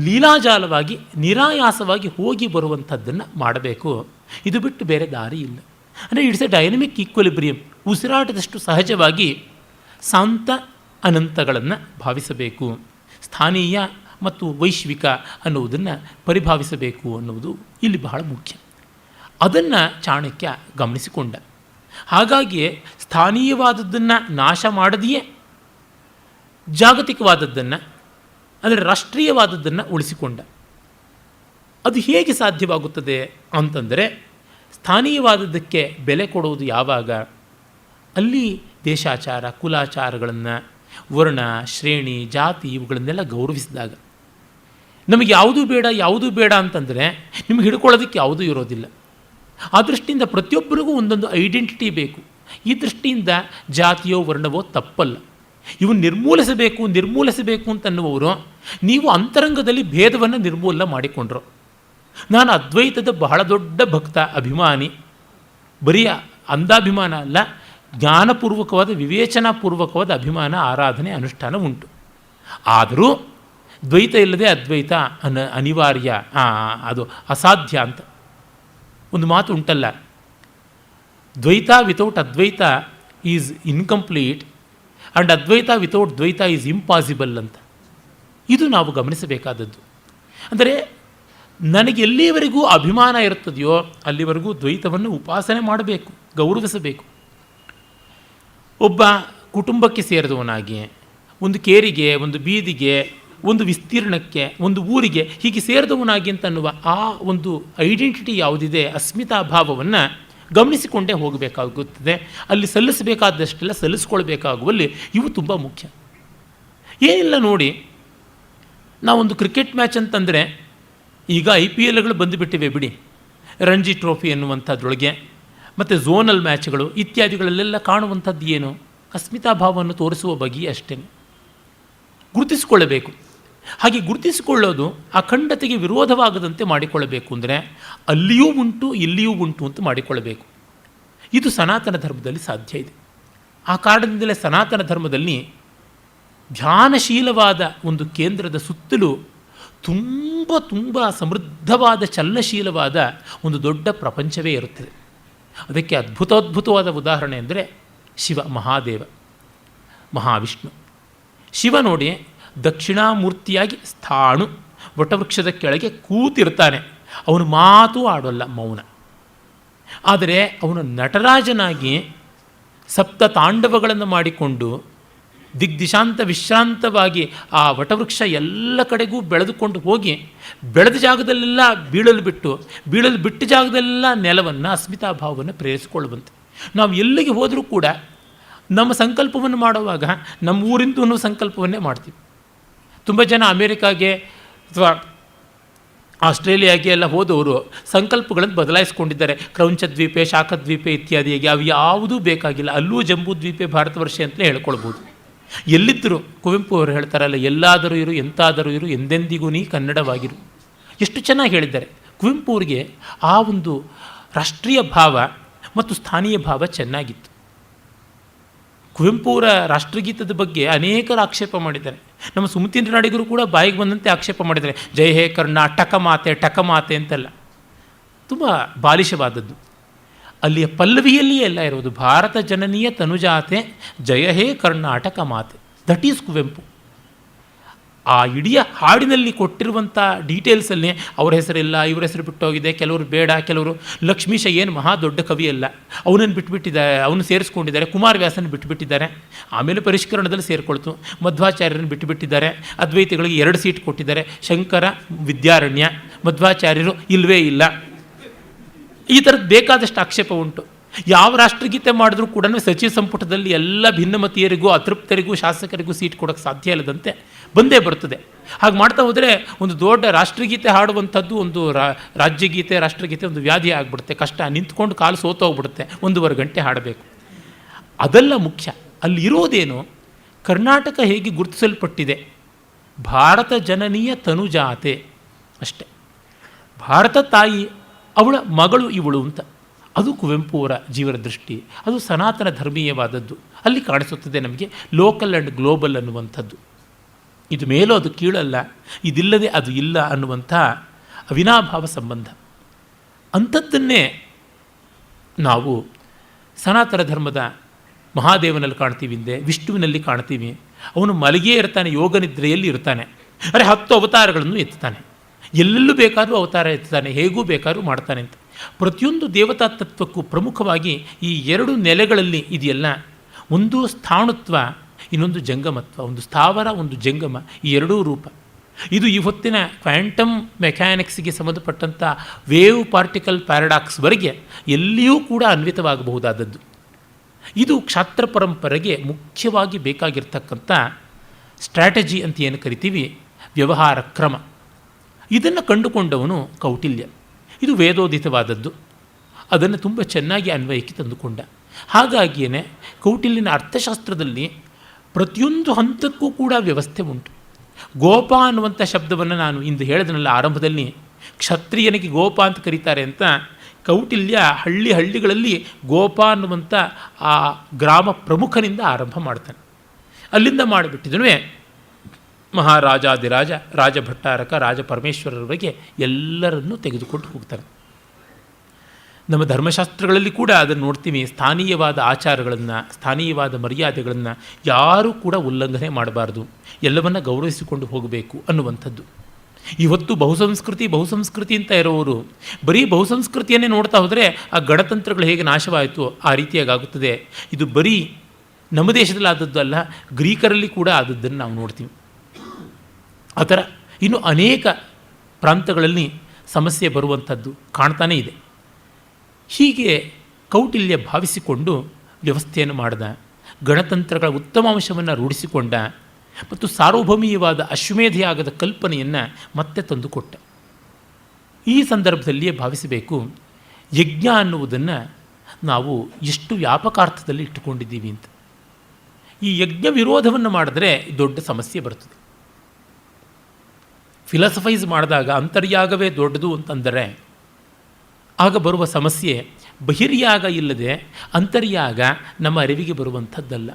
ಲೀಲಾಜಾಲವಾಗಿ ನಿರಾಯಾಸವಾಗಿ ಹೋಗಿ ಬರುವಂಥದ್ದನ್ನು ಮಾಡಬೇಕು. ಇದು ಬಿಟ್ಟು ಬೇರೆ ದಾರಿ ಇಲ್ಲ. ಅಂದರೆ ಇಟ್ಸ್ ಎ ಡೈನಮಿಕ್ ಈಕ್ವಲಿಬ್ರಿಯಂ. ಉಸಿರಾಟದಷ್ಟು ಸಹಜವಾಗಿ ಶಾಂತ ಅನಂತಗಳನ್ನು ಭಾವಿಸಬೇಕು. ಸ್ಥಾನೀಯ ಮತ್ತು ವೈಶ್ವಿಕ ಅನ್ನುವುದನ್ನು ಪರಿಭಾವಿಸಬೇಕು ಅನ್ನುವುದು ಇಲ್ಲಿ ಬಹಳ ಮುಖ್ಯ. ಅದನ್ನು ಚಾಣಕ್ಯ ಗಮನಿಸಿಕೊಂಡ. ಹಾಗಾಗಿಯೇ ಸ್ಥಾನೀಯವಾದದ್ದನ್ನು ನಾಶ ಮಾಡದೆಯೇ ಜಾಗತಿಕವಾದದ್ದನ್ನು ಅಂದರೆ ರಾಷ್ಟ್ರೀಯವಾದದ್ದನ್ನು ಉಳಿಸಿಕೊಂಡ. ಅದು ಹೇಗೆ ಸಾಧ್ಯವಾಗುತ್ತದೆ ಅಂತಂದರೆ, ಸ್ಥಾನೀಯವಾದದ್ದಕ್ಕೆ ಬೆಲೆ ಕೊಡುವುದು ಯಾವಾಗ? ಅಲ್ಲಿ ದೇಶಾಚಾರ ಕುಲಾಚಾರಗಳನ್ನು ವರ್ಣ ಶ್ರೇಣಿ ಜಾತಿ ಇವುಗಳನ್ನೆಲ್ಲ ಗೌರವಿಸಿದಾಗ. ನಮಗೆ ಯಾವುದೂ ಬೇಡ ಅಂತಂದರೆ ನಿಮಗೆ ಹಿಡ್ಕೊಳ್ಳೋದಕ್ಕೆ ಯಾವುದೂ ಇರೋದಿಲ್ಲ. ಆ ದೃಷ್ಟಿಯಿಂದ ಪ್ರತಿಯೊಬ್ಬರಿಗೂ ಒಂದೊಂದು ಐಡೆಂಟಿಟಿ ಬೇಕು. ಈ ದೃಷ್ಟಿಯಿಂದ ಜಾತಿಯೋ ವರ್ಣವೋ ತಪ್ಪಲ್ಲ. ಇವು ನಿರ್ಮೂಲಿಸಬೇಕು ಅಂತನ್ನುವವರು ನೀವು ಅಂತರಂಗದಲ್ಲಿ ಭೇದವನ್ನು ನಿರ್ಮೂಲನೆ ಮಾಡಿಕೊಂಡ್ರು. ನಾನು ಅದ್ವೈತದ ಬಹಳ ದೊಡ್ಡ ಭಕ್ತ, ಅಭಿಮಾನಿ. ಬರೀ ಅಂಧಾಭಿಮಾನ ಅಲ್ಲ, ಜ್ಞಾನಪೂರ್ವಕವಾದ ವಿವೇಚನಾಪೂರ್ವಕವಾದ ಅಭಿಮಾನ ಆರಾಧನೆ ಅನುಷ್ಠಾನ ಉಂಟು. ಆದರೂ ದ್ವೈತ ಇಲ್ಲದೆ ಅದ್ವೈತ ಅನಿವಾರ್ಯ, ಅದು ಅಸಾಧ್ಯ ಅಂತ ಒಂದು ಮಾತು ಉಂಟಲ್ಲ. Dvaita without Advaita is incomplete and Advaita without Dvaita is impossible ಅಂತ. ಇದು ನಾವು ಗಮನಿಸಬೇಕಾದದ್ದು. ಅಂದರೆ ನನಗೆ ಎಲ್ಲಿವರೆಗೂ ಅಭಿಮಾನ ಇರುತ್ತದೆಯೋ ಅಲ್ಲಿವರೆಗೂ ದ್ವೈತವನ್ನು ಉಪಾಸನೆ ಮಾಡಬೇಕು, ಗೌರವಿಸಬೇಕು. ಒಬ್ಬ ಕುಟುಂಬಕ್ಕೆ ಸೇರಿದವನಾಗಿ ಒಂದು ಕೇರಿಗೆ, ಒಂದು ಬೀದಿಗೆ, ಒಂದು ವಿಸ್ತೀರ್ಣಕ್ಕೆ, ಒಂದು ಊರಿಗೆ ಹೀಗೆ ಸೇರಿದವನಾಗಿ ಅಂತನ್ನುವ ಆ ಒಂದು ಐಡೆಂಟಿಟಿ ಯಾವುದಿದೆ, ಅಸ್ಮಿತಾಭಾವವನ್ನು ಗಮನಿಸಿಕೊಂಡೇ ಹೋಗಬೇಕಾಗುತ್ತದೆ. ಅಲ್ಲಿ ಸಲ್ಲಿಸಬೇಕಾದಷ್ಟೆಲ್ಲ ಸಲ್ಲಿಸ್ಕೊಳ್ಬೇಕಾಗುವಲ್ಲಿ ಇವು ತುಂಬ ಮುಖ್ಯ. ಏನಿಲ್ಲ ನೋಡಿ, ನಾವೊಂದು ಕ್ರಿಕೆಟ್ ಮ್ಯಾಚ್ ಅಂತಂದರೆ ಈಗ IPLಗಳು ಬಂದುಬಿಟ್ಟಿವೆ ಬಿಡಿ, ರಣಜಿ ಟ್ರೋಫಿ ಎನ್ನುವಂಥದ್ರೊಳಗೆ ಮತ್ತು ಝೋನಲ್ ಮ್ಯಾಚ್ಗಳು ಇತ್ಯಾದಿಗಳಲ್ಲೆಲ್ಲ ಕಾಣುವಂಥದ್ದು ಏನು? ಅಸ್ಮಿತಾಭಾವವನ್ನು ತೋರಿಸುವ ಬಗೆ ಅಷ್ಟೇ. ಗುರುತಿಸಿಕೊಳ್ಳಬೇಕು. ಹಾಗೆ ಗುರುತಿಸಿಕೊಳ್ಳೋದು ಅಖಂಡತೆಗೆ ವಿರೋಧವಾಗದಂತೆ ಮಾಡಿಕೊಳ್ಳಬೇಕು. ಅಂದರೆ ಅಲ್ಲಿಯೂ ಉಂಟು ಇಲ್ಲಿಯೂ ಉಂಟು ಅಂತ ಮಾಡಿಕೊಳ್ಳಬೇಕು. ಇದು ಸನಾತನ ಧರ್ಮದಲ್ಲಿ ಸಾಧ್ಯ ಇದೆ. ಆ ಕಾರಣದಿಂದಲೇ ಸನಾತನ ಧರ್ಮದಲ್ಲಿ ಧ್ಯಾನಶೀಲವಾದ ಒಂದು ಕೇಂದ್ರದ ಸುತ್ತಲೂ ತುಂಬ ಸಮೃದ್ಧವಾದ ಚಲನಶೀಲವಾದ ಒಂದು ದೊಡ್ಡ ಪ್ರಪಂಚವೇ ಇರುತ್ತದೆ. ಅದಕ್ಕೆ ಅದ್ಭುತವಾದ ಉದಾಹರಣೆ ಅಂದರೆ ಶಿವ, ಮಹಾದೇವ, ಮಹಾವಿಷ್ಣು. ಶಿವ ನೋಡಿ, ದಕ್ಷಿಣಾಮೂರ್ತಿಯಾಗಿ ಸ್ಥಾಣು ವಟವೃಕ್ಷದ ಕೆಳಗೆ ಕೂತಿರ್ತಾನೆ. ಅವನು ಮಾತು ಆಡೋಲ್ಲ, ಮೌನ. ಆದರೆ ಅವನು ನಟರಾಜನಾಗಿ ಸಪ್ತ ತಾಂಡವಗಳನ್ನು ಮಾಡಿಕೊಂಡು ದಿಗ್ದಿಶಾಂತ ವಿಶ್ರಾಂತವಾಗಿ ಆ ವಟವೃಕ್ಷ ಎಲ್ಲ ಕಡೆಗೂ ಬೆಳೆದುಕೊಂಡು ಹೋಗಿ ಬೆಳೆದ ಜಾಗದಲ್ಲೆಲ್ಲ ಬೀಳಲು ಬಿಟ್ಟ ಜಾಗದಲ್ಲೆಲ್ಲ ನೆಲವನ್ನು ಅಸ್ಮಿತಾಭಾವವನ್ನು ಪ್ರೇರಿಸಿಕೊಳ್ಳುವಂತೆ. ನಾವು ಎಲ್ಲಿಗೆ ಹೋದರೂ ಕೂಡ ನಮ್ಮ ಸಂಕಲ್ಪವನ್ನು ಮಾಡುವಾಗ ನಮ್ಮ ಊರಿಂದು ಅನ್ನೋ ಸಂಕಲ್ಪವನ್ನೇ ಮಾಡ್ತೀವಿ. ತುಂಬ ಜನ ಅಮೇರಿಕಾಗೆ ಅಥವಾ ಆಸ್ಟ್ರೇಲಿಯಾಗೆ ಎಲ್ಲ ಹೋದವರು ಸಂಕಲ್ಪಗಳನ್ನು ಬದಲಾಯಿಸ್ಕೊಂಡಿದ್ದಾರೆ. ಕ್ರೌಂಚದ್ವೀಪೆ, ಶಾಖದ್ವೀಪೆ ಇತ್ಯಾದಿಯಾಗಿ ಅವು ಯಾವುದೂ ಬೇಕಾಗಿಲ್ಲ. ಅಲ್ಲೂ ಜಂಬೂದ್ವೀಪೆ ಭಾರತವರ್ಷ ಅಂತಲೇ ಹೇಳ್ಕೊಳ್ಬೋದು. ಎಲ್ಲಿದ್ದರು? ಕುವೆಂಪು ಅವರು ಹೇಳ್ತಾರಲ್ಲ, ಎಲ್ಲಾದರೂ ಇರು ಎಂತಾದರೂ ಇರು ಎಂದೆಂದಿಗೂ ನೀ ಕನ್ನಡವಾಗಿರು. ಎಷ್ಟು ಚೆನ್ನಾಗಿ ಹೇಳಿದ್ದಾರೆ. ಕುವೆಂಪು ಅವರಿಗೆ ಆ ಒಂದು ರಾಷ್ಟ್ರೀಯ ಭಾವ ಮತ್ತು ಸ್ಥಾನೀಯ ಭಾವ ಚೆನ್ನಾಗಿತ್ತು. ಕುವೆಂಪು ಅವರ ರಾಷ್ಟ್ರಗೀತದ ಬಗ್ಗೆ ಅನೇಕರು ಆಕ್ಷೇಪ ಮಾಡಿದ್ದಾರೆ. ನಮ್ಮ ಸುಮತೀಂದ್ರ ನಾಡಿಗರು ಕೂಡ ಬಾಯಿಗೆ ಬಂದಂತೆ ಆಕ್ಷೇಪ ಮಾಡಿದ್ದಾರೆ. ಜಯ ಹೇ ಕರ್ನಾಟಕ ಮಾತೆ, ಟಕ ಮಾತೆ ಅಂತೆಲ್ಲ ತುಂಬ ಬಾಲಿಶವಾದದ್ದು. ಅಲ್ಲಿಯ ಪಲ್ಲವಿಯಲ್ಲಿಯೇ ಎಲ್ಲ ಇರುವುದು. ಭಾರತ ಜನನೀಯ ತನುಜಾತೆ ಜಯ ಹೇ ಕರ್ನಾಟಕ ಮಾತೆ. That is Kuvempu. ಆ ಇಡೀ ಹಾಡಿನಲ್ಲಿ ಕೊಟ್ಟಿರುವಂಥ ಡೀಟೇಲ್ಸಲ್ಲಿ ಅವ್ರ ಹೆಸರಿಲ್ಲ, ಇವ್ರ ಹೆಸರು ಬಿಟ್ಟೋಗಿದೆ, ಕೆಲವರು ಬೇಡ, ಕೆಲವರು ಲಕ್ಷ್ಮೀಶ ಏನು ಮಹಾ ದೊಡ್ಡ ಕವಿ ಅಲ್ಲ, ಅವನನ್ನು ಬಿಟ್ಟುಬಿಟ್ಟಿದ್ದಾರೆ, ಅವನು ಸೇರಿಸ್ಕೊಂಡಿದ್ದಾರೆ, ಕುಮಾರವ್ಯಾಸನ ಬಿಟ್ಟುಬಿಟ್ಟಿದ್ದಾರೆ, ಆಮೇಲೆ ಪರಿಷ್ಕರಣದಲ್ಲಿ ಸೇರಿಕೊಳ್ತು, ಮಧ್ವಾಚಾರ್ಯರನ್ನು ಬಿಟ್ಟುಬಿಟ್ಟಿದ್ದಾರೆ, ಅದ್ವೈತಿಗಳಿಗೆ 2 ಸೀಟ್ ಕೊಟ್ಟಿದ್ದಾರೆ, ಶಂಕರ ವಿದ್ಯಾರಣ್ಯ, ಮಧ್ವಾಚಾರ್ಯರು ಇಲ್ಲವೇ ಇಲ್ಲ. ಈ ಥರದ್ದು ಬೇಕಾದಷ್ಟು ಆಕ್ಷೇಪ ಉಂಟು. ಯಾವ ರಾಷ್ಟ್ರಗೀತೆ ಮಾಡಿದ್ರೂ ಕೂಡ ಸಚಿವ ಸಂಪುಟದಲ್ಲಿ ಎಲ್ಲ ಭಿನ್ನಮತೀಯರಿಗೂ ಅತೃಪ್ತರಿಗೂ ಶಾಸಕರಿಗೂ ಸೀಟ್ ಕೊಡೋಕ್ಕೆ ಸಾಧ್ಯ ಇಲ್ಲದಂತೆ ಬಂದೇ ಬರ್ತದೆ. ಹಾಗೆ ಮಾಡ್ತಾ ಹೋದರೆ ಒಂದು ದೊಡ್ಡ ರಾಷ್ಟ್ರಗೀತೆ ಹಾಡುವಂಥದ್ದು ಒಂದು ರಾಜ್ಯಗೀತೆ ರಾಷ್ಟ್ರಗೀತೆ ಒಂದು ವ್ಯಾಧಿ ಆಗಿಬಿಡುತ್ತೆ, ಕಷ್ಟ, ನಿಂತ್ಕೊಂಡು ಕಾಲು ಸೋತೋಗ್ಬಿಡುತ್ತೆ, 1.5 ಗಂಟೆ ಹಾಡಬೇಕು. ಅದೆಲ್ಲ ಮುಖ್ಯ. ಅಲ್ಲಿರೋದೇನು, ಕರ್ನಾಟಕ ಹೇಗೆ ಗುರುತಿಸಲ್ಪಟ್ಟಿದೆ, ಭಾರತ ಜನನೀಯ ತನುಜಾತೆ ಅಷ್ಟೆ, ಭಾರತ ತಾಯಿ ಅವಳ ಮಗಳು ಇವಳು ಅಂತ. ಅದು ಕುವೆಂಪು ಅವರ ಜೀವನ ದೃಷ್ಟಿ, ಅದು ಸನಾತನ ಧರ್ಮೀಯವಾದದ್ದು. ಅಲ್ಲಿ ಕಾಣಿಸುತ್ತದೆ ನಮಗೆ ಲೋಕಲ್ ಆ್ಯಂಡ್ ಗ್ಲೋಬಲ್ ಅನ್ನುವಂಥದ್ದು. ಇದು ಮೇಲೂ ಅದು ಕೀಳಲ್ಲ, ಇದಿಲ್ಲದೆ ಅದು ಇಲ್ಲ ಅನ್ನುವಂಥ ಅವಿನಾಭಾವ ಸಂಬಂಧ. ಅಂಥದ್ದನ್ನೇ ನಾವು ಸನಾತನ ಧರ್ಮದ ಮಹಾದೇವನಲ್ಲಿ ಕಾಣ್ತೀವಿ, ಹಿಂದೆ ವಿಷ್ಣುವಿನಲ್ಲಿ ಕಾಣ್ತೀವಿ. ಅವನು ಮಲಗಿಯೇ ಇರ್ತಾನೆ, ಯೋಗ ನಿದ್ರೆಯಲ್ಲಿ ಇರ್ತಾನೆ. 10 ಅವತಾರಗಳನ್ನು ಎತ್ತುತ್ತಾನೆ, ಎಲ್ಲೆಲ್ಲೂ ಬೇಕಾದ್ರೂ ಅವತಾರ ಎತ್ತಾನೆ, ಹೇಗೂ ಬೇಕಾದ್ರೂ ಮಾಡ್ತಾನೆ ಅಂತ. ಪ್ರತಿಯೊಂದು ದೇವತಾ ತತ್ವಕ್ಕೂ ಪ್ರಮುಖವಾಗಿ ಈ 2 ನೆಲೆಗಳಲ್ಲಿ ಇದೆಯಲ್ಲ, ಒಂದು ಸ್ಥಾಣುತ್ವ, ಇನ್ನೊಂದು ಜಂಗಮತ್ವ. ಒಂದು ಸ್ಥಾವರ, ಒಂದು ಜಂಗಮ, ಈ 2 ರೂಪ. ಇದು ಈ ಹೊತ್ತಿನ ಕ್ವಾಂಟಮ್ ಮೆಕ್ಯಾನಿಕ್ಸ್ಗೆ ಸಂಬಂಧಪಟ್ಟಂಥ ವೇವ್ ಪಾರ್ಟಿಕಲ್ ಪ್ಯಾರಡಾಕ್ಸ್ವರೆಗೆ ಎಲ್ಲಿಯೂ ಕೂಡ ಅನ್ವಿತವಾಗಬಹುದಾದದ್ದು. ಇದು ಕ್ಷಾತ್ರ ಪರಂಪರೆಗೆ ಮುಖ್ಯವಾಗಿ ಬೇಕಾಗಿರ್ತಕ್ಕಂಥ ಸ್ಟ್ರಾಟಜಿ ಅಂತ ಏನು ಕರಿತೀವಿ, ವ್ಯವಹಾರ ಕ್ರಮ. ಇದನ್ನು ಕಂಡುಕೊಂಡವನು ಕೌಟಿಲ್ಯ. ಇದು ವೇದೋದಿತವಾದದ್ದು, ಅದನ್ನು ತುಂಬ ಚೆನ್ನಾಗಿ ಅನ್ವಯಕ್ಕೆ ತಂದುಕೊಂಡ. ಹಾಗಾಗಿಯೇ ಕೌಟಿಲ್ಯನ ಅರ್ಥಶಾಸ್ತ್ರದಲ್ಲಿ ಪ್ರತಿಯೊಂದು ಹಂತಕ್ಕೂ ಕೂಡ ವ್ಯವಸ್ಥೆ ಉಂಟು. ಗೋಪ ಅನ್ನುವಂಥ ಶಬ್ದವನ್ನು ನಾನು ಇಂದು ಹೇಳಿದನಲ್ಲ ಆರಂಭದಲ್ಲಿ, ಕ್ಷತ್ರಿಯನಿಗೆ ಗೋಪ ಅಂತ ಕರೀತಾರೆ ಅಂತ. ಕೌಟಿಲ್ಯ ಹಳ್ಳಿಗಳಲ್ಲಿ ಗೋಪ ಅನ್ನುವಂಥ ಆ ಗ್ರಾಮ ಪ್ರಮುಖನಿಂದ ಆರಂಭ ಮಾಡ್ತಾನೆ. ಅಲ್ಲಿಂದ ಮಾಡಿಬಿಟ್ಟಿದನು ಮಹಾರಾಜಾದಿರಾಜ, ರಾಜಭಟ್ಟಾರಕ, ರಾಜ ಪರಮೇಶ್ವರರವರೆಗೆ ಎಲ್ಲರನ್ನೂ ತೆಗೆದುಕೊಂಡು ಹೋಗ್ತಾರೆ. ನಮ್ಮ ಧರ್ಮಶಾಸ್ತ್ರಗಳಲ್ಲಿ ಕೂಡ ಅದನ್ನು ನೋಡ್ತೀವಿ. ಸ್ಥಾನೀಯವಾದ ಆಚಾರಗಳನ್ನು, ಸ್ಥಾನೀಯವಾದ ಮರ್ಯಾದೆಗಳನ್ನು ಯಾರೂ ಕೂಡ ಉಲ್ಲಂಘನೆ ಮಾಡಬಾರ್ದು, ಎಲ್ಲವನ್ನ ಗೌರವಿಸಿಕೊಂಡು ಹೋಗಬೇಕು ಅನ್ನುವಂಥದ್ದು. ಇವತ್ತು ಬಹುಸಂಸ್ಕೃತಿ ಅಂತ ಇರೋರು ಬರೀ ಬಹುಸಂಸ್ಕೃತಿಯನ್ನೇ ನೋಡ್ತಾ ಹೋದರೆ ಆ ಗಣತಂತ್ರಗಳು ಹೇಗೆ ನಾಶವಾಯಿತು ಆ ರೀತಿಯಾಗುತ್ತದೆ. ಇದು ಬರೀ ನಮ್ಮ ದೇಶದಲ್ಲಿ ಆದದ್ದು ಅಲ್ಲ, ಗ್ರೀಕರಲ್ಲಿ ಕೂಡ ಆದದ್ದನ್ನು ನಾವು ನೋಡ್ತೀವಿ. ಆ ಥರ ಇನ್ನು ಅನೇಕ ಪ್ರಾಂತಗಳಲ್ಲಿ ಸಮಸ್ಯೆ ಬರುವಂಥದ್ದು ಕಾಣ್ತಾನೇ ಇದೆ. ಹೀಗೆ ಕೌಟಿಲ್ಯ ಭಾವಿಸಿಕೊಂಡು ವ್ಯವಸ್ಥೆಯನ್ನು ಮಾಡಿದ, ಗಣತಂತ್ರಗಳ ಉತ್ತಮ ಅಂಶವನ್ನು ರೂಢಿಸಿಕೊಂಡ ಮತ್ತು ಸಾರ್ವಭೌಮೀಯವಾದ ಅಶ್ವಮೇಧಯಾಗದ ಕಲ್ಪನೆಯನ್ನು ಮತ್ತೆ ತಂದುಕೊಟ್ಟ. ಈ ಸಂದರ್ಭದಲ್ಲಿಯೇ ಭಾವಿಸಬೇಕು, ಯಜ್ಞ ಅನ್ನುವುದನ್ನು ನಾವು ಎಷ್ಟು ವ್ಯಾಪಕಾರ್ಥದಲ್ಲಿ ಇಟ್ಟುಕೊಂಡಿದ್ದೀವಿ ಅಂತ. ಈ ಯಜ್ಞ ವಿರೋಧವನ್ನು ಮಾಡಿದ್ರೆ ದೊಡ್ಡ ಸಮಸ್ಯೆ ಬರ್ತದೆ. ಫಿಲಾಸಫೈಸ್ ಮಾಡಿದಾಗ ಅಂತರ್ಯಾಗವೇ ದೊಡ್ಡದು ಅಂತಂದರೆ ಆಗ ಬರುವ ಸಮಸ್ಯೆ ಬಹಿರ್ಯಾಗ ಇಲ್ಲದೆ ಅಂತರ್ಯಾಗ ನಮ್ಮ ಅರಿವಿಗೆ ಬರುವಂಥದ್ದಲ್ಲ.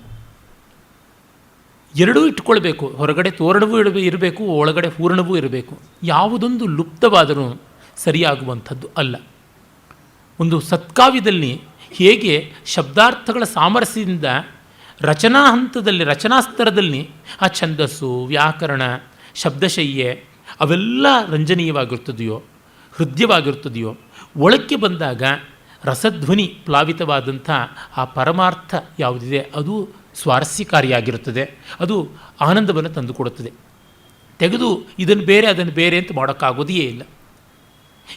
ಎರಡೂ ಇಟ್ಕೊಳ್ಬೇಕು, ಹೊರಗಡೆ ತೋರಣವೂ ಇರಬೇಕು, ಒಳಗಡೆ ಪೂರ್ಣವೂ ಇರಬೇಕು. ಯಾವುದೊಂದು ಲುಪ್ತವಾದರೂ ಸರಿಯಾಗುವಂಥದ್ದು ಅಲ್ಲ. ಒಂದು ಸತ್ಕಾವ್ಯದಲ್ಲಿ ಹೇಗೆ ಶಬ್ದಾರ್ಥಗಳ ಸಾಮರಸ್ಯದಿಂದ ರಚನಾ ಹಂತದಲ್ಲಿ, ರಚನಾ ಸ್ತರದಲ್ಲಿ ಆ ಛಂದಸ್ಸು, ವ್ಯಾಕರಣ, ಶಬ್ದಶಯ್ಯೆ ಅವೆಲ್ಲ ರಂಜನೀಯವಾಗಿರ್ತದೆಯೋ, ಹೃದಯವಾಗಿರ್ತದೆಯೋ, ಒಳಕ್ಕೆ ಬಂದಾಗ ರಸಧ್ವನಿ ಪ್ಲಾವಿತವಾದಂಥ ಆ ಪರಮಾರ್ಥ ಯಾವುದಿದೆ ಅದು ಸ್ವಾರಸ್ಯಕಾರಿಯಾಗಿರುತ್ತದೆ, ಅದು ಆನಂದವನ್ನು ತಂದುಕೊಡುತ್ತದೆ. ತೆಗೆದು ಇದನ್ನು ಬೇರೆ ಅದನ್ನು ಬೇರೆ ಅಂತ ಮಾಡೋಕ್ಕಾಗೋದೇ ಇಲ್ಲ.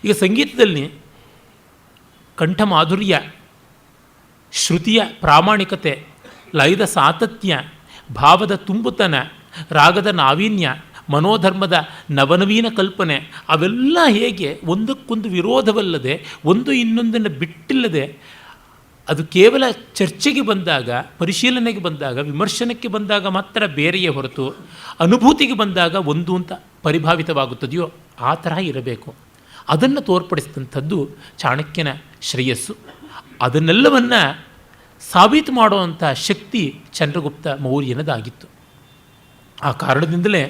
ಈಗ ಸಂಗೀತದಲ್ಲಿ ಕಂಠ ಮಾಧುರ್ಯ, ಶ್ರುತಿಯ ಪ್ರಾಮಾಣಿಕತೆ, ಲಯದ ಸಾತತ್ಯ, ಭಾವದ ತುಂಬುತನ, ರಾಗದ ನಾವೀನ್ಯ, ಮನೋಧರ್ಮದ ನವನವೀನ ಕಲ್ಪನೆ ಅವೆಲ್ಲ ಹೇಗೆ ಒಂದಕ್ಕೊಂದು ವಿರೋಧವಲ್ಲದೆ, ಒಂದು ಇನ್ನೊಂದನ್ನು ಬಿಟ್ಟಿಲ್ಲದೆ, ಅದು ಕೇವಲ ಚರ್ಚೆಗೆ ಬಂದಾಗ, ಪರಿಶೀಲನೆಗೆ ಬಂದಾಗ, ವಿಮರ್ಶನಕ್ಕೆ ಬಂದಾಗ ಮಾತ್ರ ಬೇರೆಯೇ ಹೊರತು ಅನುಭೂತಿಗೆ ಬಂದಾಗ ಒಂದು ಅಂತ ಪರಿಭಾವಿತವಾಗುತ್ತದೆಯೋ ಆ ತರಹ ಇರಬೇಕು. ಅದನ್ನು ತೋರ್ಪಡಿಸಿದಂಥದ್ದು ಚಾಣಕ್ಯನ ಶ್ರೇಯಸ್ಸು. ಅದನ್ನೆಲ್ಲವನ್ನು ಸಾಬೀತು ಮಾಡುವಂಥ ಶಕ್ತಿ ಚಂದ್ರಗುಪ್ತ ಮೌರ್ಯನದಾಗಿತ್ತು. ಆ ಕಾರಣದಿಂದಲೇ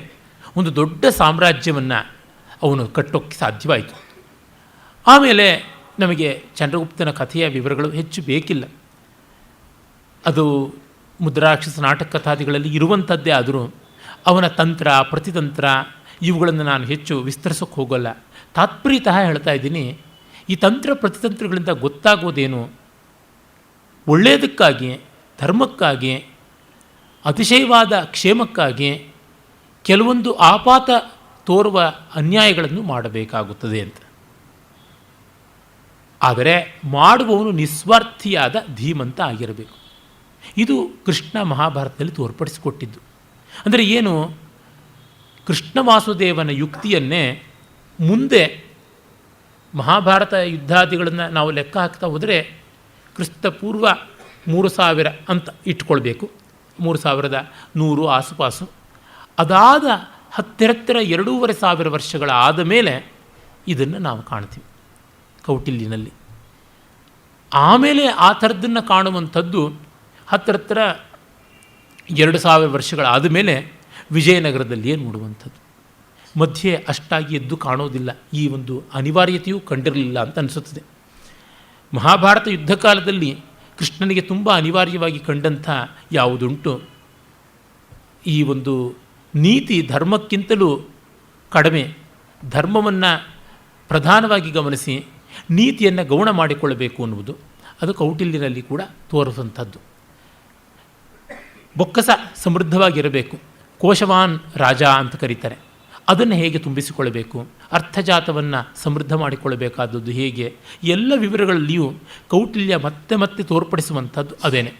ಒಂದು ದೊಡ್ಡ ಸಾಮ್ರಾಜ್ಯವನ್ನು ಅವನು ಕಟ್ಟೋಕ್ಕೆ ಸಾಧ್ಯವಾಯಿತು. ಆಮೇಲೆ ನಮಗೆ ಚಂದ್ರಗುಪ್ತನ ಕಥೆಯ ವಿವರಗಳು ಹೆಚ್ಚು ಬೇಕಿಲ್ಲ. ಅದು ಮುದ್ರಾಕ್ಷಸ ನಾಟಕ ಕಥಾದಿಗಳಲ್ಲಿ ಇರುವಂಥದ್ದೇ ಆದರೂ ಅವನ ತಂತ್ರ ಪ್ರತಿತಂತ್ರ ಇವುಗಳನ್ನು ನಾನು ಹೆಚ್ಚು ವಿಸ್ತರಿಸೋಕ್ಕೆ ಹೋಗೋಲ್ಲ. ತಾತ್ಪರ್ಯತಃ ಹೇಳ್ತಾ ಇದ್ದೀನಿ, ಈ ತಂತ್ರ ಪ್ರತಿತಂತ್ರಗಳಿಂದ ಗೊತ್ತಾಗೋದೇನು, ಒಳ್ಳೆಯದಕ್ಕಾಗಿ, ಧರ್ಮಕ್ಕಾಗಿ, ಅತಿಶಯವಾದ ಕ್ಷೇಮಕ್ಕಾಗಿ ಕೆಲವೊಂದು ಆಪಾತ ತೋರುವ ಅನ್ಯಾಯಗಳನ್ನು ಮಾಡಬೇಕಾಗುತ್ತದೆ ಅಂತ. ಆದರೆ ಮಾಡುವವನು ನಿಸ್ವಾರ್ಥಿಯಾದ ಧೀಮಂತ ಆಗಿರಬೇಕು. ಇದು ಕೃಷ್ಣ ಮಹಾಭಾರತದಲ್ಲಿ ತೋರ್ಪಡಿಸಿಕೊಟ್ಟಿದ್ದು. ಅಂದರೆ ಏನು, ಕೃಷ್ಣ ವಾಸುದೇವನ ಯುಕ್ತಿಯನ್ನೇ ಮುಂದೆ ಮಹಾಭಾರತ ಯುದ್ಧಾದಿಗಳನ್ನು ನಾವು ಲೆಕ್ಕ ಹಾಕ್ತಾ ಹೋದರೆ ಕ್ರಿಸ್ತಪೂರ್ವ 3000 ಅಂತ ಇಟ್ಕೊಳ್ಬೇಕು, 3100 ಆಸುಪಾಸು. ಅದಾದ ಹತ್ತಿರ 2500 ವರ್ಷಗಳ ಆದ ಮೇಲೆ ಇದನ್ನು ನಾವು ಕಾಣ್ತೀವಿ ಕೌಟಿಲ್ಯನಲ್ಲಿ. ಆಮೇಲೆ ಆ ಥರದ್ದನ್ನು ಕಾಣುವಂಥದ್ದು ಹತ್ತಿರ 2000 ವರ್ಷಗಳಾದ ಮೇಲೆ ವಿಜಯನಗರದಲ್ಲಿಯೇ ನೋಡುವಂಥದ್ದು. ಮಧ್ಯೆ ಅಷ್ಟಾಗಿ ಎದ್ದು ಕಾಣೋದಿಲ್ಲ. ಈ ಒಂದು ಅನಿವಾರ್ಯತೆಯೂ ಕಂಡಿರಲಿಲ್ಲ ಅಂತ ಅನಿಸುತ್ತದೆ. ಮಹಾಭಾರತ ಯುದ್ಧ ಕಾಲದಲ್ಲಿ ಕೃಷ್ಣನಿಗೆ ತುಂಬ ಅನಿವಾರ್ಯವಾಗಿ ಕಂಡಂಥ ಯಾವುದುಂಟು, ಈ ಒಂದು ನೀತಿ ಧರ್ಮಕ್ಕಿಂತಲೂ ಕಡಿಮೆ, ಧರ್ಮವನ್ನು ಪ್ರಧಾನವಾಗಿ ಗಮನಿಸಿ ನೀತಿಯನ್ನು ಗೌಣ ಮಾಡಿಕೊಳ್ಳಬೇಕು ಅನ್ನುವುದು ಅದು ಕೌಟಿಲ್ಯನಲ್ಲಿ ಕೂಡ ತೋರಿಸುವಂಥದ್ದು. ಬೊಕ್ಕಸ ಸಮೃದ್ಧವಾಗಿರಬೇಕು, ಕೋಶವಾನ್ ರಾಜ ಅಂತ ಕರೀತಾರೆ. ಅದನ್ನು ಹೇಗೆ ತುಂಬಿಸಿಕೊಳ್ಳಬೇಕು, ಅರ್ಥಜಾತವನ್ನು ಸಮೃದ್ಧ ಮಾಡಿಕೊಳ್ಳಬೇಕಾದದ್ದು ಹೇಗೆ, ಎಲ್ಲ ವಿವರಗಳಲ್ಲಿಯೂ ಕೌಟಿಲ್ಯ ಮತ್ತೆ ಮತ್ತೆ ತೋರ್ಪಡಿಸುವಂಥದ್ದು ಅದೇನೆ.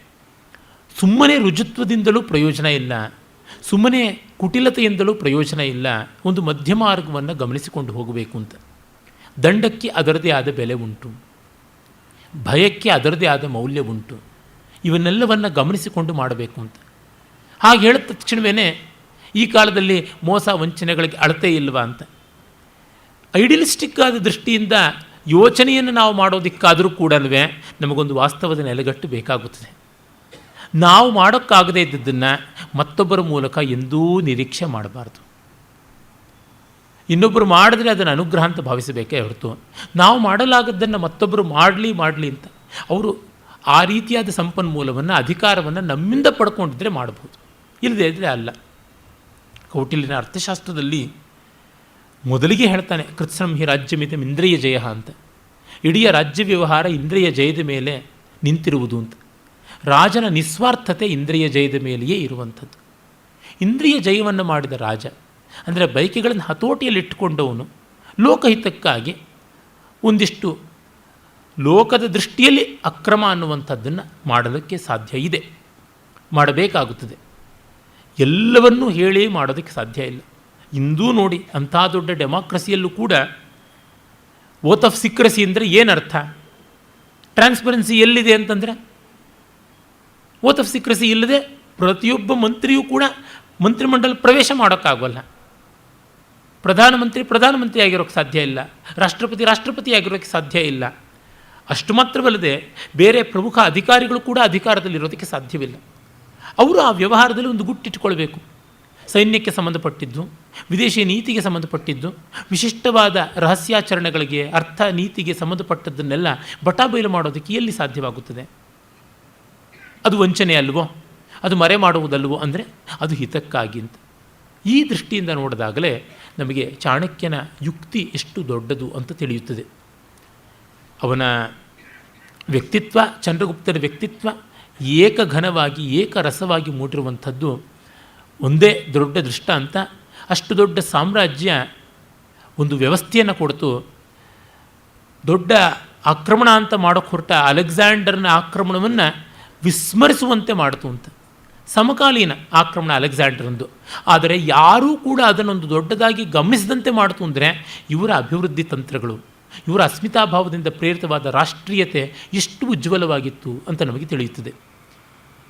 ಸುಮ್ಮನೆ ರುಜುತ್ವದಿಂದಲೂ ಪ್ರಯೋಜನ ಇಲ್ಲ, ಸುಮ್ಮನೆ ಕುಟಿಲತೆಯಿಂದಲೂ ಪ್ರಯೋಜನ ಇಲ್ಲ. ಒಂದು ಮಧ್ಯ ಮಾರ್ಗವನ್ನು ಗಮನಿಸಿಕೊಂಡು ಹೋಗಬೇಕು ಅಂತ. ದಂಡಕ್ಕೆ ಅದರದೇ ಆದ ಬೆಲೆ ಉಂಟು, ಭಯಕ್ಕೆ ಅದರದೇ ಆದ ಮೌಲ್ಯ ಉಂಟು. ಇವನ್ನೆಲ್ಲವನ್ನು ಗಮನಿಸಿಕೊಂಡು ಮಾಡಬೇಕು ಅಂತ. ಹಾಗೆ ಹೇಳಿದ ತಕ್ಷಣವೇ ಈ ಕಾಲದಲ್ಲಿ ಮೋಸ ವಂಚನೆಗಳಿಗೆ ಅಳತೆ ಇಲ್ವಾ ಅಂತ ಐಡಿಯಲಿಸ್ಟಿಕ್ ಆದ ದೃಷ್ಟಿಯಿಂದ ಯೋಚನೆಯನ್ನು ನಾವು ಮಾಡೋದಕ್ಕಾದರೂ ಕೂಡ ನಮಗೊಂದು ವಾಸ್ತವದ ನೆಲೆಗಟ್ಟು ಬೇಕಾಗುತ್ತದೆ. ನಾವು ಮಾಡೋಕ್ಕಾಗದೇ ಇದ್ದದ್ದನ್ನು ಮತ್ತೊಬ್ಬರ ಮೂಲಕ ಎಂದೂ ನಿರೀಕ್ಷೆ ಮಾಡಬಾರ್ದು. ಇನ್ನೊಬ್ಬರು ಮಾಡಿದ್ರೆ ಅದನ್ನು ಅನುಗ್ರಹ ಅಂತ ಭಾವಿಸಬೇಕೇ ಹೊರತು ನಾವು ಮಾಡಲಾಗದ್ದನ್ನು ಮತ್ತೊಬ್ಬರು ಮಾಡಲಿ ಅಂತ ಅವರು ಆ ರೀತಿಯಾದ ಸಂಪನ್ಮೂಲವನ್ನು, ಅಧಿಕಾರವನ್ನು ನಮ್ಮಿಂದ ಪಡ್ಕೊಂಡಿದ್ರೆ ಮಾಡಬಹುದು, ಇಲ್ಲದೇ ಇದ್ದರೆ ಅಲ್ಲ. ಕೌಟಿಲ್ಯನ ಅರ್ಥಶಾಸ್ತ್ರದಲ್ಲಿ ಮೊದಲಿಗೆ ಹೇಳ್ತಾನೆ, ಕೃತ್ಸಂಹಿ ರಾಜ್ಯಮಿತಿ ಇಂದ್ರಿಯ ಜಯ ಅಂತ. ಇಡೀ ರಾಜ್ಯ ವ್ಯವಹಾರ ಇಂದ್ರಿಯ ಜಯದ ಮೇಲೆ ನಿಂತಿರುವುದು ಅಂತ. ರಾಜನ ನಿಸ್ವಾರ್ಥತೆ ಇಂದ್ರಿಯ ಜಯದ ಮೇಲೆಯೇ ಇರುವಂಥದ್ದು. ಇಂದ್ರಿಯ ಜಯವನ್ನು ಮಾಡಿದ ರಾಜ ಅಂದರೆ ಬೈಕೆಗಳನ್ನು ಹತೋಟಿಯಲ್ಲಿಟ್ಟುಕೊಂಡವನು ಲೋಕಹಿತಕ್ಕಾಗಿ ಒಂದಿಷ್ಟು ಲೋಕದ ದೃಷ್ಟಿಯಲ್ಲಿ ಅಕ್ರಮ ಅನ್ನುವಂಥದ್ದನ್ನು ಮಾಡಲಿಕ್ಕೆ ಸಾಧ್ಯ ಇದೆ, ಮಾಡಬೇಕಾಗುತ್ತದೆ. ಎಲ್ಲವನ್ನೂ ಹೇಳಿ ಮಾಡೋದಕ್ಕೆ ಸಾಧ್ಯ ಇಲ್ಲ. ಇಂದೂ ನೋಡಿ, ಅಂಥ ದೊಡ್ಡ ಡೆಮಾಕ್ರಸಿಯಲ್ಲೂ ಕೂಡ ಓತ್ ಆಫ್ ಸೀಕ್ರೆಸಿ ಅಂದರೆ ಏನರ್ಥ, ಟ್ರಾನ್ಸ್ಪರೆನ್ಸಿ ಎಲ್ಲಿದೆ ಅಂತಂದರೆ ಓತ್ ಆಫ್ ಸೀಕ್ರೆಸಿ ಇಲ್ಲದೆ ಪ್ರತಿಯೊಬ್ಬ ಮಂತ್ರಿಯೂ ಕೂಡ ಮಂತ್ರಿಮಂಡಲ ಪ್ರವೇಶ ಮಾಡೋಕ್ಕಾಗೋಲ್ಲ. ಪ್ರಧಾನಮಂತ್ರಿ ಆಗಿರೋಕ್ಕೆ ಸಾಧ್ಯ ಇಲ್ಲ, ರಾಷ್ಟ್ರಪತಿ ಆಗಿರೋಕ್ಕೆ ಸಾಧ್ಯ ಇಲ್ಲ. ಅಷ್ಟು ಮಾತ್ರವಲ್ಲದೆ ಬೇರೆ ಪ್ರಮುಖ ಅಧಿಕಾರಿಗಳು ಕೂಡ ಅಧಿಕಾರದಲ್ಲಿರೋದಕ್ಕೆ ಸಾಧ್ಯವಿಲ್ಲ. ಅವರು ಆ ವ್ಯವಹಾರದಲ್ಲಿ ಒಂದು ಗುಟ್ಟಿಟ್ಕೊಳ್ಬೇಕು. ಸೈನ್ಯಕ್ಕೆ ಸಂಬಂಧಪಟ್ಟಿದ್ದು, ವಿದೇಶಿ ನೀತಿಗೆ ಸಂಬಂಧಪಟ್ಟಿದ್ದು, ವಿಶಿಷ್ಟವಾದ ರಹಸ್ಯಾಚರಣೆಗಳಿಗೆ, ಅರ್ಥ ನೀತಿಗೆ ಸಂಬಂಧಪಟ್ಟದ್ದನ್ನೆಲ್ಲ ಬಟಾಬಯಲು ಮಾಡೋದಕ್ಕೆ ಎಲ್ಲಿ ಸಾಧ್ಯವಾಗುತ್ತದೆ? ಅದು ವಂಚನೆ ಅಲ್ವೋ, ಅದು ಮರೆ ಮಾಡುವುದಲ್ವೋ ಅಂದರೆ ಅದು ಹಿತಕ್ಕಾಗಿ ಅಂತ. ಈ ದೃಷ್ಟಿಯಿಂದ ನೋಡಿದಾಗಲೇ ನಮಗೆ ಚಾಣಕ್ಯನ ಯುಕ್ತಿ ಎಷ್ಟು ದೊಡ್ಡದು ಅಂತ ತಿಳಿಯುತ್ತದೆ. ಅವನ ವ್ಯಕ್ತಿತ್ವ, ಚಂದ್ರಗುಪ್ತನ ವ್ಯಕ್ತಿತ್ವ ಏಕಘನವಾಗಿ ಏಕರಸವಾಗಿ ಮೂಡಿರುವಂಥದ್ದು ಒಂದೇ ದೊಡ್ಡ ದೃಷ್ಟಾಂತ. ಅಷ್ಟು ದೊಡ್ಡ ಸಾಮ್ರಾಜ್ಯ ಒಂದು ವ್ಯವಸ್ಥೆಯನ್ನು ಕೊಡ್ತು. ದೊಡ್ಡ ಆಕ್ರಮಣ ಅಂತ ಮಾಡೋಕ್ಕೆ ಹೊರಟ ಅಲೆಕ್ಸಾಂಡರ್ನ ಆಕ್ರಮಣವನ್ನು ವಿಸ್ಮರಿಸುವಂತೆ ಮಾಡಿತು ಅಂತ. ಸಮಕಾಲೀನ ಆಕ್ರಮಣ ಅಲೆಕ್ಸಾಂಡರ್ಂದು, ಆದರೆ ಯಾರೂ ಕೂಡ ಅದನ್ನೊಂದು ದೊಡ್ಡದಾಗಿ ಗಮನಿಸಿದಂತೆ ಮಾಡಿತು ಅಂದರೆ ಇವರ ಅಭಿವೃದ್ಧಿ ತಂತ್ರಗಳು, ಇವರ ಅಸ್ಮಿತಾಭಾವದಿಂದ ಪ್ರೇರಿತವಾದ ರಾಷ್ಟ್ರೀಯತೆ ಎಷ್ಟು ಉಜ್ವಲವಾಗಿತ್ತು ಅಂತ ನಮಗೆ ತಿಳಿಯುತ್ತದೆ.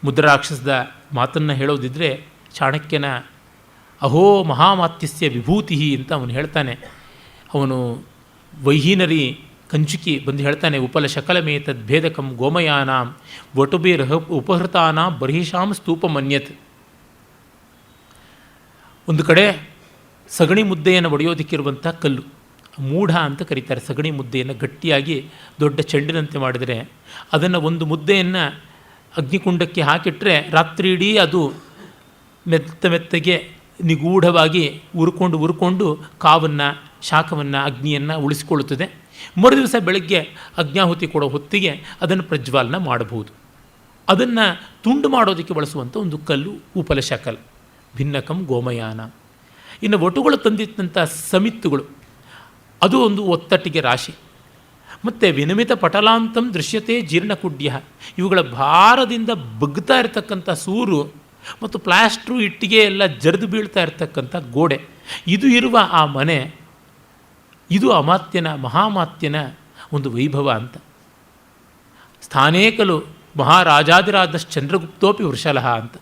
ಮುದ್ರಾಕ್ಷಸದ ಮಾತನ್ನು ಹೇಳೋದಿದ್ದರೆ ಚಾಣಕ್ಯನ ಅಹೋ ಮಹಾಮಾತ್ಯಸ್ಯ ವಿಭೂತಿ ಅಂತ ಅವನು ಹೇಳ್ತಾನೆ. ಅವನು ವೈಹೀನರಿ ಕಂಚುಕಿ ಬಂದು ಹೇಳ್ತಾನೆ, ಉಪಲ ಶಕಲಮೇತದ್ ಭೇದಕಂ ಗೋಮಯಾನಾಂ ವಟುಭಿರ್ಹ ಉಪಹೃತಾನಾಂ ಬರ್ಹಿಷಾಂ ಸ್ತೂಪಮನ್ಯತ್. ಒಂದು ಕಡೆ ಸಗಣಿ ಮುದ್ದೆಯನ್ನು ಒಡೆಯೋದಕ್ಕಿರುವಂಥ ಕಲ್ಲು, ಮೂಢ ಅಂತ ಕರೀತಾರೆ. ಸಗಣಿ ಮುದ್ದೆಯನ್ನು ಗಟ್ಟಿಯಾಗಿ ದೊಡ್ಡ ಚೆಂಡಿನಂತೆ ಮಾಡಿದರೆ ಅದನ್ನು ಒಂದು ಮುದ್ದೆಯನ್ನು ಅಗ್ನಿಕುಂಡಕ್ಕೆ ಹಾಕಿಟ್ರೆ ರಾತ್ರಿ ಇಡೀ ಅದು ಮೆತ್ತಗೆ ನಿಗೂಢವಾಗಿ ಉರ್ಕೊಂಡು ಕಾವನ್ನು, ಶಾಖವನ್ನು, ಅಗ್ನಿಯನ್ನು ಉಳಿಸಿಕೊಳ್ಳುತ್ತದೆ. ಮರುದಿವಸ ಬೆಳಗ್ಗೆ ಅಗ್ನಾಹುತಿ ಕೊಡೋ ಹೊತ್ತಿಗೆ ಅದನ್ನು ಪ್ರಜ್ವಾಲನ ಮಾಡಬಹುದು. ಅದನ್ನು ತುಂಡು ಮಾಡೋದಕ್ಕೆ ಬಳಸುವಂಥ ಒಂದು ಕಲ್ಲು ಉಪಲಶಕಲ್, ಭಿನ್ನಕಂ ಗೋಮಯಾನ. ಇನ್ನು ಒಟುಗಳು ತಂದಿದ್ದಂಥ ಸಮಿತ್ತುಗಳು, ಅದು ಒಂದು ಒತ್ತಟ್ಟಿಗೆ ರಾಶಿ. ಮತ್ತು ವಿನಮಿತ ಪಟಲಾಂತಂ ದೃಶ್ಯತೆ ಜೀರ್ಣಕುಡ್ಯ, ಇವುಗಳ ಭಾರದಿಂದ ಬಗ್ತಾ ಇರತಕ್ಕಂಥ ಸೂರು ಮತ್ತು ಪ್ಲಾಸ್ಟ್ರು, ಇಟ್ಟಿಗೆ ಎಲ್ಲ ಜರಿದು ಬೀಳ್ತಾ ಇರತಕ್ಕಂಥ ಗೋಡೆ, ಇದು ಇರುವ ಆ ಮನೆ, ಇದು ಅಮಾತ್ಯನ, ಮಹಾಮಾತ್ಯನ ಒಂದು ವೈಭವ ಅಂತ. ಸ್ಥಾನೇ ಖಲು ಮಹಾರಾಜಾದಿರಾಜ ಚಂದ್ರಗುಪ್ತೋಪಿ ವೃಷಲಃ ಅಂತ.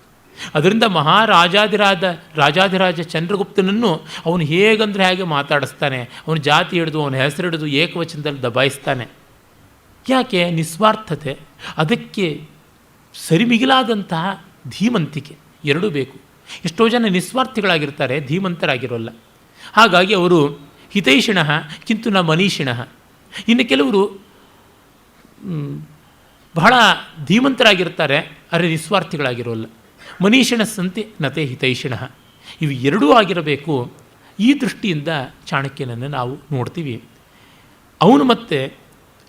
ಅದರಿಂದ ರಾಜಾದಿರಾಜ ಚಂದ್ರಗುಪ್ತನನ್ನು ಅವನು ಹೇಗಂದರೆ ಹಾಗೆ ಮಾತಾಡಿಸ್ತಾನೆ, ಅವನ ಜಾತಿ ಹಿಡಿದು ಅವನ ಹೆಸರು ಹಿಡಿದು ಏಕವಚನದಲ್ಲಿ ದಬಾಯಿಸ್ತಾನೆ. ಯಾಕೆ? ನಿಸ್ವಾರ್ಥತೆ, ಅದಕ್ಕೆ ಸರಿಮಿಗಿಲಾದಂತಹ ಧೀಮಂತಿಕೆ ಎರಡೂ ಬೇಕು. ಎಷ್ಟೋ ಜನ ನಿಸ್ವಾರ್ಥಿಗಳಾಗಿರ್ತಾರೆ, ಧೀಮಂತರಾಗಿರೋಲ್ಲ. ಹಾಗಾಗಿ ಅವರು ಹಿತೈಷಿಣಃ ಕಿಂತು ನ ಮನೀಷಿಣಃ. ಇನ್ನು ಕೆಲವರು ಬಹಳ ಧೀಮಂತರಾಗಿರ್ತಾರೆ, ಆದರೆ ನಿಸ್ವಾರ್ಥಿಗಳಾಗಿರೋಲ್ಲ. ಮನೀಷಿಣ ಸಂತೆ ನತೆ ಹಿತೈಷಿಣಃ, ಇವು ಎರಡೂ ಆಗಿರಬೇಕು. ಈ ದೃಷ್ಟಿಯಿಂದ ಚಾಣಕ್ಯನನ್ನು ನಾವು ನೋಡ್ತೀವಿ. ಅವನು ಮತ್ತೆ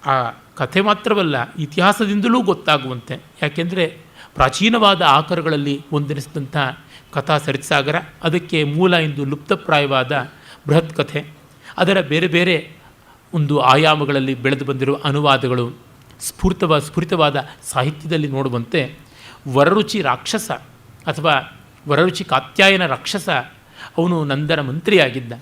ಆ ಕಥೆ ಮಾತ್ರವಲ್ಲ, ಇತಿಹಾಸದಿಂದಲೂ ಗೊತ್ತಾಗುವಂತೆ, ಯಾಕೆಂದರೆ ಪ್ರಾಚೀನವಾದ ಆಕರಗಳಲ್ಲಿ ಒಂದೆನಿಸಿದಂಥ ಕಥಾ ಸರಿತ್ಸಾಗರ, ಅದಕ್ಕೆ ಮೂಲ ಎಂದು ಲುಪ್ತಪ್ರಾಯವಾದ ಬೃಹತ್ ಕಥೆ, ಅದರ ಬೇರೆ ಬೇರೆ ಒಂದು ಆಯಾಮಗಳಲ್ಲಿ ಬೆಳೆದು ಬಂದಿರುವ ಅನುವಾದಗಳು, ಸ್ಫುರಿತವಾದ ಸಾಹಿತ್ಯದಲ್ಲಿ ನೋಡುವಂತೆ ವರರುಚಿ ರಾಕ್ಷಸ ಅಥವಾ ವರರುಚಿ ಕಾತ್ಯಾಯನ ರಾಕ್ಷಸ, ಅವನು ನಂದನ ಮಂತ್ರಿಯಾಗಿದ್ದ.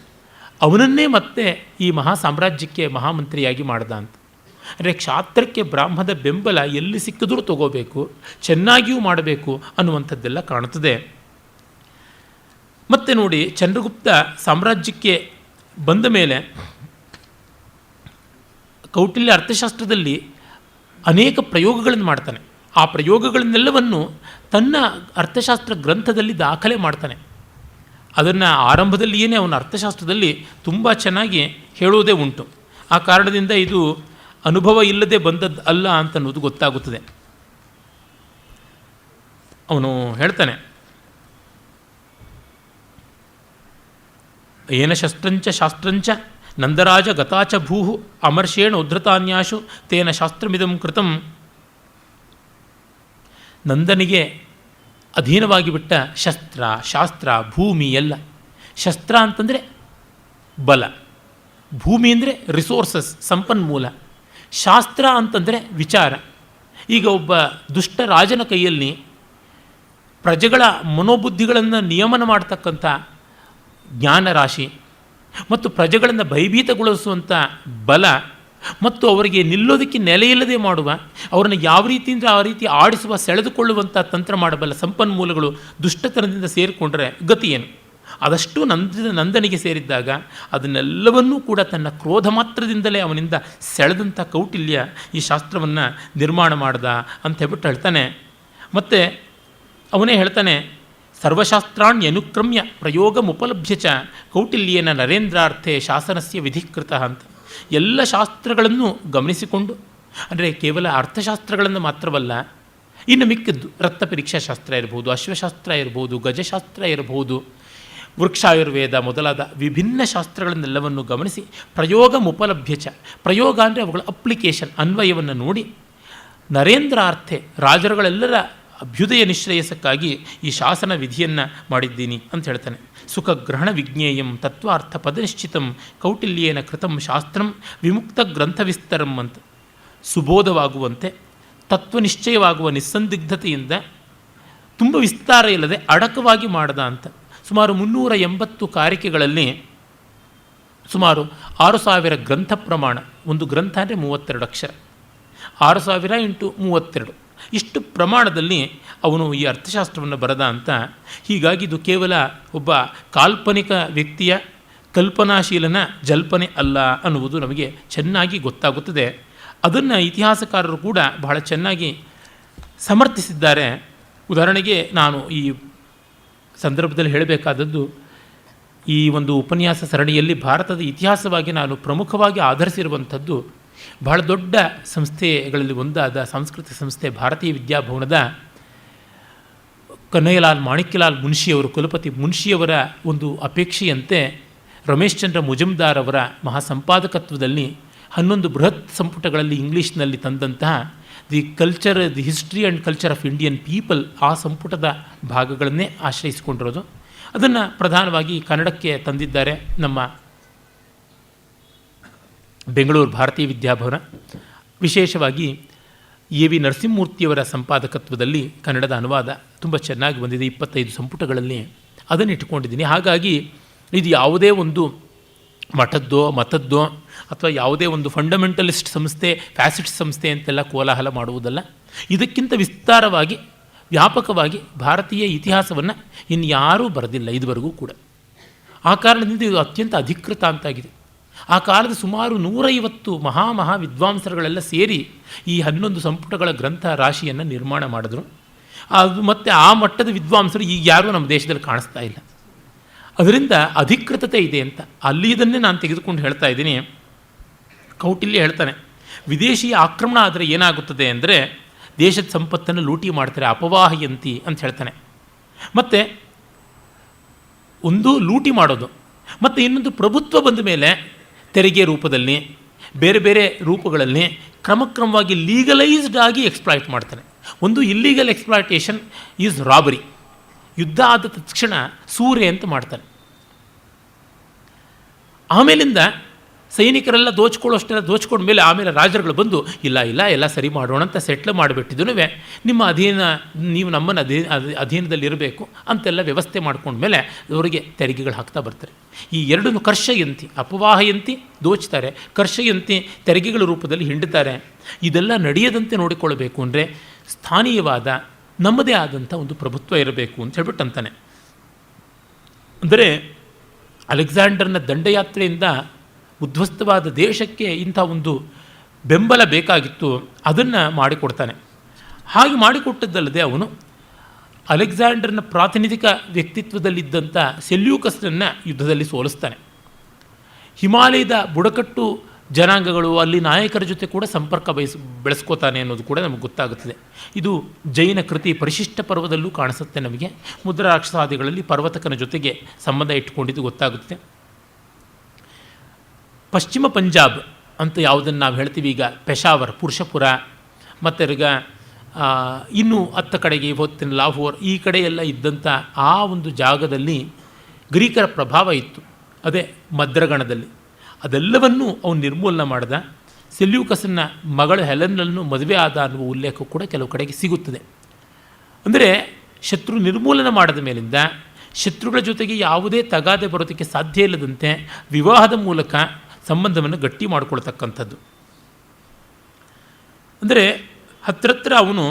ಅವನನ್ನೇ ಮತ್ತೆ ಈ ಮಹಾ ಸಾಮ್ರಾಜ್ಯಕ್ಕೆ ಮಹಾಮಂತ್ರಿಯಾಗಿ ಮಾಡ್ದ ಅಂತ. ಅಂದರೆ ಕ್ಷಾತ್ರಕ್ಕೆ ಬ್ರಾಹ್ಮದ ಬೆಂಬಲ ಎಲ್ಲಿ ಸಿಕ್ಕಿದ್ರೂ ತಗೋಬೇಕು, ಚೆನ್ನಾಗಿಯೂ ಮಾಡಬೇಕು ಅನ್ನುವಂಥದ್ದೆಲ್ಲ ಕಾಣುತ್ತದೆ. ಮತ್ತು ನೋಡಿ, ಚಂದ್ರಗುಪ್ತ ಸಾಮ್ರಾಜ್ಯಕ್ಕೆ ಬಂದ ಮೇಲೆ ಕೌಟಿಲ್ಯ ಅರ್ಥಶಾಸ್ತ್ರದಲ್ಲಿ ಅನೇಕ ಪ್ರಯೋಗಗಳನ್ನು ಮಾಡ್ತಾನೆ. ಆ ಪ್ರಯೋಗಗಳನ್ನೆಲ್ಲವನ್ನು ತನ್ನ ಅರ್ಥಶಾಸ್ತ್ರ ಗ್ರಂಥದಲ್ಲಿ ದಾಖಲೆ ಮಾಡ್ತಾನೆ. ಅದನ್ನು ಆರಂಭದಲ್ಲಿಯೇ ಅವನ ಅರ್ಥಶಾಸ್ತ್ರದಲ್ಲಿ ತುಂಬ ಚೆನ್ನಾಗಿ ಹೇಳುವುದೇ ಉಂಟು. ಆ ಕಾರಣದಿಂದ ಇದು ಅನುಭವ ಇಲ್ಲದೆ ಬಂದದ್ದು ಅಲ್ಲ ಅಂತನ್ನೋದು ಗೊತ್ತಾಗುತ್ತದೆ. ಅವನು ಹೇಳ್ತಾನೆ, ಏನ ಶಸ್ತ್ರಂಚ ಶಾಸ್ತ್ರಂಚ ನಂದರಾಜ ಗತಾಚ ಭೂಹು ಅಮರ್ಷೇಣ ಉದ್ಧತಾನ್ಯಾಶು ತೇನ ಶಾಸ್ತ್ರಮಿದಂ ಕೃತಂ. ನಂದನಿಗೆ ಅಧೀನವಾಗಿ ಬಿಟ್ಟ ಶಸ್ತ್ರ, ಶಾಸ್ತ್ರ, ಭೂಮಿ ಎಲ್ಲ. ಶಸ್ತ್ರ ಅಂತಂದರೆ ಬಲ, ಭೂಮಿ ಅಂದರೆ ರಿಸೋರ್ಸಸ್, ಸಂಪನ್ಮೂಲ, ಶಾಸ್ತ್ರ ಅಂತಂದರೆ ವಿಚಾರ. ಈಗ ಒಬ್ಬ ದುಷ್ಟ ರಾಜನ ಕೈಯಲ್ಲಿ ಪ್ರಜೆಗಳ ಮನೋಬುದ್ಧಿಗಳನ್ನು ನಿಯಮನ ಮಾಡ್ತಕ್ಕಂಥ ಜ್ಞಾನರಾಶಿ ಮತ್ತು ಪ್ರಜೆಗಳನ್ನು ಭಯಭೀತಗೊಳಿಸುವಂಥ ಬಲ ಮತ್ತು ಅವರಿಗೆ ನಿಲ್ಲೋದಕ್ಕೆ ನೆಲೆಯಿಲ್ಲದೆ ಮಾಡುವ, ಅವರನ್ನು ಯಾವ ರೀತಿಯಿಂದ ಆ ರೀತಿ ಆಡಿಸುವ, ಸೆಳೆದುಕೊಳ್ಳುವಂಥ ತಂತ್ರ ಮಾಡಬಲ್ಲ ಸಂಪನ್ಮೂಲಗಳು ದುಷ್ಟತನದಿಂದ ಸೇರಿಕೊಂಡ್ರೆ ಗತಿ ಏನು? ಅದಷ್ಟು ನಂದನಿಗೆ ಸೇರಿದ್ದಾಗ ಅದನ್ನೆಲ್ಲವನ್ನೂ ಕೂಡ ತನ್ನ ಕ್ರೋಧ ಮಾತ್ರದಿಂದಲೇ ಅವನಿಂದ ಸೆಳೆದಂಥ ಕೌಟಿಲ್ಯ ಈ ಶಾಸ್ತ್ರವನ್ನು ನಿರ್ಮಾಣ ಮಾಡ್ದ ಅಂತ ಹೇಳ್ಬಿಟ್ಟು ಹೇಳ್ತಾನೆ. ಮತ್ತು ಅವನೇ ಹೇಳ್ತಾನೆ, ಸರ್ವಶಾಸ್ತ್ರಾಣ್ಯನುಕ್ರಮ್ಯ ಪ್ರಯೋಗಮುಪಲಭ್ಯ ಚ ಕೌಟಿಲ್ಯೇನ ನರೇಂದ್ರಾರ್ಥೆ ಶಾಸನಸ್ಯ ವಿಧಿಕೃತ ಅಂತ. ಎಲ್ಲ ಶಾಸ್ತ್ರಗಳನ್ನು ಗಮನಿಸಿಕೊಂಡು, ಅಂದರೆ ಕೇವಲ ಅರ್ಥಶಾಸ್ತ್ರಗಳನ್ನು ಮಾತ್ರವಲ್ಲ, ಇನ್ನು ಮಿಕ್ಕಿದ್ದು ರಕ್ತ ಪರೀಕ್ಷಾಶಾಸ್ತ್ರ ಇರ್ಬೋದು, ಅಶ್ವಶಾಸ್ತ್ರ ಇರ್ಬೋದು, ಗಜಶಾಸ್ತ್ರ ಇರಬಹುದು, ವೃಕ್ಷಾಯುರ್ವೇದ ಮೊದಲಾದ ವಿಭಿನ್ನ ಶಾಸ್ತ್ರಗಳನ್ನೆಲ್ಲವನ್ನು ಗಮನಿಸಿ ಪ್ರಯೋಗಮುಪಲಭ್ಯ ಚ, ಪ್ರಯೋಗ ಅಂದರೆ ಅವುಗಳ ಅಪ್ಲಿಕೇಶನ್, ಅನ್ವಯವನ್ನು ನೋಡಿ, ನರೇಂದ್ರಾರ್ಥೆ ರಾಜರುಗಳೆಲ್ಲರ ಅಭ್ಯುದಯ ನಿಶ್ರೇಯಸಕ್ಕಾಗಿ ಈ ಶಾಸನ ವಿಧಿಯನ್ನು ಮಾಡಿದ್ದೀನಿ ಅಂತ ಹೇಳ್ತಾನೆ. ಸುಖಗ್ರಹಣ ವಿಜ್ಞೇಯಂ ತತ್ವಾರ್ಥ ಪದನಿಶ್ಚಿತಂ ಕೌಟಿಲ್ಯೇನ ಕೃತಂ ಶಾಸ್ತ್ರಂ ವಿಮುಕ್ತ ಗ್ರಂಥ ವಿಸ್ತರಂ ಅಂತ. ಸುಬೋಧವಾಗುವಂತೆ, ತತ್ವನಿಶ್ಚಯವಾಗುವ ನಿಸ್ಸಂದಿಗ್ಧತೆಯಿಂದ, ತುಂಬ ವಿಸ್ತಾರ ಇಲ್ಲದೆ ಅಡಕವಾಗಿ ಮಾಡದ ಅಂತ. ಸುಮಾರು 380 ಕಾರಿಕೆಗಳಲ್ಲಿ ಸುಮಾರು 6000 ಗ್ರಂಥ ಪ್ರಮಾಣ. ಒಂದು ಗ್ರಂಥ ಅಂದರೆ 32 ಅಕ್ಷರ, 6000 × 32, ಇಷ್ಟು ಪ್ರಮಾಣದಲ್ಲಿ ಅವನು ಈ ಅರ್ಥಶಾಸ್ತ್ರವನ್ನು ಬರೆದ ಅಂತ. ಹೀಗಾಗಿ ಇದು ಕೇವಲ ಒಬ್ಬ ಕಾಲ್ಪನಿಕ ವ್ಯಕ್ತಿಯ ಕಲ್ಪನಾಶೀಲನ ಜಲ್ಪನೆ ಅಲ್ಲ ಅನ್ನುವುದು ನಮಗೆ ಚೆನ್ನಾಗಿ ಗೊತ್ತಾಗುತ್ತದೆ. ಅದನ್ನು ಇತಿಹಾಸಕಾರರು ಕೂಡ ಬಹಳ ಚೆನ್ನಾಗಿ ಸಮರ್ಥಿಸಿದ್ದಾರೆ. ಉದಾಹರಣೆಗೆ ನಾನು ಈ ಸಂದರ್ಭದಲ್ಲಿ ಹೇಳಬೇಕಾದದ್ದು, ಈ ಒಂದು ಉಪನ್ಯಾಸ ಸರಣಿಯಲ್ಲಿ ಭಾರತದ ಇತಿಹಾಸವಾಗಿ ನಾನು ಪ್ರಮುಖವಾಗಿ ಆಧರಿಸಿರುವಂಥದ್ದು ಬಹಳ ದೊಡ್ಡ ಸಂಸ್ಥೆಗಳಲ್ಲಿ ಒಂದಾದ ಸಾಂಸ್ಕೃತಿಕ ಸಂಸ್ಥೆ ಭಾರತೀಯ ವಿದ್ಯಾಭವನದ ಕನ್ನಯ್ಯಲಾಲ್ ಮಾಣಿಕ್ಯಲಾಲ್ ಮುನ್ಷಿಯವರು, ಕುಲಪತಿ ಮುನ್ಷಿಯವರ ಒಂದು ಅಪೇಕ್ಷೆಯಂತೆ ರಮೇಶ್ ಚಂದ್ರ ಮುಜುಮ್ದಾರ್ ಅವರ ಮಹಾಸಂಪಾದಕತ್ವದಲ್ಲಿ 11 ಬೃಹತ್ ಸಂಪುಟಗಳಲ್ಲಿ ಇಂಗ್ಲೀಷ್ನಲ್ಲಿ ತಂದಂತಹ the history and culture of Indian people, ಆ ಸಂಪುಟದ ಭಾಗಗಳನ್ನೇ ಆಶ್ರಯಿಸಿಕೊಂಡಿರೋದು. ಅದನ್ನು ಪ್ರಧಾನವಾಗಿ ಕನ್ನಡಕ್ಕೆ ತಂದಿದ್ದಾರೆ ನಮ್ಮ ಬೆಂಗಳೂರು ಭಾರತೀಯ ವಿದ್ಯಾಭವನ. ವಿಶೇಷವಾಗಿ ಎ ವಿ ನರಸಿಂಹಮೂರ್ತಿಯವರ ಸಂಪಾದಕತ್ವದಲ್ಲಿ ಕನ್ನಡದ ಅನುವಾದ ತುಂಬ ಚೆನ್ನಾಗಿ ಬಂದಿದೆ, 25 ಸಂಪುಟಗಳಲ್ಲಿ ಅದನ್ನು ಇಟ್ಕೊಂಡಿದ್ದೀನಿ. ಹಾಗಾಗಿ ಇದು ಯಾವುದೇ ಒಂದು ಮತದ್ದೋ ಅಥವಾ ಯಾವುದೇ ಒಂದು ಫಂಡಮೆಂಟಲಿಸ್ಟ್ ಸಂಸ್ಥೆ, ಫ್ಯಾಸಿಸ್ಟ್ ಸಂಸ್ಥೆ ಅಂತೆಲ್ಲ ಕೋಲಾಹಲ ಮಾಡುವುದಲ್ಲ. ಇದಕ್ಕಿಂತ ವಿಸ್ತಾರವಾಗಿ, ವ್ಯಾಪಕವಾಗಿ ಭಾರತೀಯ ಇತಿಹಾಸವನ್ನು ಇನ್ಯಾರೂ ಬರೆದಿಲ್ಲ ಇದುವರೆಗೂ ಕೂಡ. ಆ ಕಾರಣದಿಂದ ಇದು ಅತ್ಯಂತ ಅಧಿಕೃತ ಅಂತಾಗಿದೆ. ಆ ಕಾಲದ ಸುಮಾರು 150 ಮಹಾ ವಿದ್ವಾಂಸರುಗಳೆಲ್ಲ ಸೇರಿ ಈ 11 ಸಂಪುಟಗಳ ಗ್ರಂಥ ರಾಶಿಯನ್ನು ನಿರ್ಮಾಣ ಮಾಡಿದ್ರು. ಅದು ಮತ್ತು ಆ ಮಟ್ಟದ ವಿದ್ವಾಂಸರು ಈಗ ಯಾರೂ ನಮ್ಮ ದೇಶದಲ್ಲಿ ಕಾಣಿಸ್ತಾ ಇಲ್ಲ. ಅದರಿಂದ ಅಧಿಕೃತತೆ ಇದೆ ಅಂತ ಅಲ್ಲಿ ಇದನ್ನೇ ನಾನು ತೆಗೆದುಕೊಂಡು ಹೇಳ್ತಾ ಇದ್ದೀನಿ. ಕೌಟಿಲ್ಯ ಹೇಳ್ತಾನೆ, ವಿದೇಶಿಯ ಆಕ್ರಮಣ ಆದರೆ ಏನಾಗುತ್ತದೆ ಅಂದರೆ ದೇಶದ ಸಂಪತ್ತನ್ನು ಲೂಟಿ ಮಾಡ್ತಾರೆ, ಅಪವಾಹಯಂತಿ ಅಂತ ಹೇಳ್ತಾನೆ. ಮತ್ತು ಒಂದು ಲೂಟಿ ಮಾಡೋದು, ಮತ್ತು ಇನ್ನೊಂದು ಪ್ರಭುತ್ವ ಬಂದ ಮೇಲೆ ತೆರಿಗೆ ರೂಪದಲ್ಲಿ ಬೇರೆ ಬೇರೆ ರೂಪಗಳಲ್ಲಿ ಕ್ರಮಕ್ರಮವಾಗಿ ಲೀಗಲೈಸ್ಡ್ ಆಗಿ ಎಕ್ಸ್ಪ್ಲಾಯ್ಟ್ ಮಾಡ್ತಾನೆ. ಒಂದು ಇಲ್ಲೀಗಲ್ ಎಕ್ಸ್ಪ್ಲಾಯ್ಟೇಷನ್ ಈಸ್ ರಾಬರಿ, ಯುದ್ಧ ಆದ ತಕ್ಷಣ ಸೂರೆ ಅಂತ ಮಾಡ್ತಾನೆ. ಆಮೇಲಿಂದ ಸೈನಿಕರೆಲ್ಲ ದೋಚ್ಕೊಳ್ಳೋಷ್ಟೆಲ್ಲ ದೋಚ್ಕೊಂಡ ಮೇಲೆ ಆಮೇಲೆ ರಾಜರುಗಳು ಬಂದು ಇಲ್ಲ ಎಲ್ಲ ಸರಿ ಮಾಡೋಣ ಅಂತ ಸೆಟ್ಲ್ ಮಾಡಿಬಿಟ್ಟಿದ್ದು ನಿಮ್ಮ ನೀವು ನಮ್ಮನ್ನು ಅಧೀನದಲ್ಲಿರಬೇಕು ಅಂತೆಲ್ಲ ವ್ಯವಸ್ಥೆ ಮಾಡ್ಕೊಂಡ್ಮೇಲೆ ಅವರಿಗೆ ತೆರಿಗೆಗಳು ಹಾಕ್ತಾ ಬರ್ತಾರೆ. ಈ ಎರಡನ್ನು ಕರ್ಷಯಂತಿ, ಅಪವಾಹಯಂತಿ ದೋಚ್ತಾರೆ, ಕರ್ಷಯಂತಿ ತೆರಿಗೆಗಳ ರೂಪದಲ್ಲಿ ಹಿಂಡುತ್ತಾರೆ. ಇದೆಲ್ಲ ನಡೆಯದಂತೆ ನೋಡಿಕೊಳ್ಳಬೇಕು ಅಂದರೆ ಸ್ಥಾನೀಯವಾದ ನಮ್ಮದೇ ಆದಂಥ ಒಂದು ಪ್ರಭುತ್ವ ಇರಬೇಕು ಅಂತ ಹೇಳ್ಬಿಟ್ಟು ಅಂತಾನೆ. ಅಂದರೆ ಅಲೆಕ್ಸಾಂಡರ್ನ ದಂಡಯಾತ್ರೆಯಿಂದ ಉದ್ಧ್ವಸ್ತವಾದ ದೇಶಕ್ಕೆ ಇಂಥ ಒಂದು ಬೆಂಬಲ ಬೇಕಾಗಿತ್ತು, ಅದನ್ನು ಮಾಡಿಕೊಡ್ತಾನೆ. ಹಾಗೆ ಮಾಡಿಕೊಟ್ಟದ್ದಲ್ಲದೆ ಅವನು ಅಲೆಕ್ಸಾಂಡರ್ನ ಪ್ರಾತಿನಿಧಿಕ ವ್ಯಕ್ತಿತ್ವದಲ್ಲಿದ್ದಂಥ ಸೆಲ್ಯೂಕಸ್ನನ್ನು ಯುದ್ಧದಲ್ಲಿ ಸೋಲಿಸ್ತಾನೆ. ಹಿಮಾಲಯದ ಬುಡಕಟ್ಟು ಜನಾಂಗಗಳು ಅಲ್ಲಿ ನಾಯಕರ ಜೊತೆ ಕೂಡ ಸಂಪರ್ಕ ಬೆಳೆಸ್ಕೋತಾನೆ ಅನ್ನೋದು ಕೂಡ ನಮಗೆ ಗೊತ್ತಾಗುತ್ತದೆ. ಇದು ಜೈನ ಕೃತಿ ಪರಿಶಿಷ್ಟ ಪರ್ವದಲ್ಲೂ ಕಾಣಿಸುತ್ತೆ ನಮಗೆ. ಮುದ್ರಾಕ್ಷಸಾದಿಗಳಲ್ಲಿ ಪರ್ವತಕನ ಜೊತೆಗೆ ಸಂಬಂಧ ಇಟ್ಟುಕೊಂಡಿದ್ದು ಗೊತ್ತಾಗುತ್ತೆ. ಪಶ್ಚಿಮ ಪಂಜಾಬ್ ಅಂತ ಯಾವುದನ್ನು ನಾವು ಹೇಳ್ತೀವಿ ಈಗ, ಪೆಶಾವರ್, ಪುರುಷಪುರ, ಮತ್ತು ಈಗ ಇನ್ನೂ ಅತ್ತ ಕಡೆಗೆ ಹೊತ್ತಿನ ಲಾಹೋರ್, ಈ ಕಡೆಯೆಲ್ಲ ಇದ್ದಂಥ ಆ ಒಂದು ಜಾಗದಲ್ಲಿ ಗ್ರೀಕರ ಪ್ರಭಾವ ಇತ್ತು. ಅದೇ ಮದ್ರಗಣದಲ್ಲಿ ಅದೆಲ್ಲವನ್ನೂ ಅವನು ನಿರ್ಮೂಲನೆ ಮಾಡಿದ. ಸೆಲ್ಯೂಕಸನ್ನ ಮಗಳು ಹೆಲೆನ್ನನ್ನು ಮದುವೆ ಆದ ಅನ್ನುವ ಉಲ್ಲೇಖ ಕೂಡ ಕೆಲವು ಕಡೆಗೆ ಸಿಗುತ್ತದೆ. ಅಂದರೆ ಶತ್ರು ನಿರ್ಮೂಲನೆ ಮಾಡಿದ ಮೇಲಿಂದ ಶತ್ರುಗಳ ಜೊತೆಗೆ ಯಾವುದೇ ತಗಾದೆ ಬರೋದಕ್ಕೆ ಸಾಧ್ಯ ಇಲ್ಲದಂತೆ ವಿವಾಹದ ಮೂಲಕ ಸಂಬಂಧವನ್ನು ಗಟ್ಟಿ ಮಾಡಿಕೊಳ್ತಕ್ಕಂಥದ್ದು. ಅಂದರೆ ಹತ್ತಿರ ಅವನು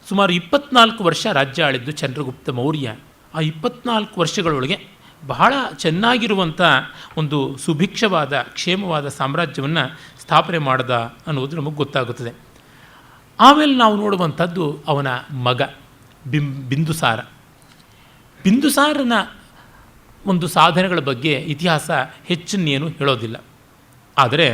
ಸುಮಾರು 24 ವರ್ಷ ರಾಜ್ಯ ಆಳಿದ್ದು ಚಂದ್ರಗುಪ್ತ ಮೌರ್ಯ. ಆ 24 ವರ್ಷಗಳೊಳಗೆ ಬಹಳ ಚೆನ್ನಾಗಿರುವಂಥ ಒಂದು ಸುಭಿಕ್ಷವಾದ ಕ್ಷೇಮವಾದ ಸಾಮ್ರಾಜ್ಯವನ್ನು ಸ್ಥಾಪನೆ ಮಾಡ್ದ ಅನ್ನೋದು ನಮಗೆ ಗೊತ್ತಾಗುತ್ತದೆ. ಆಮೇಲೆ ನಾವು ನೋಡುವಂಥದ್ದು ಅವನ ಮಗ ಬಿಂದುಸಾರ. ಬಿಂದುಸಾರನ ಒಂದು ಸಾಧನೆಗಳ ಬಗ್ಗೆ ಇತಿಹಾಸ ಹೆಚ್ಚನ್ನೇನು ಹೇಳೋದಿಲ್ಲ. ಆದರೆ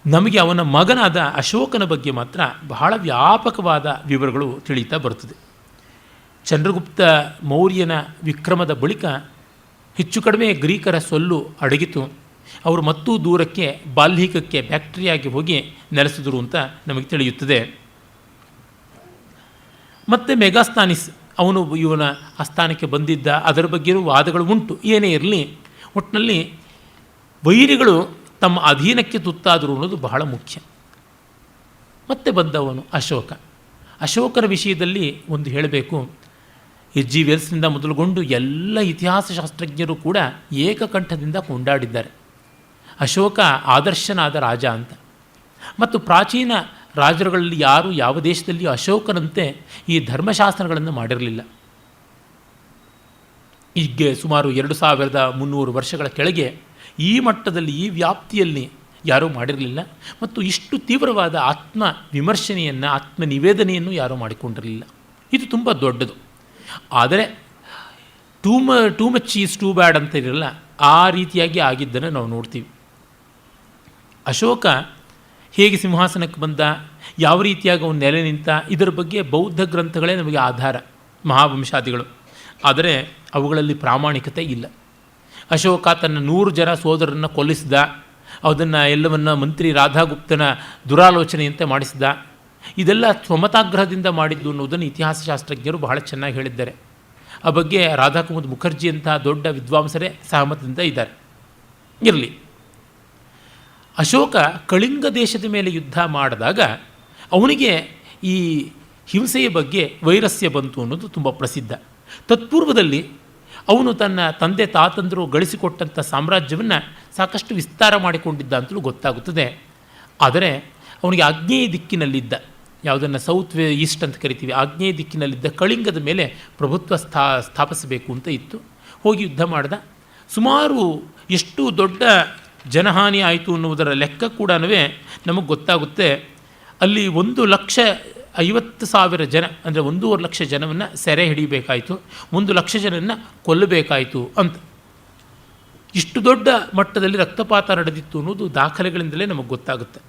ನಮಗೆ ಅವನ ಮಗನಾದ ಅಶೋಕನ ಬಗ್ಗೆ ಮಾತ್ರ ಬಹಳ ವ್ಯಾಪಕವಾದ ವಿವರಗಳು ತಿಳಿಯುತ್ತಾ ಬರುತ್ತದೆ. ಚಂದ್ರಗುಪ್ತ ಮೌರ್ಯನ ವಿಕ್ರಮದ ಬಳಿಕ ಹೆಚ್ಚು ಕಡಿಮೆ ಗ್ರೀಕರ ಸೊಲ್ಲು ಅಡಗಿತು. ಅವರು ಮತ್ತೂ ದೂರಕ್ಕೆ ಬಾಲ್ಹಿಕಕ್ಕೆ ಬ್ಯಾಕ್ಟೀರಿಯಾಗಿ ಹೋಗಿ ನೆಲೆಸಿದರು ಅಂತ ನಮಗೆ ತಿಳಿಯುತ್ತದೆ. ಮತ್ತು ಮೆಗಾಸ್ತಾನಿಸ್ ಅವನು ಇವನ ಆಸ್ಥಾನಕ್ಕೆ ಬಂದಿದ್ದ, ಅದರ ಬಗ್ಗೆಯೂ ವಾದಗಳು ಉಂಟು. ಏನೇ ಇರಲಿ, ಒಟ್ಟಿನಲ್ಲಿ ವೈರಿಗಳು ತಮ್ಮ ಅಧೀನಕ್ಕೆ ತುತ್ತಾದರು ಅನ್ನೋದು ಬಹಳ ಮುಖ್ಯ. ಮತ್ತೆ ಬಂದವನು ಅಶೋಕನ ವಿಷಯದಲ್ಲಿ ಒಂದು ಹೇಳಬೇಕು. H.G. ವೆಲ್ಸ್ನಿಂದ ಮೊದಲುಗೊಂಡು ಎಲ್ಲ ಇತಿಹಾಸಶಾಸ್ತ್ರಜ್ಞರು ಕೂಡ ಏಕಕಂಠದಿಂದ ಕೊಂಡಾಡಿದ್ದಾರೆ ಅಶೋಕ ಆದರ್ಶನಾದ ರಾಜ ಅಂತ. ಮತ್ತು ಪ್ರಾಚೀನ ರಾಜರುಗಳಲ್ಲಿ ಯಾರು ಯಾವ ದೇಶದಲ್ಲಿಯೂ ಅಶೋಕನಂತೆ ಈ ಧರ್ಮಶಾಸ್ತ್ರಗಳನ್ನು ಮಾಡಿರಲಿಲ್ಲ. ಈಗ ಸುಮಾರು 2300 ವರ್ಷಗಳ ಕೆಳಗೆ ಈ ಮಟ್ಟದಲ್ಲಿ, ಈ ವ್ಯಾಪ್ತಿಯಲ್ಲಿ ಯಾರೂ ಮಾಡಿರಲಿಲ್ಲ. ಮತ್ತು ಇಷ್ಟು ತೀವ್ರವಾದ ಆತ್ಮ ವಿಮರ್ಶನೆಯನ್ನು, ಆತ್ಮ ನಿವೇದನೆಯನ್ನು ಯಾರೂ ಮಾಡಿಕೊಂಡಿರಲಿಲ್ಲ. ಇದು ತುಂಬ ದೊಡ್ಡದು. ಆದರೆ too much is too bad ಅಂತ ಇರಲ್ಲ, ಆ ರೀತಿಯಾಗಿ ಆಗಿದ್ದನ್ನು ನಾವು ನೋಡ್ತೀವಿ. ಅಶೋಕ ಹೇಗೆ ಸಿಂಹಾಸನಕ್ಕೆ ಬಂದ, ಯಾವ ರೀತಿಯಾಗಿ ಅವನು ನೆಲೆ ನಿಂತ, ಇದರ ಬಗ್ಗೆ ಬೌದ್ಧ ಗ್ರಂಥಗಳೇ ನಮಗೆ ಆಧಾರ, ಮಹಾವಂಶಾದಿಗಳು. ಆದರೆ ಅವುಗಳಲ್ಲಿ ಪ್ರಾಮಾಣಿಕತೆ ಇಲ್ಲ. ಅಶೋಕ ತನ್ನ 100 ಜನ ಸೋದರರನ್ನು ಕೊಲ್ಲಿಸಿದ, ಅದನ್ನು ಎಲ್ಲವನ್ನ ಮಂತ್ರಿ ರಾಧಾಗುಪ್ತನ ದುರಾಲೋಚನೆಯಂತೆ ಮಾಡಿಸಿದ, ಇದೆಲ್ಲ ಸ್ವಮತಾಗ್ರಹದಿಂದ ಮಾಡಿದ್ದು ಅನ್ನೋದನ್ನು ಇತಿಹಾಸಶಾಸ್ತ್ರಜ್ಞರು ಬಹಳ ಚೆನ್ನಾಗಿ ಹೇಳಿದ್ದಾರೆ. ಆ ಬಗ್ಗೆ ರಾಧಾಕುಮುದ್ ಮುಖರ್ಜಿ ಅಂತ ದೊಡ್ಡ ವಿದ್ವಾಂಸರೇ ಸಹಮತದಿಂದ ಇದ್ದಾರೆ. ಇರಲಿ, ಅಶೋಕ ಕಳಿಂಗ ದೇಶದ ಮೇಲೆ ಯುದ್ಧ ಮಾಡಿದಾಗ ಅವನಿಗೆ ಈ ಹಿಂಸೆಯ ಬಗ್ಗೆ ವೈರಸ್ಯ ಬಂತು ಅನ್ನೋದು ತುಂಬ ಪ್ರಸಿದ್ಧ. ತತ್ಪೂರ್ವದಲ್ಲಿ ಅವನು ತನ್ನ ತಂದೆ ತಾತಂದರು ಗಳಿಸಿಕೊಟ್ಟಂಥ ಸಾಮ್ರಾಜ್ಯವನ್ನು ಸಾಕಷ್ಟು ವಿಸ್ತಾರ ಮಾಡಿಕೊಂಡಿದ್ದ ಅಂತಲೂ ಗೊತ್ತಾಗುತ್ತದೆ. ಆದರೆ ಅವನಿಗೆ ಆಗ್ನೇಯ ದಿಕ್ಕಿನಲ್ಲಿದ್ದ, ಯಾವುದನ್ನು ಸೌತ್ ಈಸ್ಟ್ ಅಂತ ಕರಿತೀವಿ, ಆಗ್ನೇಯ ದಿಕ್ಕಿನಲ್ಲಿದ್ದ ಕಳಿಂಗದ ಮೇಲೆ ಪ್ರಭುತ್ವ ಸ್ಥಾಪಿಸಬೇಕು ಅಂತ ಇತ್ತು. ಹೋಗಿ ಯುದ್ಧ ಮಾಡಿದ. ಸುಮಾರು ಎಷ್ಟು ದೊಡ್ಡ ಜನಹಾನಿ ಆಯಿತು ಅನ್ನುವುದರ ಲೆಕ್ಕ ಕೂಡ ನಮಗೆ ಗೊತ್ತಾಗುತ್ತೆ. ಅಲ್ಲಿ 1,50,000 ಜನ, ಅಂದರೆ 1.5 ಲಕ್ಷ ಜನವನ್ನು ಸೆರೆ ಹಿಡಿಯಬೇಕಾಯಿತು, 1 ಲಕ್ಷ ಜನನ್ನು ಕೊಲ್ಲಬೇಕಾಯಿತು ಅಂತ. ಇಷ್ಟು ದೊಡ್ಡ ಮಟ್ಟದಲ್ಲಿ ರಕ್ತಪಾತ ನಡೆದಿತ್ತು ಅನ್ನೋದು ದಾಖಲೆಗಳಿಂದಲೇ ನಮಗೆ ಗೊತ್ತಾಗುತ್ತೆ.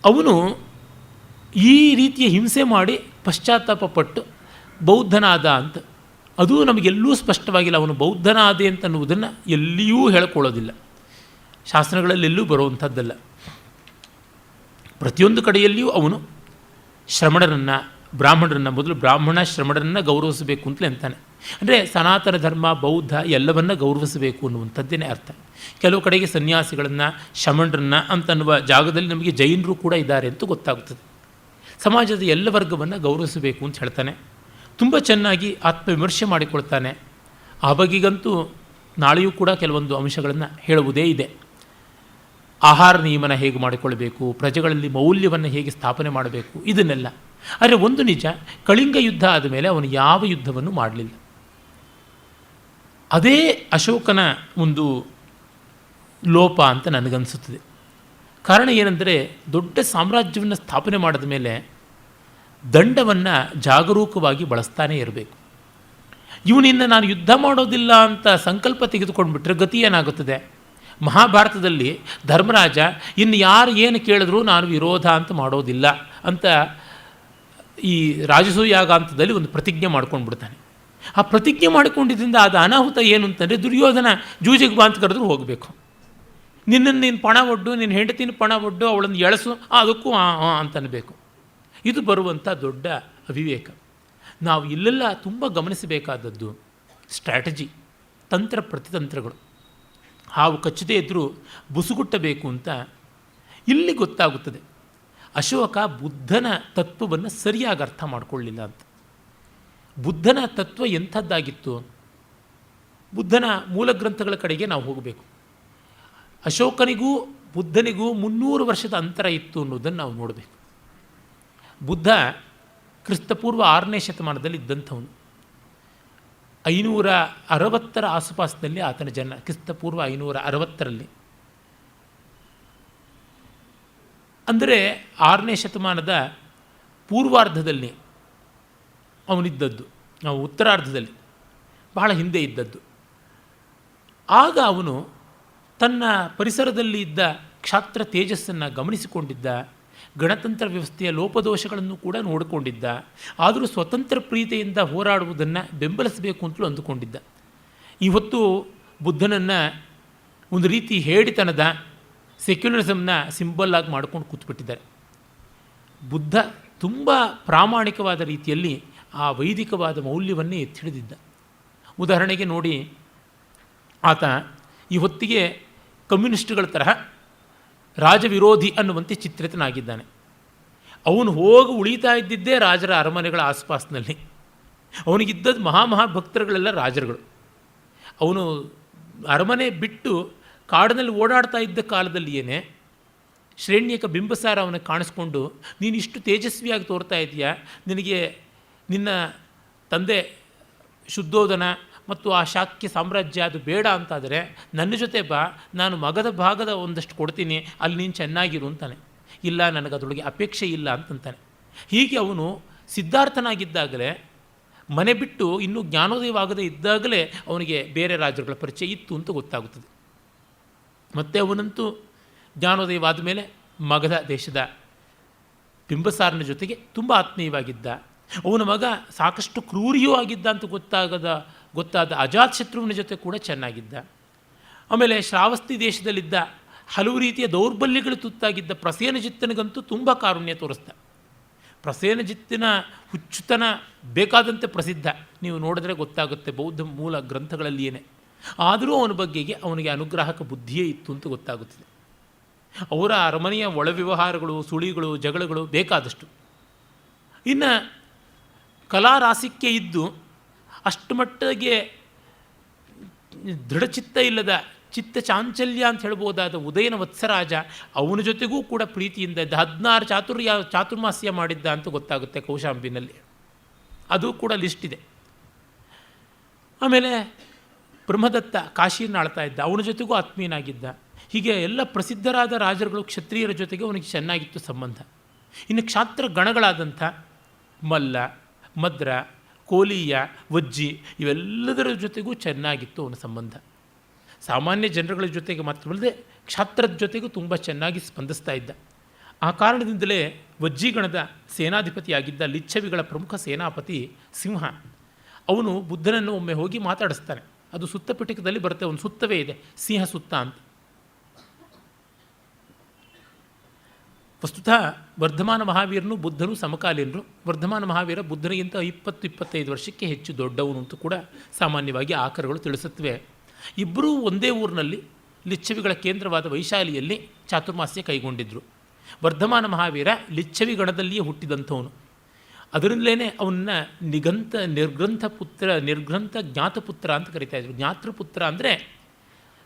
ಅವನು ಈ ರೀತಿಯ ಹಿಂಸೆ ಮಾಡಿ ಪಶ್ಚಾತ್ತಾಪ ಪಟ್ಟು ಬೌದ್ಧನಾದ ಅಂತ. ಅದು ನಮಗೆಲ್ಲೂ ಸ್ಪಷ್ಟವಾಗಿಲ್ಲ. ಅವನು ಬೌದ್ಧನಾದೆ ಅಂತನ್ನುವುದನ್ನು ಎಲ್ಲಿಯೂ ಹೇಳ್ಕೊಳ್ಳೋದಿಲ್ಲ, ಶಾಸ್ತ್ರಗಳಲ್ಲೆಲ್ಲೂ ಬರುವಂಥದ್ದಲ್ಲ. ಪ್ರತಿಯೊಂದು ಕಡೆಯಲ್ಲಿಯೂ ಅವನು ಶ್ರಮಣರನ್ನು, ಬ್ರಾಹ್ಮಣರನ್ನು, ಮೊದಲು ಬ್ರಾಹ್ಮಣ ಶ್ರಮಣರನ್ನು ಗೌರವಿಸಬೇಕು ಅಂತಲೇ ಅಂತಾನೆ. ಅಂದರೆ ಸನಾತನ ಧರ್ಮ ಬೌದ್ಧ ಎಲ್ಲವನ್ನ ಗೌರವಿಸಬೇಕು ಅನ್ನುವಂಥದ್ದೇ ಅರ್ಥ. ಕೆಲವು ಕಡೆಗೆ ಸನ್ಯಾಸಿಗಳನ್ನು, ಶಮಣರನ್ನು ಅಂತನ್ನುವ ಜಾಗದಲ್ಲಿ ನಮಗೆ ಜೈನರು ಕೂಡ ಇದ್ದಾರೆ ಅಂತ ಗೊತ್ತಾಗುತ್ತದೆ. ಸಮಾಜದ ಎಲ್ಲ ವರ್ಗವನ್ನು ಗೌರವಿಸಬೇಕು ಅಂತ ಹೇಳ್ತಾನೆ. ತುಂಬ ಚೆನ್ನಾಗಿ ಆತ್ಮವಿಮರ್ಶೆ ಮಾಡಿಕೊಳ್ತಾನೆ. ಆ ಬಗೆಗಂತೂ ನಾಳೆಯೂ ಕೂಡ ಕೆಲವೊಂದು ಅಂಶಗಳನ್ನು ಹೇಳುವುದೇ ಇದೆ. ಆಹಾರ ನಿಯಮನ ಹೇಗೆ ಮಾಡಿಕೊಳ್ಳಬೇಕು, ಪ್ರಜೆಗಳಲ್ಲಿ ಮೌಲ್ಯವನ್ನು ಹೇಗೆ ಸ್ಥಾಪನೆ ಮಾಡಬೇಕು, ಇದನ್ನೆಲ್ಲ. ಆದರೆ ಒಂದು ನಿಜ, ಕಳಿಂಗ ಯುದ್ಧ ಆದಮೇಲೆ ಅವನು ಯಾವ ಯುದ್ಧವನ್ನು ಮಾಡಲಿಲ್ಲ. ಅದೇ ಅಶೋಕನ ಒಂದು ಲೋಪ ಅಂತ ನನಗನ್ನಿಸುತ್ತದೆ. ಕಾರಣ ಏನೆಂದರೆ, ದೊಡ್ಡ ಸಾಮ್ರಾಜ್ಯವನ್ನು ಸ್ಥಾಪನೆ ಮಾಡಿದ ಮೇಲೆ ದಂಡವನ್ನು ಜಾಗರೂಕವಾಗಿ ಬಳಸ್ತಾನೇ ಇರಬೇಕು. ಇವನಿಂದ ನಾನು ಯುದ್ಧ ಮಾಡೋದಿಲ್ಲ ಅಂತ ಸಂಕಲ್ಪ ತೆಗೆದುಕೊಂಡ್ಬಿಟ್ರೆ ಗತಿ ಏನಾಗುತ್ತದೆ? ಮಹಾಭಾರತದಲ್ಲಿ ಧರ್ಮರಾಜ ಇನ್ನು ಯಾರು ಏನು ಕೇಳಿದ್ರೂ ನಾನು ವಿರೋಧ ಅಂತ ಮಾಡೋದಿಲ್ಲ ಅಂತ ಈ ರಾಜಸೂಯಾಗಾಂತದಲ್ಲಿ ಒಂದು ಪ್ರತಿಜ್ಞೆ ಮಾಡ್ಕೊಂಡು ಬಿಡ್ತಾನೆ. ಆ ಪ್ರತಿಜ್ಞೆ ಮಾಡಿಕೊಂಡಿದ್ದರಿಂದ ಅದು ಅನಾಹುತ ಏನು ಅಂತಂದರೆ, ದುರ್ಯೋಧನ ಜೂಜಿಗೆ ಬಾ ಅಂತ ಕರೆದ್ರೂ ಹೋಗಬೇಕು. ನಿನ್ನನ್ನು ನೀನು ಪಣ ಒಡ್ಡು, ನಿನ್ನ ಹೆಂಡತಿನ ಪಣ ಒಡ್ಡು, ಅವಳನ್ನು ಎಳಸು, ಅದಕ್ಕೂ ಅಂತನಬೇಕು. ಇದು ಬರುವಂಥ ದೊಡ್ಡ ಅವಿವೇಕ. ನಾವು ಇಲ್ಲೆಲ್ಲ ತುಂಬ ಗಮನಿಸಬೇಕಾದದ್ದು ಸ್ಟ್ರಾಟಜಿ, ತಂತ್ರ ಪ್ರತಿತಂತ್ರಗಳು. ಹಾವು ಕಚ್ಚದೇ ಇದ್ದರೂ ಬುಸುಗುಟ್ಟಬೇಕು ಅಂತ ಇಲ್ಲಿ ಗೊತ್ತಾಗುತ್ತದೆ. ಅಶೋಕ ಬುದ್ಧನ ತತ್ವವನ್ನು ಸರಿಯಾಗಿ ಅರ್ಥ ಮಾಡಿಕೊಳ್ಳಿಲ್ಲ ಅಂತ. ಬುದ್ಧನ ತತ್ವ ಎಂಥದ್ದಾಗಿತ್ತು? ಬುದ್ಧನ ಮೂಲ ಗ್ರಂಥಗಳ ಕಡೆಗೆ ನಾವು ಹೋಗಬೇಕು. ಅಶೋಕನಿಗೂ ಬುದ್ಧನಿಗೂ 300 ವರ್ಷದ ಅಂತರ ಇತ್ತು ಅನ್ನೋದನ್ನು ನಾವು ನೋಡಬೇಕು. ಬುದ್ಧ ಕ್ರಿಸ್ತಪೂರ್ವ 6ನೇ ಶತಮಾನದಲ್ಲಿ ಇದ್ದಂಥವನು. 560 ಆಸುಪಾಸಿನಲ್ಲಿ ಆತನ ಜನ್ಮ, ಕ್ರಿಸ್ತಪೂರ್ವ 560. ಅಂದರೆ 6ನೇ ಶತಮಾನದ ಪೂರ್ವಾರ್ಧದಲ್ಲಿ ಅವನಿದ್ದದ್ದು, ನಾವು ಉತ್ತರಾರ್ಧದಲ್ಲಿ ಬಹಳ ಹಿಂದೆ ಇದ್ದದ್ದು. ಆಗ ಅವನು ತನ್ನ ಪರಿಸರದಲ್ಲಿ ಇದ್ದ ಕ್ಷಾತ್ರ ತೇಜಸ್ಸನ್ನು ಗಮನಿಸಿಕೊಂಡಿದ್ದ, ಗಣತಂತ್ರ ವ್ಯವಸ್ಥೆಯ ಲೋಪದೋಷಗಳನ್ನು ಕೂಡ ನೋಡಿಕೊಂಡಿದ್ದ. ಆದರೂ ಸ್ವತಂತ್ರ ಪ್ರೀತಿಯಿಂದ ಹೋರಾಡುವುದನ್ನು ಬೆಂಬಲಿಸಬೇಕು ಅಂತಲೂ ಅಂದುಕೊಂಡಿದ್ದ. ಇವತ್ತು ಬುದ್ಧನನ್ನು ಒಂದು ರೀತಿ ಹೇಡಿತನದ ಸೆಕ್ಯುಲರಿಸಮ್ನ ಸಿಂಬಲ್ ಆಗಿ ಮಾಡ್ಕೊಂಡು ಕೂತ್ಬಿಟ್ಟಿದ್ದಾರೆ. ಬುದ್ಧ ತುಂಬ ಪ್ರಾಮಾಣಿಕವಾದ ರೀತಿಯಲ್ಲಿ ಆ ವೈದಿಕವಾದ ಮೌಲ್ಯವನ್ನೇ ಎತ್ತಿ ಹಿಡಿದಿದ್ದ. ಉದಾಹರಣೆಗೆ ನೋಡಿ, ಆತ ಈ ಹೊತ್ತಿಗೆ ಕಮ್ಯುನಿಸ್ಟ್ಗಳ ತರಹ ರಾಜವಿರೋಧಿ ಅನ್ನುವಂತೆ ಚಿತ್ರಿತನಾಗಿದ್ದಾನೆ. ಅವನು ಹೋಗಿ ಉಳಿತಾ ಇದ್ದಿದ್ದೇ ರಾಜರ ಅರಮನೆಗಳ ಆಸುಪಾಸಿನಲ್ಲಿ. ಅವನಿಗಿದ್ದದ್ದು ಮಹಾಭಕ್ತರುಗಳೆಲ್ಲ ರಾಜರುಗಳು. ಅವನು ಅರಮನೆ ಬಿಟ್ಟು ಕಾಡಿನಲ್ಲಿ ಓಡಾಡ್ತಾ ಇದ್ದ ಕಾಲದಲ್ಲಿಯೇ ಶ್ರೇಣ್ಯಕ ಬಿಂಬಸಾರ ಅವನಿಗೆ ಕಾಣಿಸ್ಕೊಂಡು, ನೀನು ಇಷ್ಟು ತೇಜಸ್ವಿಯಾಗಿ ತೋರ್ತಾ ಇದೆಯಾ, ನಿನಗೆ ನಿನ್ನ ತಂದೆ ಶುದ್ಧೋಧನ ಮತ್ತು ಆ ಶಾಕ್ಯ ಸಾಮ್ರಾಜ್ಯ ಅದು ಬೇಡ ಅಂತಾದರೆ ನನ್ನ ಜೊತೆ ಬಾ, ನಾನು ಮಗದ ಭಾಗದ ಒಂದಷ್ಟು ಕೊಡ್ತೀನಿ, ಅಲ್ಲಿ ನೀನು ಚೆನ್ನಾಗಿರು ಅಂತಾನೆ. ಇಲ್ಲ, ನನಗೆ ಅದರೊಳಗೆ ಅಪೇಕ್ಷೆ ಇಲ್ಲ ಅಂತಂತಾನೆ. ಹೀಗೆ ಅವನು ಸಿದ್ಧಾರ್ಥನಾಗಿದ್ದಾಗಲೇ, ಮನೆ ಬಿಟ್ಟು ಇನ್ನೂ ಜ್ಞಾನೋದಯವಾಗದೇ ಇದ್ದಾಗಲೇ ಅವನಿಗೆ ಬೇರೆ ರಾಜರುಗಳ ಪರಿಚಯ ಇತ್ತು ಅಂತ ಗೊತ್ತಾಗುತ್ತದೆ. ಮತ್ತು ಅವನಂತೂ ಜ್ಞಾನೋದಯವಾದ ಮೇಲೆ ಮಗಧ ದೇಶದ ಬಿಂಬಸಾರನ ಜೊತೆಗೆ ತುಂಬ ಆತ್ಮೀಯವಾಗಿದ್ದ. ಅವನ ಮಗ ಸಾಕಷ್ಟು ಕ್ರೂರಿಯೂ ಆಗಿದ್ದ ಅಂತ ಗೊತ್ತಾದ ಅಜಾತಶತ್ರುವಿನ ಜೊತೆ ಕೂಡ ಚೆನ್ನಾಗಿದ್ದ. ಆಮೇಲೆ ಶ್ರಾವಸ್ತಿ ದೇಶದಲ್ಲಿದ್ದ ಹಲವು ರೀತಿಯ ದೌರ್ಬಲ್ಯಗಳು ತುತ್ತಾಗಿದ್ದ ಪ್ರಸೇನಜಿತ್ತನಿಗಂತೂ ತುಂಬ ಕಾರುಣ್ಯ ತೋರಿಸ್ದ. ಪ್ರಸೇನಜಿತ್ತಿನ ಹುಚ್ಚುತನ ಬೇಕಾದಂತೆ ಪ್ರಸಿದ್ಧ, ನೀವು ನೋಡಿದ್ರೆ ಗೊತ್ತಾಗುತ್ತೆ ಬೌದ್ಧ ಮೂಲ ಗ್ರಂಥಗಳಲ್ಲಿಯೇ. ಆದರೂ ಅವನ ಬಗ್ಗೆಗೆ ಅವನಿಗೆ ಅನುಗ್ರಾಹಕ ಬುದ್ಧಿಯೇ ಇತ್ತು ಅಂತ ಗೊತ್ತಾಗುತ್ತದೆ. ಅವರ ಅರಮನೆಯ ಒಳ ವ್ಯವಹಾರಗಳು, ಸುಳಿಗಳು, ಜಗಳಗಳು ಬೇಕಾದಷ್ಟು. ಇನ್ನು ಕಲಾರಾಸಿಕ್ಯ ಇದ್ದು ಅಷ್ಟು ಮಟ್ಟಿಗೆ ದೃಢಚಿತ್ತ ಇಲ್ಲದ ಚಿತ್ತ ಚಾಂಚಲ್ಯ ಅಂತ ಹೇಳ್ಬೋದಾದ ಉದಯನ ವತ್ಸರಾಜ, ಅವನ ಜೊತೆಗೂ ಕೂಡ ಪ್ರೀತಿಯಿಂದ ಇದ್ದ. 16 ಚಾತುರ್ಮಾಸ್ಯ ಮಾಡಿದ್ದ ಅಂತ ಗೊತ್ತಾಗುತ್ತೆ ಕೌಶಾಂಬಿನಲ್ಲಿ, ಅದು ಕೂಡ ಲಿಸ್ಟ್ ಇದೆ. ಆಮೇಲೆ ಬ್ರಹ್ಮದತ್ತ ಕಾಶಿಯನ್ನು ಆಳ್ತಾ ಇದ್ದ, ಅವನ ಜೊತೆಗೂ ಆತ್ಮೀಯನಾಗಿದ್ದ. ಹೀಗೆ ಎಲ್ಲ ಪ್ರಸಿದ್ಧರಾದ ರಾಜರುಗಳು ಕ್ಷತ್ರಿಯರ ಜೊತೆಗೆ ಅವನಿಗೆ ಚೆನ್ನಾಗಿತ್ತು ಸಂಬಂಧ. ಇನ್ನು ಕ್ಷಾತ್ರ ಗಣಗಳಾದಂಥ ಮಲ್ಲ, ಮದ್ರ, ಕೋಲೀಯ, ವಜ್ಜಿ ಇವೆಲ್ಲದರ ಜೊತೆಗೂ ಚೆನ್ನಾಗಿತ್ತು ಅವನ ಸಂಬಂಧ. ಸಾಮಾನ್ಯ ಜನರುಗಳ ಜೊತೆಗೆ ಮಾತ್ರವಲ್ಲದೆ ಕ್ಷಾತ್ರದ ಜೊತೆಗೂ ತುಂಬ ಚೆನ್ನಾಗಿ ಸ್ಪಂದಿಸ್ತಾ ಇದ್ದ. ಆ ಕಾರಣದಿಂದಲೇ ವಜ್ಜಿಗಣದ ಸೇನಾಧಿಪತಿಯಾಗಿದ್ದ ಲಿಚ್ಛವಿಗಳ ಪ್ರಮುಖ ಸೇನಾಪತಿ ಸಿಂಹ, ಅವನು ಬುದ್ಧನನ್ನು ಒಮ್ಮೆ ಹೋಗಿ ಮಾತಾಡಿಸ್ತಾನೆ. ಅದು ಸುತ್ತ ಪಿಟಕದಲ್ಲಿ ಬರುತ್ತೆ, ಒಂದು ಸುತ್ತವೇ ಇದೆ, ಸಿಂಹ ಸುತ್ತ ಅಂತ. ವಸ್ತುತಃ ವರ್ಧಮಾನ ಮಹಾವೀರನು ಬುದ್ಧನು ಸಮಕಾಲೀನರು. ವರ್ಧಮಾನ ಮಹಾವೀರ ಬುದ್ಧನಿಗಿಂತ 20-25 ವರ್ಷಕ್ಕೆ ಹೆಚ್ಚು ದೊಡ್ಡವನು ಅಂತ ಕೂಡ ಸಾಮಾನ್ಯವಾಗಿ ಆಕರಗಳು ತಿಳಿಸುತ್ತವೆ. ಇಬ್ಬರೂ ಒಂದೇ ಊರಿನಲ್ಲಿ ಲಿಚ್ಛವಿಗಳ ಕೇಂದ್ರವಾದ ವೈಶಾಲಿಯಲ್ಲಿ ಚಾತುರ್ಮಾಸ್ಯ ಕೈಗೊಂಡಿದ್ದರು. ವರ್ಧಮಾನ ಮಹಾವೀರ ಲಿಚ್ಛವಿ ಗಣದಲ್ಲಿಯೇ ಹುಟ್ಟಿದಂಥವನು. ಅದರಲ್ಲೇ ಅವನ್ನ ನಿರ್ಗ್ರಂಥ ಜ್ಞಾತಪುತ್ರ ಅಂತ ಕರೀತಾಯಿದ್ರು. ಜ್ಞಾತೃಪುತ್ರ ಅಂದರೆ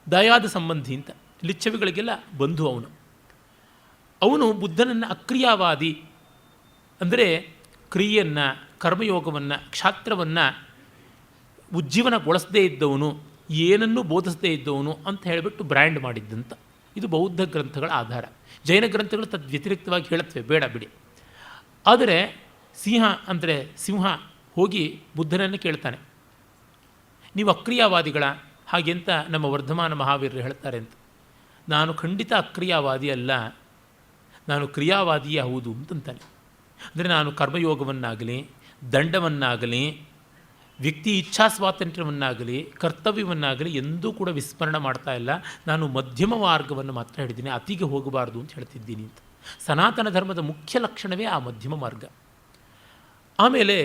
ದಯಾದ ಸಂಬಂಧಿ ಅಂತ, ಲಿಚ್ಛವಿಗಳಿಗೆಲ್ಲ ಬಂಧು ಅವನು. ಅವನು ಬುದ್ಧನನ್ನು ಅಕ್ರಿಯಾವಾದಿ ಅಂದರೆ ಕ್ರಿಯೆಯನ್ನು, ಕರ್ಮಯೋಗವನ್ನು, ಕ್ಷಾತ್ರವನ್ನು ಉಜ್ಜೀವನಗೊಳಿಸದೇ ಇದ್ದವನು, ಏನನ್ನೂ ಬೋಧಿಸದೇ ಇದ್ದವನು ಅಂತ ಹೇಳಿಬಿಟ್ಟು ಬ್ರ್ಯಾಂಡ್ ಮಾಡಿದ್ದಂತ. ಇದು ಬೌದ್ಧ ಗ್ರಂಥಗಳ ಆಧಾರ. ಜೈನ ಗ್ರಂಥಗಳು ತದ್ ವ್ಯತಿರಿಕ್ತವಾಗಿ ಹೇಳುತ್ತವೆ, ಬೇಡ ಬಿಡಿ. ಆದರೆ ಸಿಂಹ ಹೋಗಿ ಬುದ್ಧನನ್ನು ಕೇಳ್ತಾನೆ, ನೀವು ಅಕ್ರಿಯಾವಾದಿಗಳ ಹಾಗೆ ಅಂತ ನಮ್ಮ ವರ್ಧಮಾನ ಮಹಾವೀರರು ಹೇಳ್ತಾರೆ ಅಂತ. ನಾನು ಖಂಡಿತ ಅಕ್ರಿಯಾವಾದಿ ಅಲ್ಲ, ನಾನು ಕ್ರಿಯಾವಾದಿಯೇ ಹೌದು ಅಂತಂತಾನೆ. ಅಂದರೆ ನಾನು ಕರ್ಮಯೋಗವನ್ನಾಗಲಿ, ದಂಡವನ್ನಾಗಲಿ, ವ್ಯಕ್ತಿ ಇಚ್ಛಾ ಸ್ವಾತಂತ್ರ್ಯವನ್ನಾಗಲಿ, ಕರ್ತವ್ಯವನ್ನಾಗಲಿ ಎಂದೂ ಕೂಡ ವಿಸ್ಮರಣೆ ಮಾಡ್ತಾ ಇಲ್ಲ. ನಾನು ಮಧ್ಯಮ ಮಾರ್ಗವನ್ನು ಮಾತ್ರ ಹೇಳಿದ್ದೀನಿ, ಅತಿಗೆ ಹೋಗಬಾರ್ದು ಅಂತ ಹೇಳ್ತಿದ್ದೀನಿ ಅಂತ. ಸನಾತನ ಧರ್ಮದ ಮುಖ್ಯ ಲಕ್ಷಣವೇ ಆ ಮಧ್ಯಮ ಮಾರ್ಗ. ಆಮೇಲೆ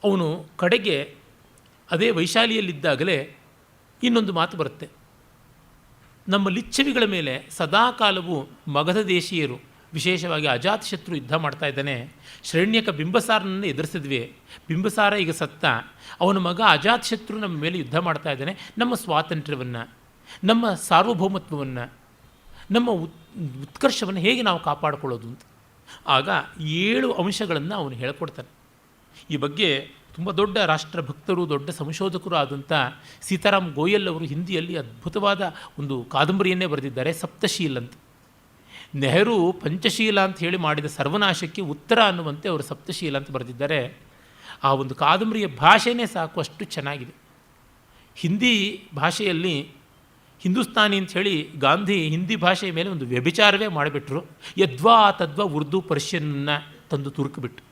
ಅವನು ಕಡೆಗೆ ಅದೇ ವೈಶಾಲಿಯಲ್ಲಿದ್ದಾಗಲೇ ಇನ್ನೊಂದು ಮಾತು ಬರುತ್ತೆ. ನಮ್ಮ ಲಿಚ್ಛವಿಗಳ ಮೇಲೆ ಸದಾಕಾಲವೂ ಮಗಧ ದೇಶೀಯರು, ವಿಶೇಷವಾಗಿ ಅಜಾತಶತ್ರು ಯುದ್ಧ ಮಾಡ್ತಾ ಇದ್ದಾನೆ. ಶ್ರೇಣ್ಯಕ ಬಿಂಬಸಾರನನ್ನು ಎದುರಿಸಿದ್ವಿ, ಬಿಂಬಸಾರ ಈಗ ಸತ್ತ, ಅವನ ಮಗ ಅಜಾತಶತ್ರು ನಮ್ಮ ಮೇಲೆ ಯುದ್ಧ ಮಾಡ್ತಾ ಇದ್ದಾನೆ. ನಮ್ಮ ಸ್ವಾತಂತ್ರ್ಯವನ್ನು, ನಮ್ಮ ಸಾರ್ವಭೌಮತ್ವವನ್ನು, ನಮ್ಮ ಉತ್ಕರ್ಷವನ್ನು ಹೇಗೆ ನಾವು ಕಾಪಾಡಿಕೊಳ್ಳೋದು ಅಂತ. ಆಗ 7 ಅಂಶಗಳನ್ನು ಅವನು ಹೇಳ್ಕೊಡ್ತಾನೆ. ಈ ಬಗ್ಗೆ ತುಂಬ ದೊಡ್ಡ ರಾಷ್ಟ್ರಭಕ್ತರು, ದೊಡ್ಡ ಸಂಶೋಧಕರು ಆದಂಥ ಸೀತಾರಾಮ್ ಗೋಯಲ್ ಅವರು ಹಿಂದಿಯಲ್ಲಿ ಅದ್ಭುತವಾದ ಒಂದು ಕಾದಂಬರಿಯನ್ನೇ ಬರೆದಿದ್ದಾರೆ, ಸಪ್ತಶೀಲ್ ಅಂತ. ನೆಹರು ಪಂಚಶೀಲ ಅಂತ ಹೇಳಿ ಮಾಡಿದ ಸರ್ವನಾಶಕ್ಕೆ ಉತ್ತರ ಅನ್ನುವಂತೆ ಅವರು ಸಪ್ತಶೀಲ ಅಂತ ಬರೆದಿದ್ದಾರೆ. ಆ ಒಂದು ಕಾದಂಬರಿಯ ಭಾಷೆಯೇ ಸಾಕು, ಅಷ್ಟು ಚೆನ್ನಾಗಿದೆ. ಹಿಂದಿ ಭಾಷೆಯಲ್ಲಿ ಹಿಂದೂಸ್ತಾನಿ ಅಂತ ಹೇಳಿ ಗಾಂಧಿ ಹಿಂದಿ ಭಾಷೆಯ ಮೇಲೆ ಒಂದು ವ್ಯಭಿಚಾರವೇ ಮಾಡಿಬಿಟ್ರು. ಯದ್ವಾ ತದ್ವಾ ಉರ್ದು ಪರ್ಷಿಯನ್ನ ತಂದು ತುರುಕಿಬಿಟ್ಟು.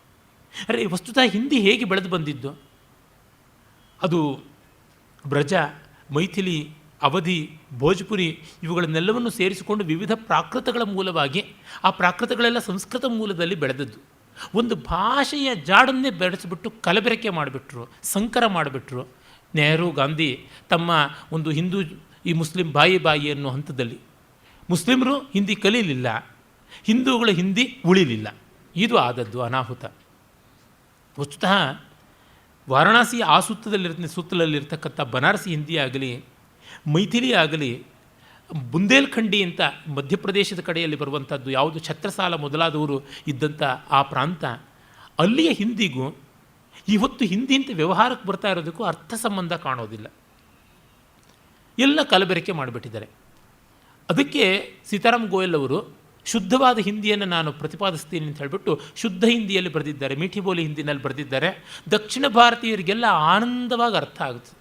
ಅರೆ, ವಸ್ತುತಃ ಹಿಂದಿ ಹೇಗೆ ಬೆಳೆದು ಬಂದಿದ್ದು? ಅದು ಬ್ರಜ, ಮೈಥಿಲಿ, ಅವಧಿ, ಭೋಜ್ಪುರಿ ಇವುಗಳನ್ನೆಲ್ಲವನ್ನು ಸೇರಿಸಿಕೊಂಡು ವಿವಿಧ ಪ್ರಾಕೃತಗಳ ಮೂಲವಾಗಿ, ಆ ಪ್ರಾಕೃತಗಳೆಲ್ಲ ಸಂಸ್ಕೃತ ಮೂಲದಲ್ಲಿ ಬೆಳೆದದ್ದು. ಒಂದು ಭಾಷೆಯ ಜಾಡನ್ನೇ ಬೆಳೆಸಿಬಿಟ್ಟು ಕಲಬೆರಕೆ ಮಾಡಿಬಿಟ್ರು, ಸಂಕರ ಮಾಡಿಬಿಟ್ರು. ನೆಹರು, ಗಾಂಧಿ ತಮ್ಮ ಒಂದು ಹಿಂದೂ ಈ ಮುಸ್ಲಿಂ ಬಾಯಿ ಅನ್ನೋ ಹಂತದಲ್ಲಿ ಮುಸ್ಲಿಮರು ಹಿಂದಿ ಕಲೀಲಿಲ್ಲ, ಹಿಂದೂಗಳು ಹಿಂದಿ ಉಳಿಲಿಲ್ಲ. ಇದು ಆದದ್ದು ಅನಾಹುತ. ವಸ್ತುತಃ ವಾರಣಾಸಿಯ ಆ ಸುತ್ತಲಲ್ಲಿರ್ತಕ್ಕಂಥ ಬನಾರಸಿ ಹಿಂದಿ ಆಗಲಿ, ಮೈಥಿಲಿ ಆಗಲಿ, ಬುಂದೇಲ್ಖಂಡಿ ಅಂತ ಮಧ್ಯಪ್ರದೇಶದ ಕಡೆಯಲ್ಲಿ ಬರುವಂಥದ್ದು ಯಾವುದು, ಛತ್ರಸಾಲ ಮೊದಲಾದವರು ಇದ್ದಂಥ ಆ ಪ್ರಾಂತ, ಅಲ್ಲಿಯ ಹಿಂದಿಗೂ ಇವತ್ತು ಹಿಂದಿ ಅಂತ ವ್ಯವಹಾರಕ್ಕೆ ಬರ್ತಾ ಇರೋದಕ್ಕೂ ಅರ್ಥ ಸಂಬಂಧ ಕಾಣೋದಿಲ್ಲ. ಎಲ್ಲ ಕಲಬೆರಕೆ ಮಾಡಿಬಿಟ್ಟಿದ್ದಾರೆ. ಅದಕ್ಕೆ ಸೀತಾರಾಮ್ ಗೋಯಲ್ ಅವರು ಶುದ್ಧವಾದ ಹಿಂದಿಯನ್ನು ನಾನು ಪ್ರತಿಪಾದಿಸ್ತೀನಿ ಅಂತ ಹೇಳಿಬಿಟ್ಟು ಶುದ್ಧ ಹಿಂದಿಯಲ್ಲಿ ಬರೆದಿದ್ದಾರೆ, ಮೀಠಿ ಬೋಲಿ ಹಿಂದಿನಲ್ಲಿ ಬರೆದಿದ್ದಾರೆ. ದಕ್ಷಿಣ ಭಾರತೀಯರಿಗೆಲ್ಲ ಆನಂದವಾಗಿ ಅರ್ಥ ಆಗುತ್ತೆ.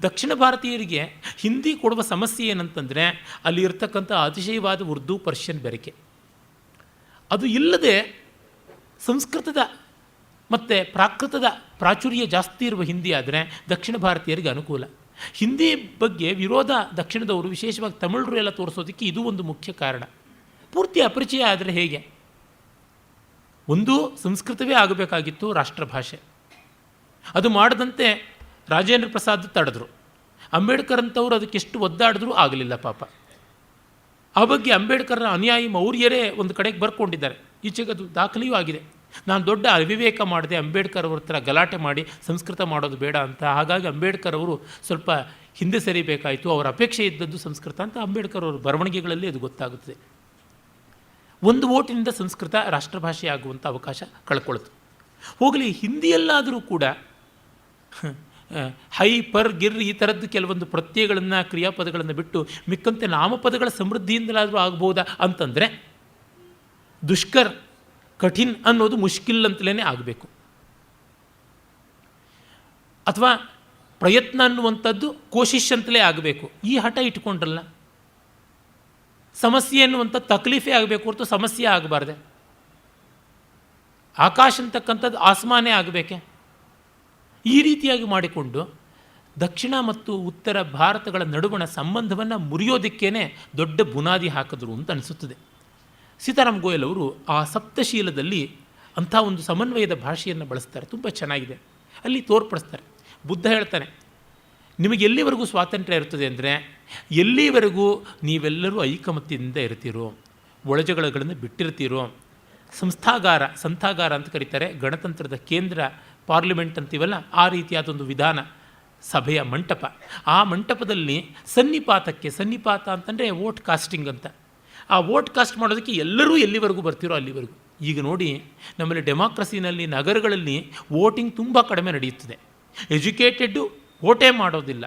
ದಕ್ಷಿಣ ಭಾರತೀಯರಿಗೆ ಹಿಂದಿ ಕೊಡುವ ಸಮಸ್ಯೆ ಏನಂತಂದರೆ ಅಲ್ಲಿ ಇರ್ತಕ್ಕಂಥ ಅತಿಶಯವಾದ ಉರ್ದು ಪರ್ಷಿಯನ್ ಬೆರಕೆ. ಅದು ಇಲ್ಲದೆ ಸಂಸ್ಕೃತದ ಮತ್ತು ಪ್ರಾಕೃತದ ಪ್ರಾಚುರ್ಯ ಜಾಸ್ತಿ ಇರುವ ಹಿಂದಿ ಆದರೆ ದಕ್ಷಿಣ ಭಾರತೀಯರಿಗೆ ಅನುಕೂಲ. ಹಿಂದಿ ಬಗ್ಗೆ ವಿರೋಧ ದಕ್ಷಿಣದವರು, ವಿಶೇಷವಾಗಿ ತಮಿಳರು ಎಲ್ಲ ತೋರಿಸೋದಕ್ಕೆ ಇದು ಒಂದು ಮುಖ್ಯ ಕಾರಣ. ಪೂರ್ತಿ ಅಪರಿಚಯ ಆದರೆ ಹೇಗೆ? ಒಂದು ಸಂಸ್ಕೃತವೇ ಆಗಬೇಕಾಗಿತ್ತು ರಾಷ್ಟ್ರಭಾಷೆ. ಅದು ಮಾಡದಂತೆ ರಾಜೇಂದ್ರ ಪ್ರಸಾದ್ ತಡೆದ್ರು. ಅಂಬೇಡ್ಕರ್ ಅಂತವರು ಅದಕ್ಕೆಷ್ಟು ಒದ್ದಾಡಿದ್ರೂ ಆಗಲಿಲ್ಲ ಪಾಪ. ಆ ಬಗ್ಗೆ ಅಂಬೇಡ್ಕರ್ನ ಅನುಯಾಯಿ ಮೌರ್ಯರೇ ಒಂದು ಕಡೆಗೆ ಬರ್ಕೊಂಡಿದ್ದಾರೆ. ಈಚೆಗೆ ಅದು ದಾಖಲೆಯೂ ಆಗಿದೆ. ನಾನು ದೊಡ್ಡ ಅವಿವೇಕ ಮಾಡಿದೆ, ಅಂಬೇಡ್ಕರ್ ಅವ್ರ ಹತ್ರ ಗಲಾಟೆ ಮಾಡಿ ಸಂಸ್ಕೃತ ಮಾಡೋದು ಬೇಡ ಅಂತ. ಹಾಗಾಗಿ ಅಂಬೇಡ್ಕರ್ ಅವರು ಸ್ವಲ್ಪ ಹಿಂದೆ ಸರಿಬೇಕಾಯಿತು, ಅವರ ಅಪೇಕ್ಷೆ ಇದ್ದದ್ದು ಸಂಸ್ಕೃತ ಅಂತ ಅಂಬೇಡ್ಕರ್ ಅವರ ಬರವಣಿಗೆಗಳಲ್ಲಿ ಅದು ಗೊತ್ತಾಗುತ್ತದೆ. ಒಂದು ಓಟಿನಿಂದ ಸಂಸ್ಕೃತ ರಾಷ್ಟ್ರಭಾಷೆ ಆಗುವಂಥ ಅವಕಾಶ ಕಳ್ಕೊಳ್ತು. ಹೋಗಲಿ, ಹಿಂದಿಯಲ್ಲಾದರೂ ಕೂಡ ಹೈ, ಪರ್, ಗಿರ್ ಈ ಥರದ್ದು ಕೆಲವೊಂದು ಪ್ರತ್ಯಯಗಳನ್ನು, ಕ್ರಿಯಾಪದಗಳನ್ನು ಬಿಟ್ಟು ಮಿಕ್ಕಂತೆ ನಾಮಪದಗಳ ಸಮೃದ್ಧಿಯಿಂದಲಾದರೂ ಆಗ್ಬೋದಾ ಅಂತಂದರೆ ದುಷ್ಕರ್, ಕಠಿನ್ ಅನ್ನೋದು ಮುಷ್ಕಿಲ್ ಅಂತಲೇ ಆಗಬೇಕು. ಅಥವಾ ಪ್ರಯತ್ನ ಅನ್ನುವಂಥದ್ದು ಕೋಶಿಶ್ ಅಂತಲೇ ಆಗಬೇಕು. ಈ ಹಠ ಇಟ್ಕೊಂಡ್ರಲ್ಲ. ಸಮಸ್ಯೆ ಅನ್ನುವಂಥ ತಕ್ಲೀಫೇ ಆಗಬೇಕು ಹೊರತು ಸಮಸ್ಯೆ ಆಗಬಾರ್ದೆ. ಆಕಾಶ ಅಂತಕ್ಕಂಥದ್ದು ಆಸ್ಮಾನೇ ಆಗಬೇಕೆ? ಈ ರೀತಿಯಾಗಿ ಮಾಡಿಕೊಂಡು ದಕ್ಷಿಣ ಮತ್ತು ಉತ್ತರ ಭಾರತಗಳ ನಡುವಣ ಸಂಬಂಧವನ್ನು ಮುರಿಯೋದಕ್ಕೇ ದೊಡ್ಡ ಬುನಾದಿ ಹಾಕಿದ್ರು ಅಂತ ಅನಿಸುತ್ತದೆ. ಸೀತಾರಾಮ್ ಗೋಯಲ್ ಅವರು ಆ ಸಪ್ತಶೀಲದಲ್ಲಿ ಅಂಥ ಒಂದು ಸಮನ್ವಯದ ಭಾಷೆಯನ್ನು ಬಳಸ್ತಾರೆ. ತುಂಬ ಚೆನ್ನಾಗಿದೆ. ಅಲ್ಲಿ ತೋರ್ಪಡಿಸ್ತಾರೆ. ಬುದ್ಧ ಹೇಳ್ತಾನೆ, ನಿಮಗೆ ಎಲ್ಲಿವರೆಗೂ ಸ್ವಾತಂತ್ರ್ಯ ಇರ್ತದೆ ಅಂದರೆ ಎಲ್ಲಿವರೆಗೂ ನೀವೆಲ್ಲರೂ ಐಕಮತ್ಯದಿಂದ ಇರ್ತೀರೋ, ಒಳಜಗಳಗಳನ್ನು ಬಿಟ್ಟಿರ್ತೀರೋ. ಸಂಸ್ಥಾಗಾರ ಅಂತ ಕರೀತಾರೆ, ಗಣತಂತ್ರದ ಕೇಂದ್ರ, ಪಾರ್ಲಿಮೆಂಟ್ ಅಂತೀವಲ್ಲ, ಆ ರೀತಿಯಾದೊಂದು ವಿಧಾನ ಸಭೆಯ ಮಂಟಪ. ಆ ಮಂಟಪದಲ್ಲಿ ಸನ್ನಿಪಾತ ಅಂತಂದರೆ ವೋಟ್ ಕಾಸ್ಟಿಂಗ್ ಅಂತ. ಆ ವೋಟ್ ಕಾಸ್ಟ್ ಮಾಡೋದಕ್ಕೆ ಎಲ್ಲರೂ ಎಲ್ಲಿವರೆಗೂ ಬರ್ತಿರೋ ಅಲ್ಲಿವರೆಗೂ. ಈಗ ನೋಡಿ, ನಮ್ಮಲ್ಲಿ ಡೆಮಾಕ್ರಸಿನಲ್ಲಿ ನಗರಗಳಲ್ಲಿ ವೋಟಿಂಗ್ ತುಂಬ ಕಡಿಮೆ ನಡೆಯುತ್ತದೆ. ಎಜುಕೇಟೆಡ್ಡು ವೋಟೇ ಮಾಡೋದಿಲ್ಲ.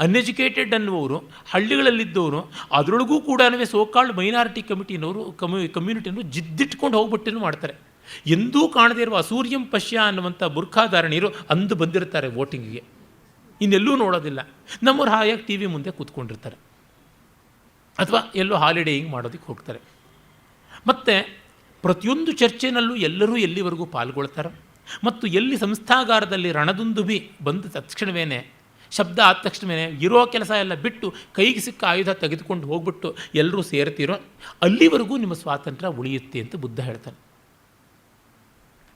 ಅನ್ಎಜುಕೇಟೆಡ್ ಅನ್ನುವರು, ಹಳ್ಳಿಗಳಲ್ಲಿದ್ದವರು, ಅದರೊಳಗೂ ಕೂಡ ಸೋಕಾಲ್ಡ್ ಮೈನಾರಿಟಿ ಕಮ್ಯುನಿಟಿಯನ್ನು ಜಿದ್ದಿಟ್ಕೊಂಡು ಹೋಗ್ಬಿಟ್ಟೇನು ಮಾಡ್ತಾರೆ. ಎಂದೂ ಕಾಣದೇ ಇರುವ ಅಸೂರ್ಯಂ ಪಶ್ಯ ಅನ್ನುವಂಥ ಬುರ್ಖಾಧಾರಣೀರು ಅಂದು ಬಂದಿರ್ತಾರೆ ವೋಟಿಂಗಿಗೆ. ಇನ್ನೆಲ್ಲೂ ನೋಡೋದಿಲ್ಲ. ನಮ್ಮವ್ರು ಹಾಯಾಗಿ ಟಿ ವಿ ಮುಂದೆ ಕೂತ್ಕೊಂಡಿರ್ತಾರೆ ಅಥವಾ ಎಲ್ಲೋ ಹಾಲಿಡೇಯಿಂಗ್ ಮಾಡೋದಕ್ಕೆ ಹೋಗ್ತಾರೆ. ಮತ್ತು ಪ್ರತಿಯೊಂದು ಚರ್ಚೆನಲ್ಲೂ ಎಲ್ಲರೂ ಎಲ್ಲಿವರೆಗೂ ಪಾಲ್ಗೊಳ್ತಾರೆ. ಮತ್ತು ಎಲ್ಲಿ ಸಂಸ್ಥಾಗಾರದಲ್ಲಿ ರಣದುಂದುಬಿ ಬಂದ ತಕ್ಷಣವೇ, ಶಬ್ದ ಆದ ತಕ್ಷಣವೇ ಇರೋ ಕೆಲಸ ಎಲ್ಲ ಬಿಟ್ಟು ಕೈಗೆ ಸಿಕ್ಕ ಆಯುಧ ತೆಗೆದುಕೊಂಡು ಹೋಗ್ಬಿಟ್ಟು ಎಲ್ಲರೂ ಸೇರ್ತೀರೋ ಅಲ್ಲಿವರೆಗೂ ನಿಮ್ಮ ಸ್ವಾತಂತ್ರ್ಯ ಉಳಿಯುತ್ತೆ ಅಂತ ಬುದ್ಧ ಹೇಳ್ತಾನೆ.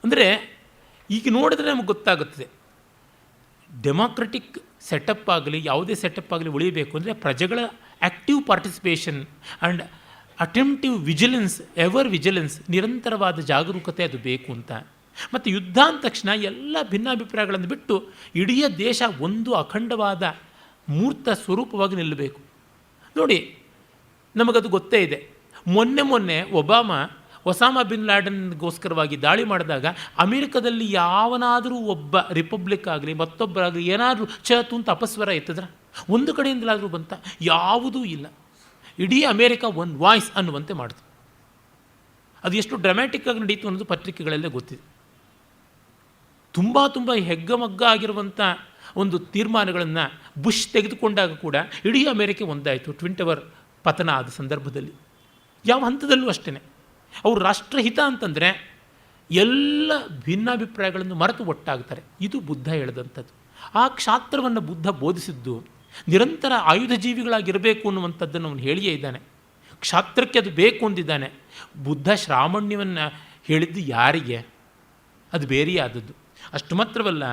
ಅಂದರೆ ಈಗ ನೋಡಿದ್ರೆ ನಮಗೆ ಗೊತ್ತಾಗುತ್ತದೆ, ಡೆಮಾಕ್ರೆಟಿಕ್ ಸೆಟಪ್ ಆಗಲಿ ಯಾವುದೇ ಸೆಟಪ್ ಆಗಲಿ ಉಳಿಯಬೇಕು ಅಂದರೆ ಪ್ರಜೆಗಳ ಆ್ಯಕ್ಟಿವ್ ಪಾರ್ಟಿಸಿಪೇಷನ್ ಆ್ಯಂಡ್ ಅಟೆಂಪ್ಟಿವ್ ವಿಜಿಲೆನ್ಸ್, ನಿರಂತರವಾದ ಜಾಗರೂಕತೆ ಅದು ಬೇಕು ಅಂತ. ಮತ್ತು ಯುದ್ಧ ಅಂದ ತಕ್ಷಣ ಎಲ್ಲ ಭಿನ್ನಾಭಿಪ್ರಾಯಗಳನ್ನು ಬಿಟ್ಟು ಇಡೀ ದೇಶ ಒಂದು ಅಖಂಡವಾದ ಮೂರ್ತ ಸ್ವರೂಪವಾಗಿ ನಿಲ್ಲಬೇಕು. ನೋಡಿ, ನಮಗದು ಗೊತ್ತೇ ಇದೆ. ಮೊನ್ನೆ ಒಸಾಮಾ ಬಿನ್ ಲ್ಯಾಡನ್ಗೋಸ್ಕರವಾಗಿ ದಾಳಿ ಮಾಡಿದಾಗ ಅಮೇರಿಕದಲ್ಲಿ ಯಾವನಾದರೂ ಒಬ್ಬ ರಿಪಬ್ಲಿಕ್ ಆಗಲಿ ಮತ್ತೊಬ್ಬರಾಗಲಿ ಏನಾದರೂ ಚತು ಅಂತ ಅಪಸ್ವರ ಎತ್ತಿದ್ರ? ಒಂದು ಕಡೆಯಿಂದಲಾದರೂ ಬಂತ? ಯಾವುದೂ ಇಲ್ಲ. ಇಡೀ ಅಮೇರಿಕ ಒನ್ ವಾಯ್ಸ್ ಅನ್ನುವಂತೆ ಮಾಡಿತು. ಅದು ಎಷ್ಟು ಡ್ರಾಮ್ಯಾಟಿಕ್ಕಾಗಿ ನಡೀತು ಅನ್ನೋದು ಪತ್ರಿಕೆಗಳಲ್ಲೇ ಗೊತ್ತಿದೆ. ತುಂಬ ಹೆಗ್ಗಮಗ್ಗ ಆಗಿರುವಂಥ ಒಂದು ತೀರ್ಮಾನಗಳನ್ನು ಬುಷ್ ತೆಗೆದುಕೊಂಡಾಗ ಕೂಡ ಇಡೀ ಅಮೇರಿಕೆ ಒಂದಾಯಿತು. ಟ್ವಿನ್ ಟವರ್ ಪತನ ಆದ ಸಂದರ್ಭದಲ್ಲಿ ಯಾವ ಹಂತದಲ್ಲೂ ಅಷ್ಟೇ. ಅವರು ರಾಷ್ಟ್ರಹಿತ ಅಂತಂದರೆ ಎಲ್ಲ ಭಿನ್ನಾಭಿಪ್ರಾಯಗಳನ್ನು ಮರೆತು ಒಟ್ಟಾಗ್ತಾರೆ. ಇದು ಬುದ್ಧ ಹೇಳಿದಂಥದ್ದು. ಆ ಕ್ಷಾತ್ರವನ್ನು ಬುದ್ಧ ಬೋಧಿಸಿದ್ದು ನಿರಂತರ ಆಯುಧ ಜೀವಿಗಳಾಗಿರಬೇಕು ಅನ್ನುವಂಥದ್ದನ್ನು ಅವನು ಹೇಳಿಯೇ ಇದ್ದಾನೆ. ಕ್ಷಾತ್ರಕ್ಕೆ ಅದು ಬೇಕು ಅಂದಿದ್ದಾನೆ. ಬುದ್ಧ ಶ್ರಾಮಣ್ಯವನ್ನು ಹೇಳಿದ್ದು ಯಾರಿಗೆ? ಅದು ಬೇರೆಯೇ ಆದದ್ದು. ಅಷ್ಟು ಮಾತ್ರವಲ್ಲ,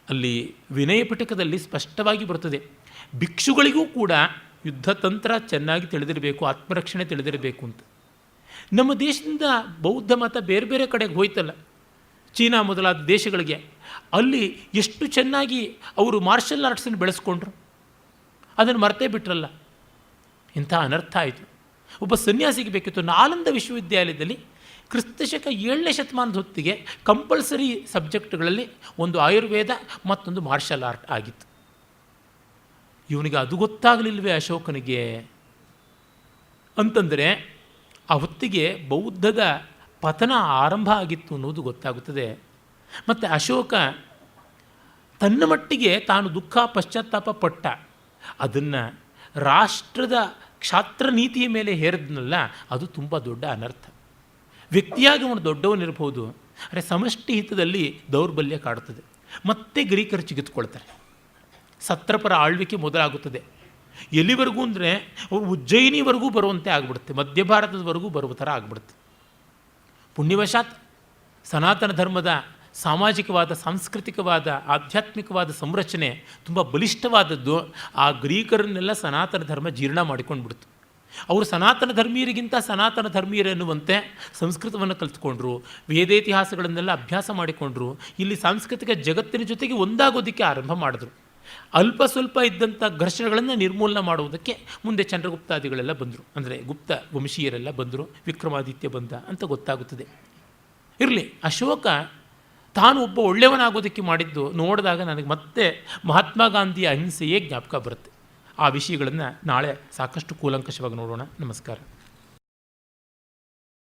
ಅಲ್ಲಿ ವಿನಯ ಪಿಟಕದಲ್ಲಿ ಸ್ಪಷ್ಟವಾಗಿ ಬರ್ತದೆ, ಭಿಕ್ಷುಗಳಿಗೂ ಕೂಡ ಯುದ್ಧತಂತ್ರ ಚೆನ್ನಾಗಿ ತಿಳಿದಿರಬೇಕು, ಆತ್ಮರಕ್ಷಣೆ ತಿಳಿದಿರಬೇಕು ಅಂತ. ನಮ್ಮ ದೇಶದಿಂದ ಬೌದ್ಧ ಮತ ಬೇರೆ ಬೇರೆ ಕಡೆಗೆ ಹೋಯ್ತಲ್ಲ, ಚೀನಾ ಮೊದಲಾದ ದೇಶಗಳಿಗೆ. ಅಲ್ಲಿ ಎಷ್ಟು ಚೆನ್ನಾಗಿ ಅವರು ಮಾರ್ಷಲ್ ಆರ್ಟ್ಸನ್ನು ಬೆಳೆಸ್ಕೊಂಡ್ರು, ಅದನ್ನು ಮರ್ತೇ ಬಿಟ್ರಲ್ಲ. ಇಂಥ ಅನರ್ಥ ಆಯಿತು. ಒಬ್ಬ ಸನ್ಯಾಸಿಗೆ ಬೇಕಿತ್ತು. ನಾಲಂದ ವಿಶ್ವವಿದ್ಯಾಲಯದಲ್ಲಿ ಕ್ರಿಸ್ತಶಕ 7ನೇ ಶತಮಾನದ ಹೊತ್ತಿಗೆ ಕಂಪಲ್ಸರಿ ಸಬ್ಜೆಕ್ಟ್ಗಳಲ್ಲಿ ಒಂದು ಆಯುರ್ವೇದ ಮತ್ತೊಂದು ಮಾರ್ಷಲ್ ಆರ್ಟ್ ಆಗಿತ್ತು. ಇವನಿಗೆ ಅದು ಗೊತ್ತಾಗಲಿಲ್ವೇ ಅಶೋಕನಿಗೆ ಅಂತಂದರೆ ಆ ಹೊತ್ತಿಗೆ ಬೌದ್ಧದ ಪತನ ಆರಂಭ ಆಗಿತ್ತು ಅನ್ನೋದು ಗೊತ್ತಾಗುತ್ತದೆ. ಮತ್ತು ಅಶೋಕ ತನ್ನ ಮಟ್ಟಿಗೆ ತಾನು ದುಃಖ ಪಶ್ಚಾತ್ತಾಪ ಪಟ್ಟ, ಅದನ್ನು ರಾಷ್ಟ್ರದ ಕ್ಷಾತ್ರ ನೀತಿಯ ಮೇಲೆ ಹೇರಿದ್ನಲ್ಲ, ಅದು ತುಂಬ ದೊಡ್ಡ ಅನರ್ಥ. ವ್ಯಕ್ತಿಯಾಗಿ ಅವನು ದೊಡ್ಡವನಿರ್ಬೋದು, ಆದರೆ ಸಮಷ್ಟಿ ಹಿತದಲ್ಲಿ ದೌರ್ಬಲ್ಯ ಕಾಡುತ್ತದೆ. ಮತ್ತೆ ಗ್ರೀಕರು ಚಿಗಿತ್ಕೊಳ್ತಾರೆ. ಸತ್ರಪರ ಆಳ್ವಿಕೆ ಮೊದಲಾಗುತ್ತದೆ. ಎಲ್ಲಿವರೆಗೂ ಅಂದರೆ ಅವರು ಉಜ್ಜಯಿನಿವರೆಗೂ ಬರುವಂತೆ ಆಗಿಬಿಡುತ್ತೆ, ಮಧ್ಯ ಭಾರತದವರೆಗೂ ಬರುವ ಥರ ಆಗಿಬಿಡುತ್ತೆ. ಪುಣ್ಯವಶಾತ್ ಸನಾತನ ಧರ್ಮದ ಸಾಮಾಜಿಕವಾದ, ಸಾಂಸ್ಕೃತಿಕವಾದ, ಆಧ್ಯಾತ್ಮಿಕವಾದ ಸಂರಚನೆ ತುಂಬ ಬಲಿಷ್ಠವಾದದ್ದು. ಆ ಗ್ರೀಕರನ್ನೆಲ್ಲ ಸನಾತನ ಧರ್ಮ ಜೀರ್ಣ ಮಾಡಿಕೊಂಡು ಬಿಡ್ತು. ಅವರು ಸನಾತನ ಧರ್ಮೀಯರಿಗಿಂತ ಸನಾತನ ಧರ್ಮೀಯರೆನ್ನುವಂತೆ ಸಂಸ್ಕೃತವನ್ನು ಕಲಿತ್ಕೊಂಡ್ರು, ವೇದೇತಿಹಾಸಗಳನ್ನೆಲ್ಲ ಅಭ್ಯಾಸ ಮಾಡಿಕೊಂಡ್ರು. ಇಲ್ಲಿ ಸಾಂಸ್ಕೃತಿಕ ಜಗತ್ತಿನ ಜೊತೆಗೆ ಒಂದಾಗೋದಕ್ಕೆ ಆರಂಭ ಮಾಡಿದ್ರು. ಅಲ್ಪ ಸ್ವಲ್ಪ ಇದ್ದಂಥ ಘರ್ಷಣೆಗಳನ್ನು ನಿರ್ಮೂಲನೆ ಮಾಡುವುದಕ್ಕೆ ಮುಂದೆ ಚಂದ್ರಗುಪ್ತಾದಿಗಳೆಲ್ಲ ಬಂದರು, ಅಂದರೆ ಗುಪ್ತ ವಂಶೀಯರೆಲ್ಲ ಬಂದರು, ವಿಕ್ರಮಾದಿತ್ಯ ಬಂದ ಅಂತ ಗೊತ್ತಾಗುತ್ತದೆ. ಇರಲಿ, ಅಶೋಕ ತಾನು ಒಬ್ಬ ಒಳ್ಳೆಯವನಾಗೋದಕ್ಕೆ ಮಾಡಿದ್ದು ನೋಡಿದಾಗ ನನಗೆ ಮತ್ತೆ ಮಹಾತ್ಮ ಗಾಂಧಿಯ ಅಹಿಂಸೆಯೇ ಜ್ಞಾಪಕ ಬರುತ್ತೆ. ಆ ವಿಷಯಗಳನ್ನು ನಾಳೆ ಸಾಕಷ್ಟು ಕೂಲಂಕಷವಾಗಿ ನೋಡೋಣ. ನಮಸ್ಕಾರ.